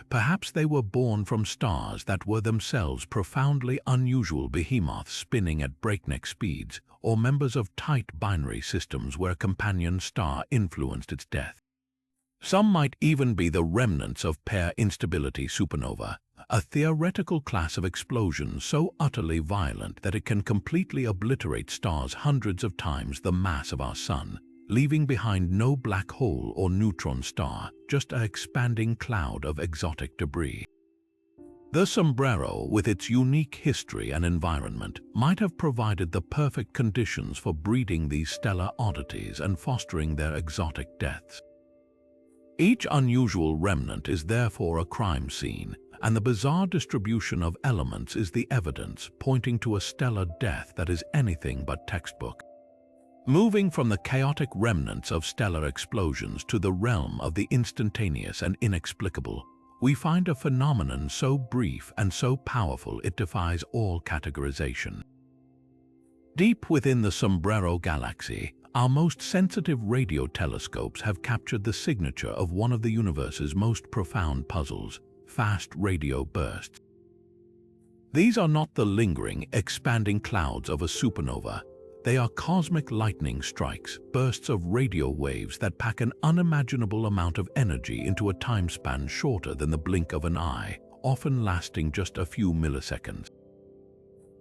Perhaps they were born from stars that were themselves profoundly unusual behemoths spinning at breakneck speeds, or members of tight binary systems where a companion star influenced its death. Some might even be the remnants of pair instability supernova, a theoretical class of explosions so utterly violent that it can completely obliterate stars hundreds of times the mass of our Sun, leaving behind no black hole or neutron star, just an expanding cloud of exotic debris. The Sombrero, with its unique history and environment, might have provided the perfect conditions for breeding these stellar oddities and fostering their exotic deaths. Each unusual remnant is therefore a crime scene, and the bizarre distribution of elements is the evidence pointing to a stellar death that is anything but textbook. Moving from the chaotic remnants of stellar explosions to the realm of the instantaneous and inexplicable, we find a phenomenon so brief and so powerful it defies all categorization. Deep within the Sombrero Galaxy, our most sensitive radio telescopes have captured the signature of one of the universe's most profound puzzles: fast radio bursts. These are not the lingering, expanding clouds of a supernova. They are cosmic lightning strikes, bursts of radio waves that pack an unimaginable amount of energy into a time span shorter than the blink of an eye, often lasting just a few milliseconds.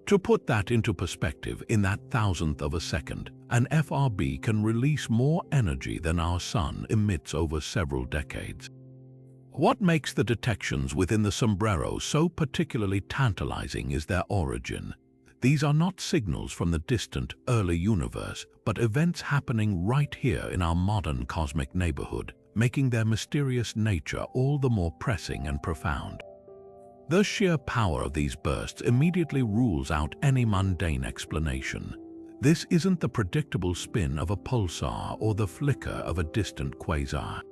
To put that into perspective, in that thousandth of a second, an FRB can release more energy than our Sun emits over several decades. What makes the detections within the Sombrero so particularly tantalizing is their origin. These are not signals from the distant, early universe, but events happening right here in our modern cosmic neighborhood, making their mysterious nature all the more pressing and profound. The sheer power of these bursts immediately rules out any mundane explanation. This isn't the predictable spin of a pulsar or the flicker of a distant quasar.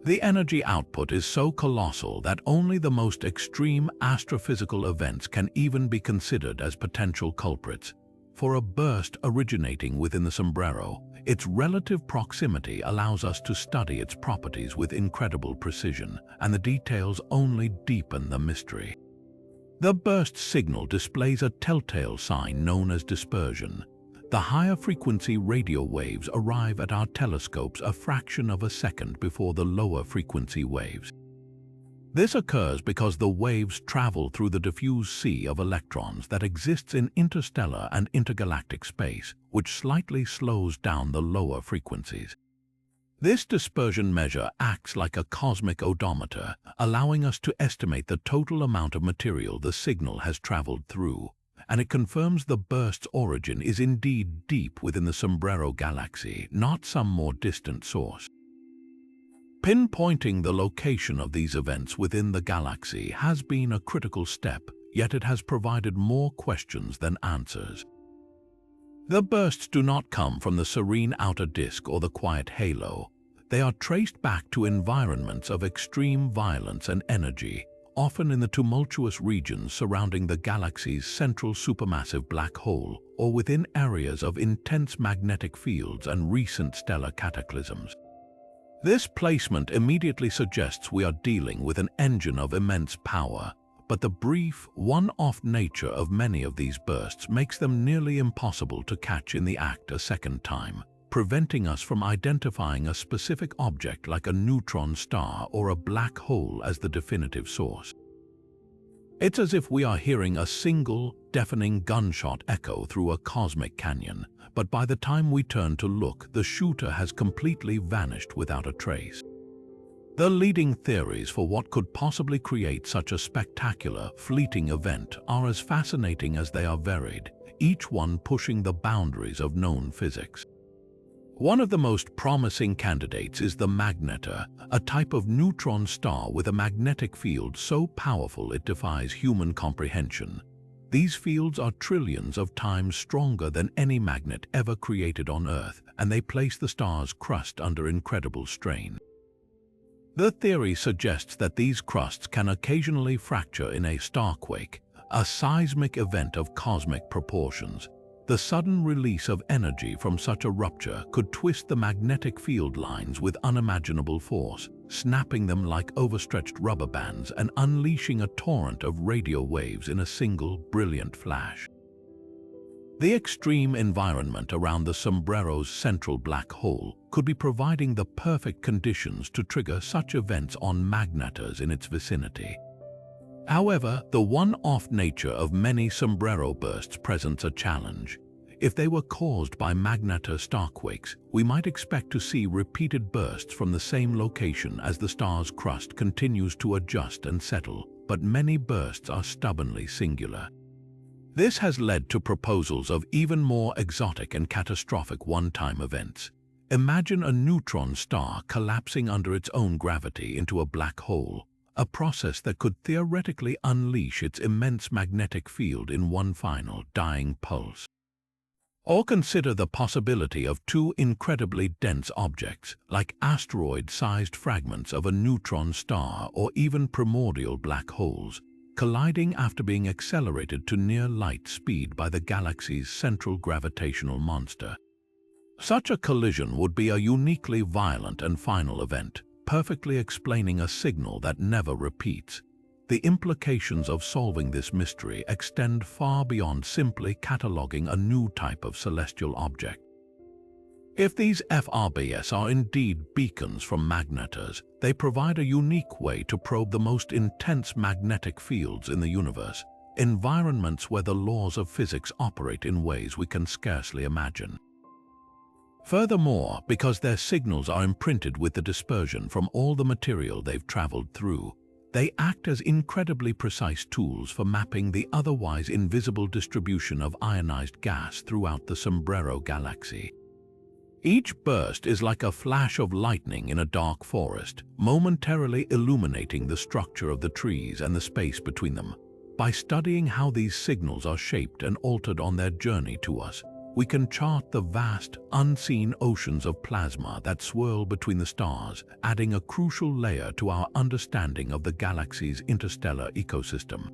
The energy output is so colossal that only the most extreme astrophysical events can even be considered as potential culprits. For a burst originating within the Sombrero, its relative proximity allows us to study its properties with incredible precision, and the details only deepen the mystery. The burst signal displays a telltale sign known as dispersion. The higher frequency radio waves arrive at our telescopes a fraction of a second before the lower frequency waves. This occurs because the waves travel through the diffuse sea of electrons that exists in interstellar and intergalactic space, which slightly slows down the lower frequencies. This dispersion measure acts like a cosmic odometer, allowing us to estimate the total amount of material the signal has traveled through, and it confirms the burst's origin is indeed deep within the Sombrero Galaxy, not some more distant source. Pinpointing the location of these events within the galaxy has been a critical step, yet it has provided more questions than answers. The bursts do not come from the serene outer disk or the quiet halo. They are traced back to environments of extreme violence and energy, often in the tumultuous regions surrounding the galaxy's central supermassive black hole or within areas of intense magnetic fields and recent stellar cataclysms. This placement immediately suggests we are dealing with an engine of immense power, but the brief, one-off nature of many of these bursts makes them nearly impossible to catch in the act a second time, preventing us from identifying a specific object like a neutron star or a black hole as the definitive source. It's as if we are hearing a single, deafening gunshot echo through a cosmic canyon, but by the time we turn to look, the shooter has completely vanished without a trace. The leading theories for what could possibly create such a spectacular, fleeting event are as fascinating as they are varied, each one pushing the boundaries of known physics. One of the most promising candidates is the magnetar, a type of neutron star with a magnetic field so powerful it defies human comprehension. These fields are trillions of times stronger than any magnet ever created on Earth, and they place the star's crust under incredible strain. The theory suggests that these crusts can occasionally fracture in a starquake, a seismic event of cosmic proportions. The sudden release of energy from such a rupture could twist the magnetic field lines with unimaginable force, snapping them like overstretched rubber bands and unleashing a torrent of radio waves in a single, brilliant flash. The extreme environment around the Sombrero's central black hole could be providing the perfect conditions to trigger such events on magnetars in its vicinity. However, the one-off nature of many Sombrero bursts presents a challenge. If they were caused by magnetar starquakes, we might expect to see repeated bursts from the same location as the star's crust continues to adjust and settle, but many bursts are stubbornly singular. This has led to proposals of even more exotic and catastrophic one-time events. Imagine a neutron star collapsing under its own gravity into a black hole, a process that could theoretically unleash its immense magnetic field in one final, dying pulse. Or consider the possibility of two incredibly dense objects, like asteroid-sized fragments of a neutron star or even primordial black holes, colliding after being accelerated to near light speed by the galaxy's central gravitational monster. Such a collision would be a uniquely violent and final event, perfectly explaining a signal that never repeats. The implications of solving this mystery extend far beyond simply cataloging a new type of celestial object. If these FRBs are indeed beacons from magnetars, they provide a unique way to probe the most intense magnetic fields in the universe, environments where the laws of physics operate in ways we can scarcely imagine. Furthermore, because their signals are imprinted with the dispersion from all the material they've traveled through, they act as incredibly precise tools for mapping the otherwise invisible distribution of ionized gas throughout the Sombrero Galaxy. Each burst is like a flash of lightning in a dark forest, momentarily illuminating the structure of the trees and the space between them. By studying how these signals are shaped and altered on their journey to us, we can chart the vast, unseen oceans of plasma that swirl between the stars, adding a crucial layer to our understanding of the galaxy's interstellar ecosystem.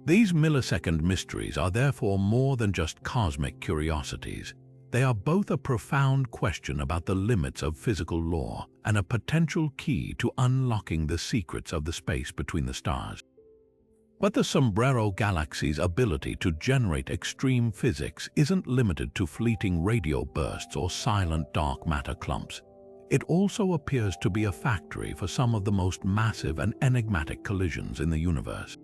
These millisecond mysteries are therefore more than just cosmic curiosities. They are both a profound question about the limits of physical law and a potential key to unlocking the secrets of the space between the stars. But the Sombrero Galaxy's ability to generate extreme physics isn't limited to fleeting radio bursts or silent dark matter clumps. It also appears to be a factory for some of the most massive and enigmatic collisions in the universe.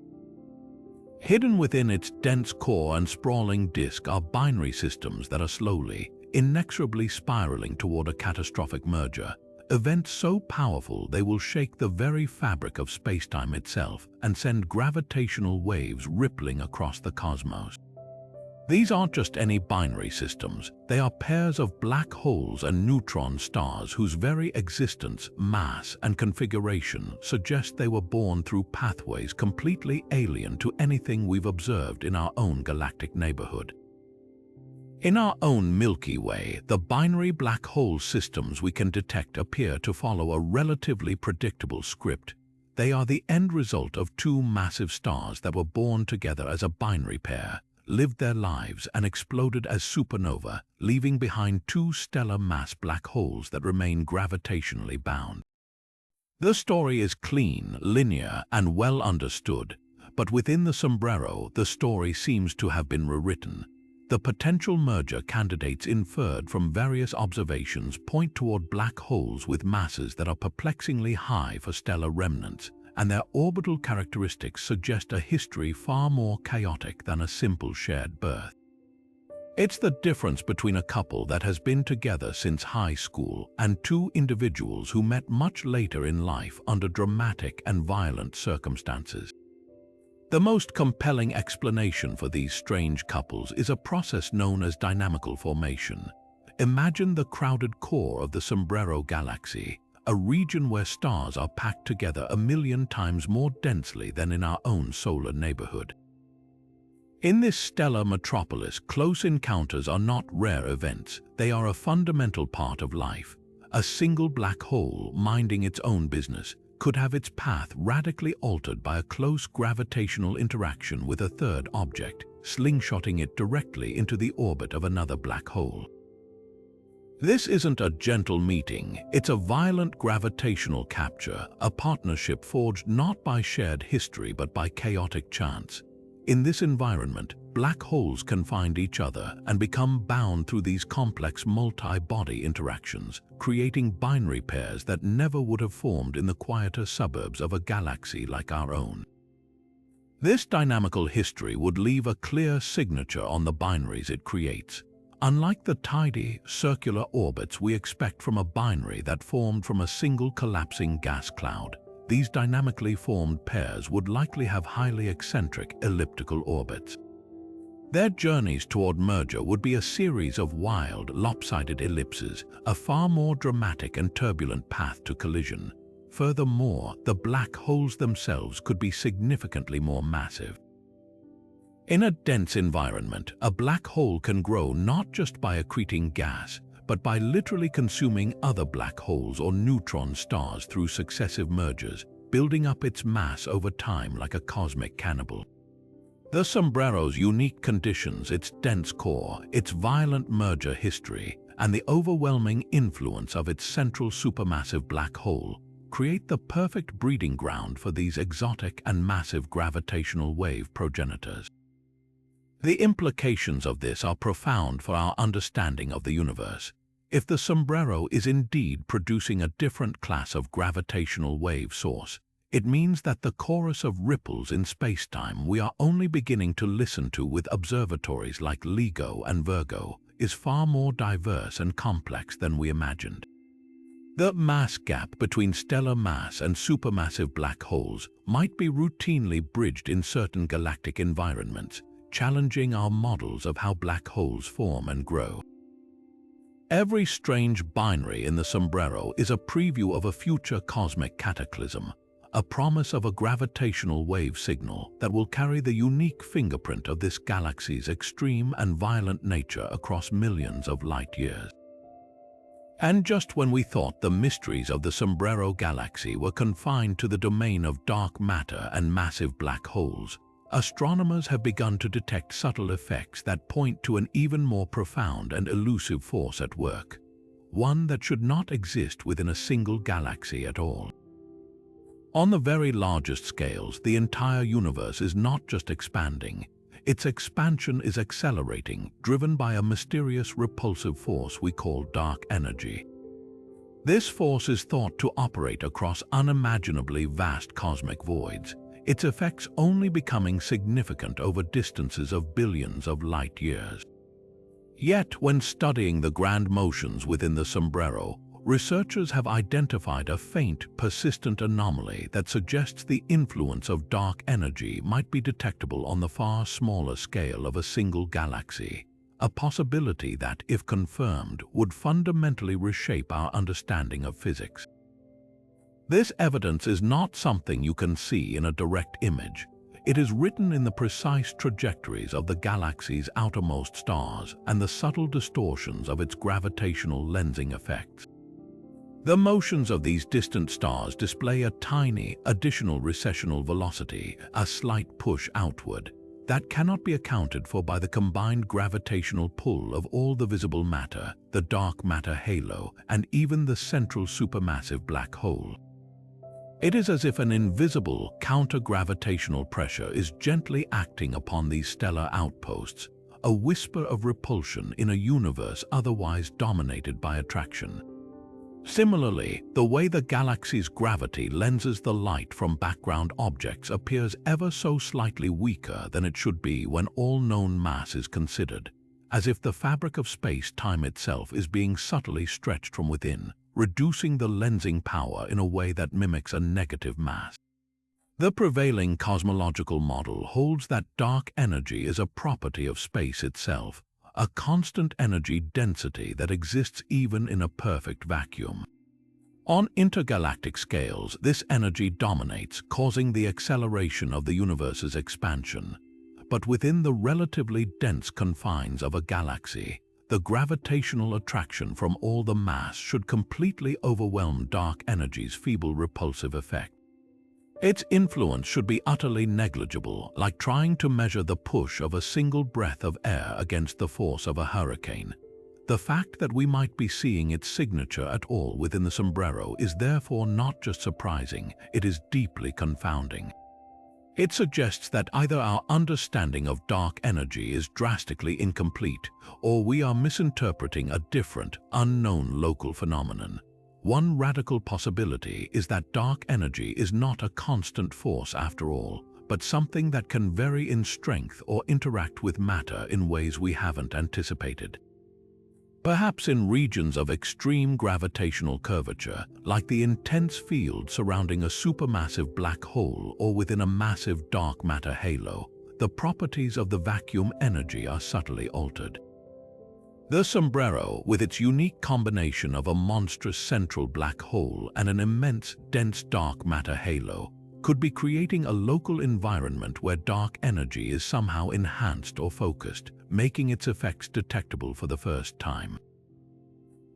Hidden within its dense core and sprawling disk are binary systems that are slowly, inexorably spiraling toward a catastrophic merger, events so powerful they will shake the very fabric of spacetime itself and send gravitational waves rippling across the cosmos. These aren't just any binary systems, they are pairs of black holes and neutron stars whose very existence, mass, and configuration suggest they were born through pathways completely alien to anything we've observed in our own galactic neighborhood. In our own Milky Way, the binary black hole systems we can detect appear to follow a relatively predictable script. They are the end result of two massive stars that were born together as a binary pair, lived their lives and exploded as supernova, leaving behind two stellar mass black holes that remain gravitationally bound. The story is clean, linear, and well understood, but within the Sombrero, the story seems to have been rewritten. The potential merger candidates inferred from various observations point toward black holes with masses that are perplexingly high for stellar remnants, and their orbital characteristics suggest a history far more chaotic than a simple shared birth. It's the difference between a couple that has been together since high school and two individuals who met much later in life under dramatic and violent circumstances. The most compelling explanation for these strange couples is a process known as dynamical formation. Imagine the crowded core of the Sombrero Galaxy, a region where stars are packed together 1,000,000 times more densely than in our own solar neighborhood. In this stellar metropolis, close encounters are not rare events, they are a fundamental part of life. A single black hole, minding its own business, could have its path radically altered by a close gravitational interaction with a third object, slingshotting it directly into the orbit of another black hole. This isn't a gentle meeting, it's a violent gravitational capture, a partnership forged not by shared history but by chaotic chance. In this environment, black holes can find each other and become bound through these complex multi-body interactions, creating binary pairs that never would have formed in the quieter suburbs of a galaxy like our own. This dynamical history would leave a clear signature on the binaries it creates. Unlike the tidy, circular orbits we expect from a binary that formed from a single collapsing gas cloud, these dynamically formed pairs would likely have highly eccentric elliptical orbits. Their journeys toward merger would be a series of wild, lopsided ellipses, a far more dramatic and turbulent path to collision. Furthermore, the black holes themselves could be significantly more massive. In a dense environment, a black hole can grow not just by accreting gas, but by literally consuming other black holes or neutron stars through successive mergers, building up its mass over time like a cosmic cannibal. The Sombrero's unique conditions, its dense core, its violent merger history, and the overwhelming influence of its central supermassive black hole create the perfect breeding ground for these exotic and massive gravitational wave progenitors. The implications of this are profound for our understanding of the universe. If the Sombrero is indeed producing a different class of gravitational wave source, it means that the chorus of ripples in spacetime we are only beginning to listen to with observatories like LIGO and Virgo is far more diverse and complex than we imagined. The mass gap between stellar mass and supermassive black holes might be routinely bridged in certain galactic environments, challenging our models of how black holes form and grow. Every strange binary in the Sombrero is a preview of a future cosmic cataclysm, a promise of a gravitational wave signal that will carry the unique fingerprint of this galaxy's extreme and violent nature across millions of light years. And just when we thought the mysteries of the Sombrero Galaxy were confined to the domain of dark matter and massive black holes, astronomers have begun to detect subtle effects that point to an even more profound and elusive force at work, one that should not exist within a single galaxy at all. On the very largest scales, the entire universe is not just expanding, its expansion is accelerating, driven by a mysterious repulsive force we call dark energy. This force is thought to operate across unimaginably vast cosmic voids, its effects only becoming significant over distances of billions of light years. Yet, when studying the grand motions within the Sombrero, researchers have identified a faint, persistent anomaly that suggests the influence of dark energy might be detectable on the far smaller scale of a single galaxy, a possibility that, if confirmed, would fundamentally reshape our understanding of physics. This evidence is not something you can see in a direct image. It is written in the precise trajectories of the galaxy's outermost stars and the subtle distortions of its gravitational lensing effects. The motions of these distant stars display a tiny, additional recessional velocity, a slight push outward, that cannot be accounted for by the combined gravitational pull of all the visible matter, the dark matter halo, and even the central supermassive black hole. It is as if an invisible, counter-gravitational pressure is gently acting upon these stellar outposts, a whisper of repulsion in a universe otherwise dominated by attraction. Similarly, the way the galaxy's gravity lenses the light from background objects appears ever so slightly weaker than it should be when all known mass is considered, as if the fabric of space-time itself is being subtly stretched from within, reducing the lensing power in a way that mimics a negative mass. The prevailing cosmological model holds that dark energy is a property of space itself, a constant energy density that exists even in a perfect vacuum. On intergalactic scales, this energy dominates, causing the acceleration of the universe's expansion. But within the relatively dense confines of a galaxy, the gravitational attraction from all the mass should completely overwhelm dark energy's feeble repulsive effect. Its influence should be utterly negligible, like trying to measure the push of a single breath of air against the force of a hurricane. The fact that we might be seeing its signature at all within the sombrero is therefore not just surprising, it is deeply confounding. It suggests that either our understanding of dark energy is drastically incomplete, or we are misinterpreting a different, unknown local phenomenon. One radical possibility is that dark energy is not a constant force after all, but something that can vary in strength or interact with matter in ways we haven't anticipated. Perhaps in regions of extreme gravitational curvature, like the intense field surrounding a supermassive black hole or within a massive dark matter halo, the properties of the vacuum energy are subtly altered. The sombrero, with its unique combination of a monstrous central black hole and an immense, dense dark matter halo, could be creating a local environment where dark energy is somehow enhanced or focused, making its effects detectable for the first time.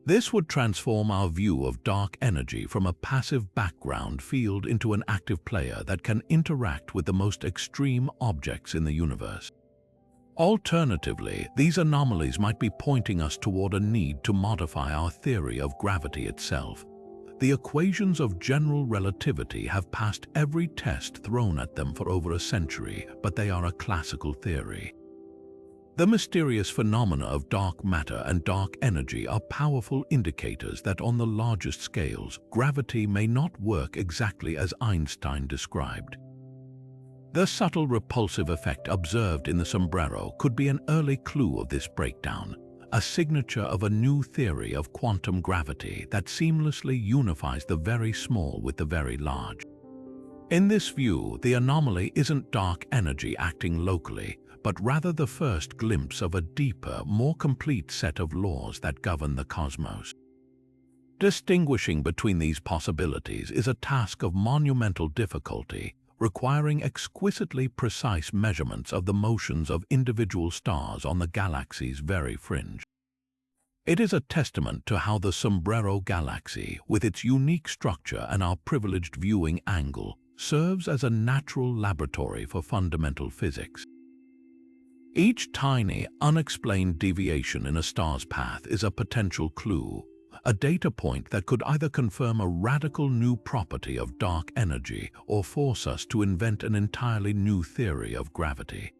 This would transform our view of dark energy from a passive background field into an active player that can interact with the most extreme objects in the universe. Alternatively, these anomalies might be pointing us toward a need to modify our theory of gravity itself. The equations of general relativity have passed every test thrown at them for over a century, but they are a classical theory. The mysterious phenomena of dark matter and dark energy are powerful indicators that on the largest scales, gravity may not work exactly as Einstein described. The subtle repulsive effect observed in the sombrero could be an early clue of this breakdown, a signature of a new theory of quantum gravity that seamlessly unifies the very small with the very large. In this view, the anomaly isn't dark energy acting locally, but rather the first glimpse of a deeper, more complete set of laws that govern the cosmos. Distinguishing between these possibilities is a task of monumental difficulty, requiring exquisitely precise measurements of the motions of individual stars on the galaxy's very fringe. It is a testament to how the Sombrero Galaxy, with its unique structure and our privileged viewing angle, serves as a natural laboratory for fundamental physics. Each tiny, unexplained deviation in a star's path is a potential clue, a data point that could either confirm a radical new property of dark energy or force us to invent an entirely new theory of gravity.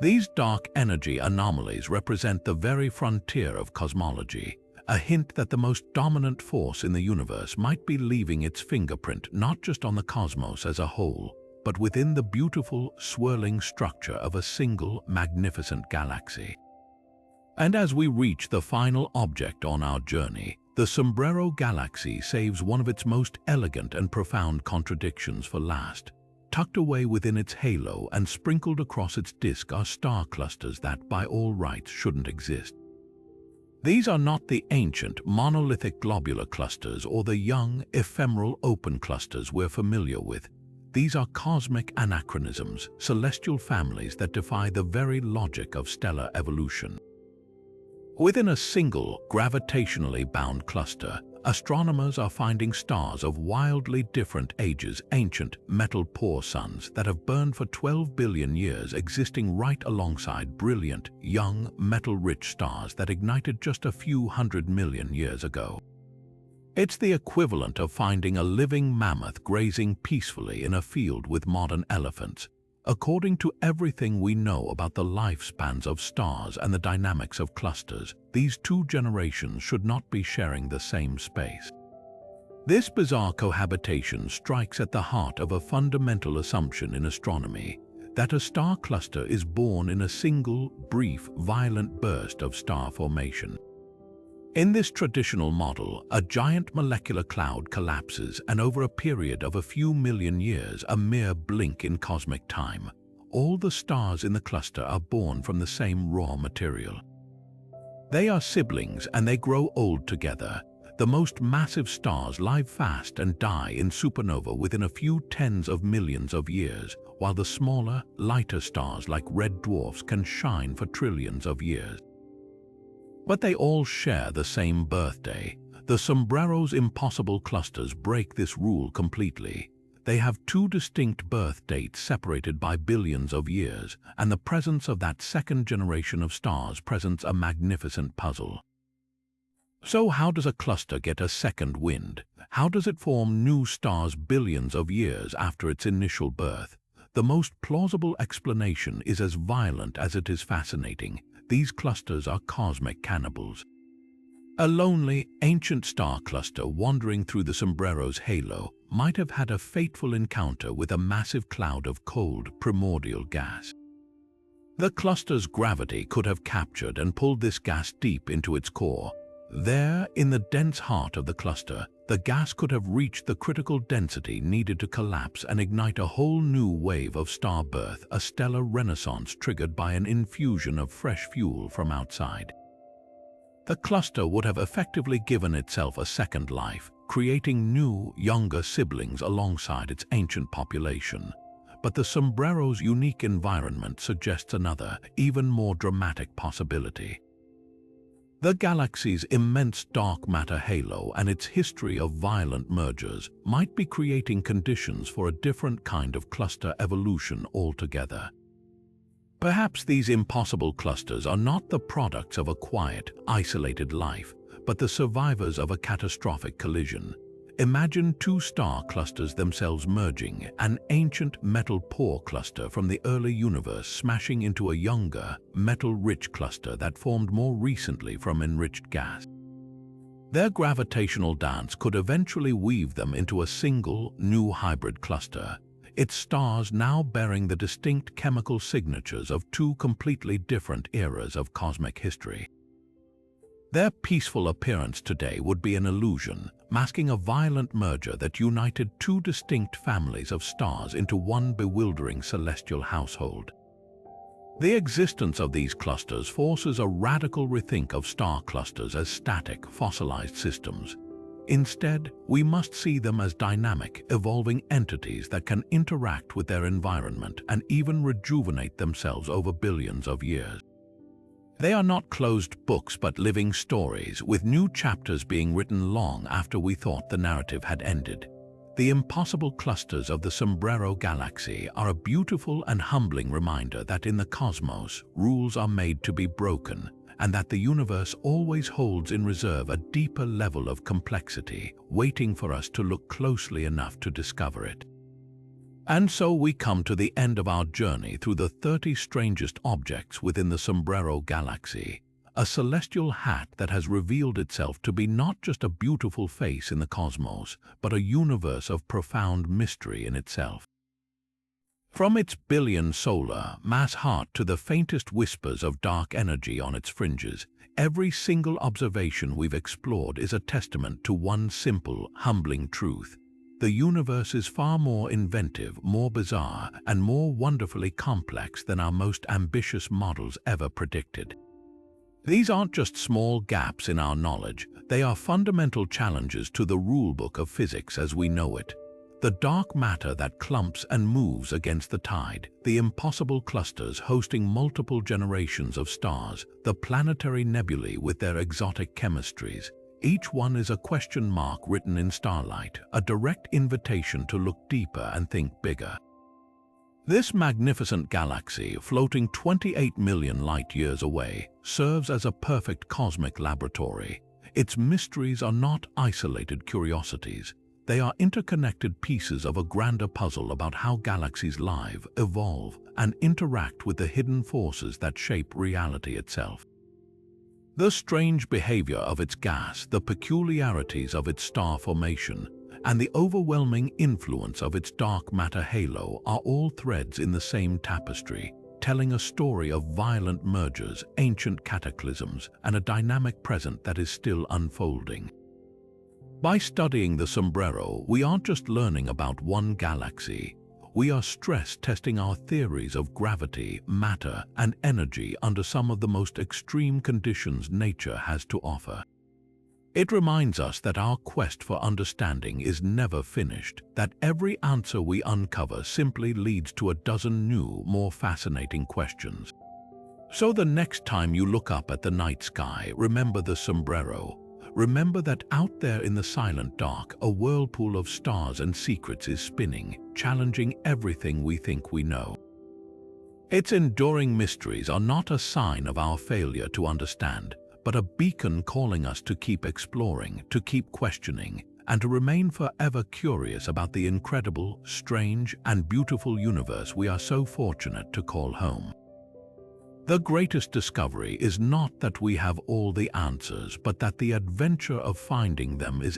These dark energy anomalies represent the very frontier of cosmology, a hint that the most dominant force in the universe might be leaving its fingerprint not just on the cosmos as a whole, but within the beautiful, swirling structure of a single, magnificent galaxy. And as we reach the final object on our journey, the Sombrero Galaxy saves one of its most elegant and profound contradictions for last. Tucked away within its halo and sprinkled across its disk are star clusters that, by all rights, shouldn't exist. These are not the ancient, monolithic globular clusters or the young, ephemeral open clusters we're familiar with. These are cosmic anachronisms, celestial families that defy the very logic of stellar evolution. Within a single, gravitationally bound cluster, astronomers are finding stars of wildly different ages, ancient, metal-poor suns that have burned for 12 billion years, existing right alongside brilliant, young, metal-rich stars that ignited just a few 100 million years ago. It's the equivalent of finding a living mammoth grazing peacefully in a field with modern elephants. According to everything we know about the lifespans of stars and the dynamics of clusters, these two generations should not be sharing the same space. This bizarre cohabitation strikes at the heart of a fundamental assumption in astronomy, that a star cluster is born in a single, brief, violent burst of star formation. In this traditional model, a giant molecular cloud collapses, and over a period of a few million years, a mere blink in cosmic time, all the stars in the cluster are born from the same raw material. They are siblings and they grow old together. The most massive stars live fast and die in supernova within a few tens of millions of years, while the smaller, lighter stars like red dwarfs can shine for trillions of years. But they all share the same birthday. The Sombrero's impossible clusters break this rule completely. They have two distinct birth dates separated by billions of years, and the presence of that second generation of stars presents a magnificent puzzle. So how does a cluster get a second wind? How does it form new stars billions of years after its initial birth? The most plausible explanation is as violent as it is fascinating. These clusters are cosmic cannibals. A lonely, ancient star cluster wandering through the Sombrero's halo might have had a fateful encounter with a massive cloud of cold, primordial gas. The cluster's gravity could have captured and pulled this gas deep into its core. There, in the dense heart of the cluster, the gas could have reached the critical density needed to collapse and ignite a whole new wave of star birth, a stellar renaissance triggered by an infusion of fresh fuel from outside. The cluster would have effectively given itself a second life, creating new, younger siblings alongside its ancient population. But the Sombrero's unique environment suggests another, even more dramatic possibility. The galaxy's immense dark matter halo and its history of violent mergers might be creating conditions for a different kind of cluster evolution altogether. Perhaps these impossible clusters are not the products of a quiet, isolated life, but the survivors of a catastrophic collision. Imagine two star clusters themselves merging, an ancient metal-poor cluster from the early universe smashing into a younger, metal-rich cluster that formed more recently from enriched gas. Their gravitational dance could eventually weave them into a single, new hybrid cluster, its stars now bearing the distinct chemical signatures of two completely different eras of cosmic history. Their peaceful appearance today would be an illusion, masking a violent merger that united two distinct families of stars into one bewildering celestial household. The existence of these clusters forces a radical rethink of star clusters as static, fossilized systems. Instead, we must see them as dynamic, evolving entities that can interact with their environment and even rejuvenate themselves over billions of years. They are not closed books but living stories, with new chapters being written long after we thought the narrative had ended. The impossible clusters of the Sombrero Galaxy are a beautiful and humbling reminder that in the cosmos, rules are made to be broken, and that the universe always holds in reserve a deeper level of complexity, waiting for us to look closely enough to discover it. And so we come to the end of our journey through the 30 strangest objects within the Sombrero Galaxy, a celestial hat that has revealed itself to be not just a beautiful face in the cosmos, but a universe of profound mystery in itself. From its billion solar mass heart to the faintest whispers of dark energy on its fringes, every single observation we've explored is a testament to one simple, humbling truth. The universe is far more inventive, more bizarre, and more wonderfully complex than our most ambitious models ever predicted. These aren't just small gaps in our knowledge, they are fundamental challenges to the rulebook of physics as we know it. The dark matter that clumps and moves against the tide, the impossible clusters hosting multiple generations of stars, the planetary nebulae with their exotic chemistries. Each one is a question mark written in starlight, a direct invitation to look deeper and think bigger. This magnificent galaxy, floating 28 million light-years away, serves as a perfect cosmic laboratory. Its mysteries are not isolated curiosities. They are interconnected pieces of a grander puzzle about how galaxies live, evolve, and interact with the hidden forces that shape reality itself. The strange behavior of its gas, the peculiarities of its star formation, and the overwhelming influence of its dark matter halo are all threads in the same tapestry, telling a story of violent mergers, ancient cataclysms, and a dynamic present that is still unfolding. By studying the Sombrero, we aren't just learning about one galaxy. We are stress-testing our theories of gravity, matter, and energy under some of the most extreme conditions nature has to offer. It reminds us that our quest for understanding is never finished, that every answer we uncover simply leads to a dozen new, more fascinating questions. So the next time you look up at the night sky, remember the Sombrero. remember that out there in the silent dark, a whirlpool of stars and secrets is spinning, challenging everything we think we know. Its enduring mysteries are not a sign of our failure to understand, but a beacon calling us to keep exploring, to keep questioning, and to remain forever curious about the incredible, strange, and beautiful universe we are so fortunate to call home. The greatest discovery is not that we have all the answers, but that the adventure of finding them is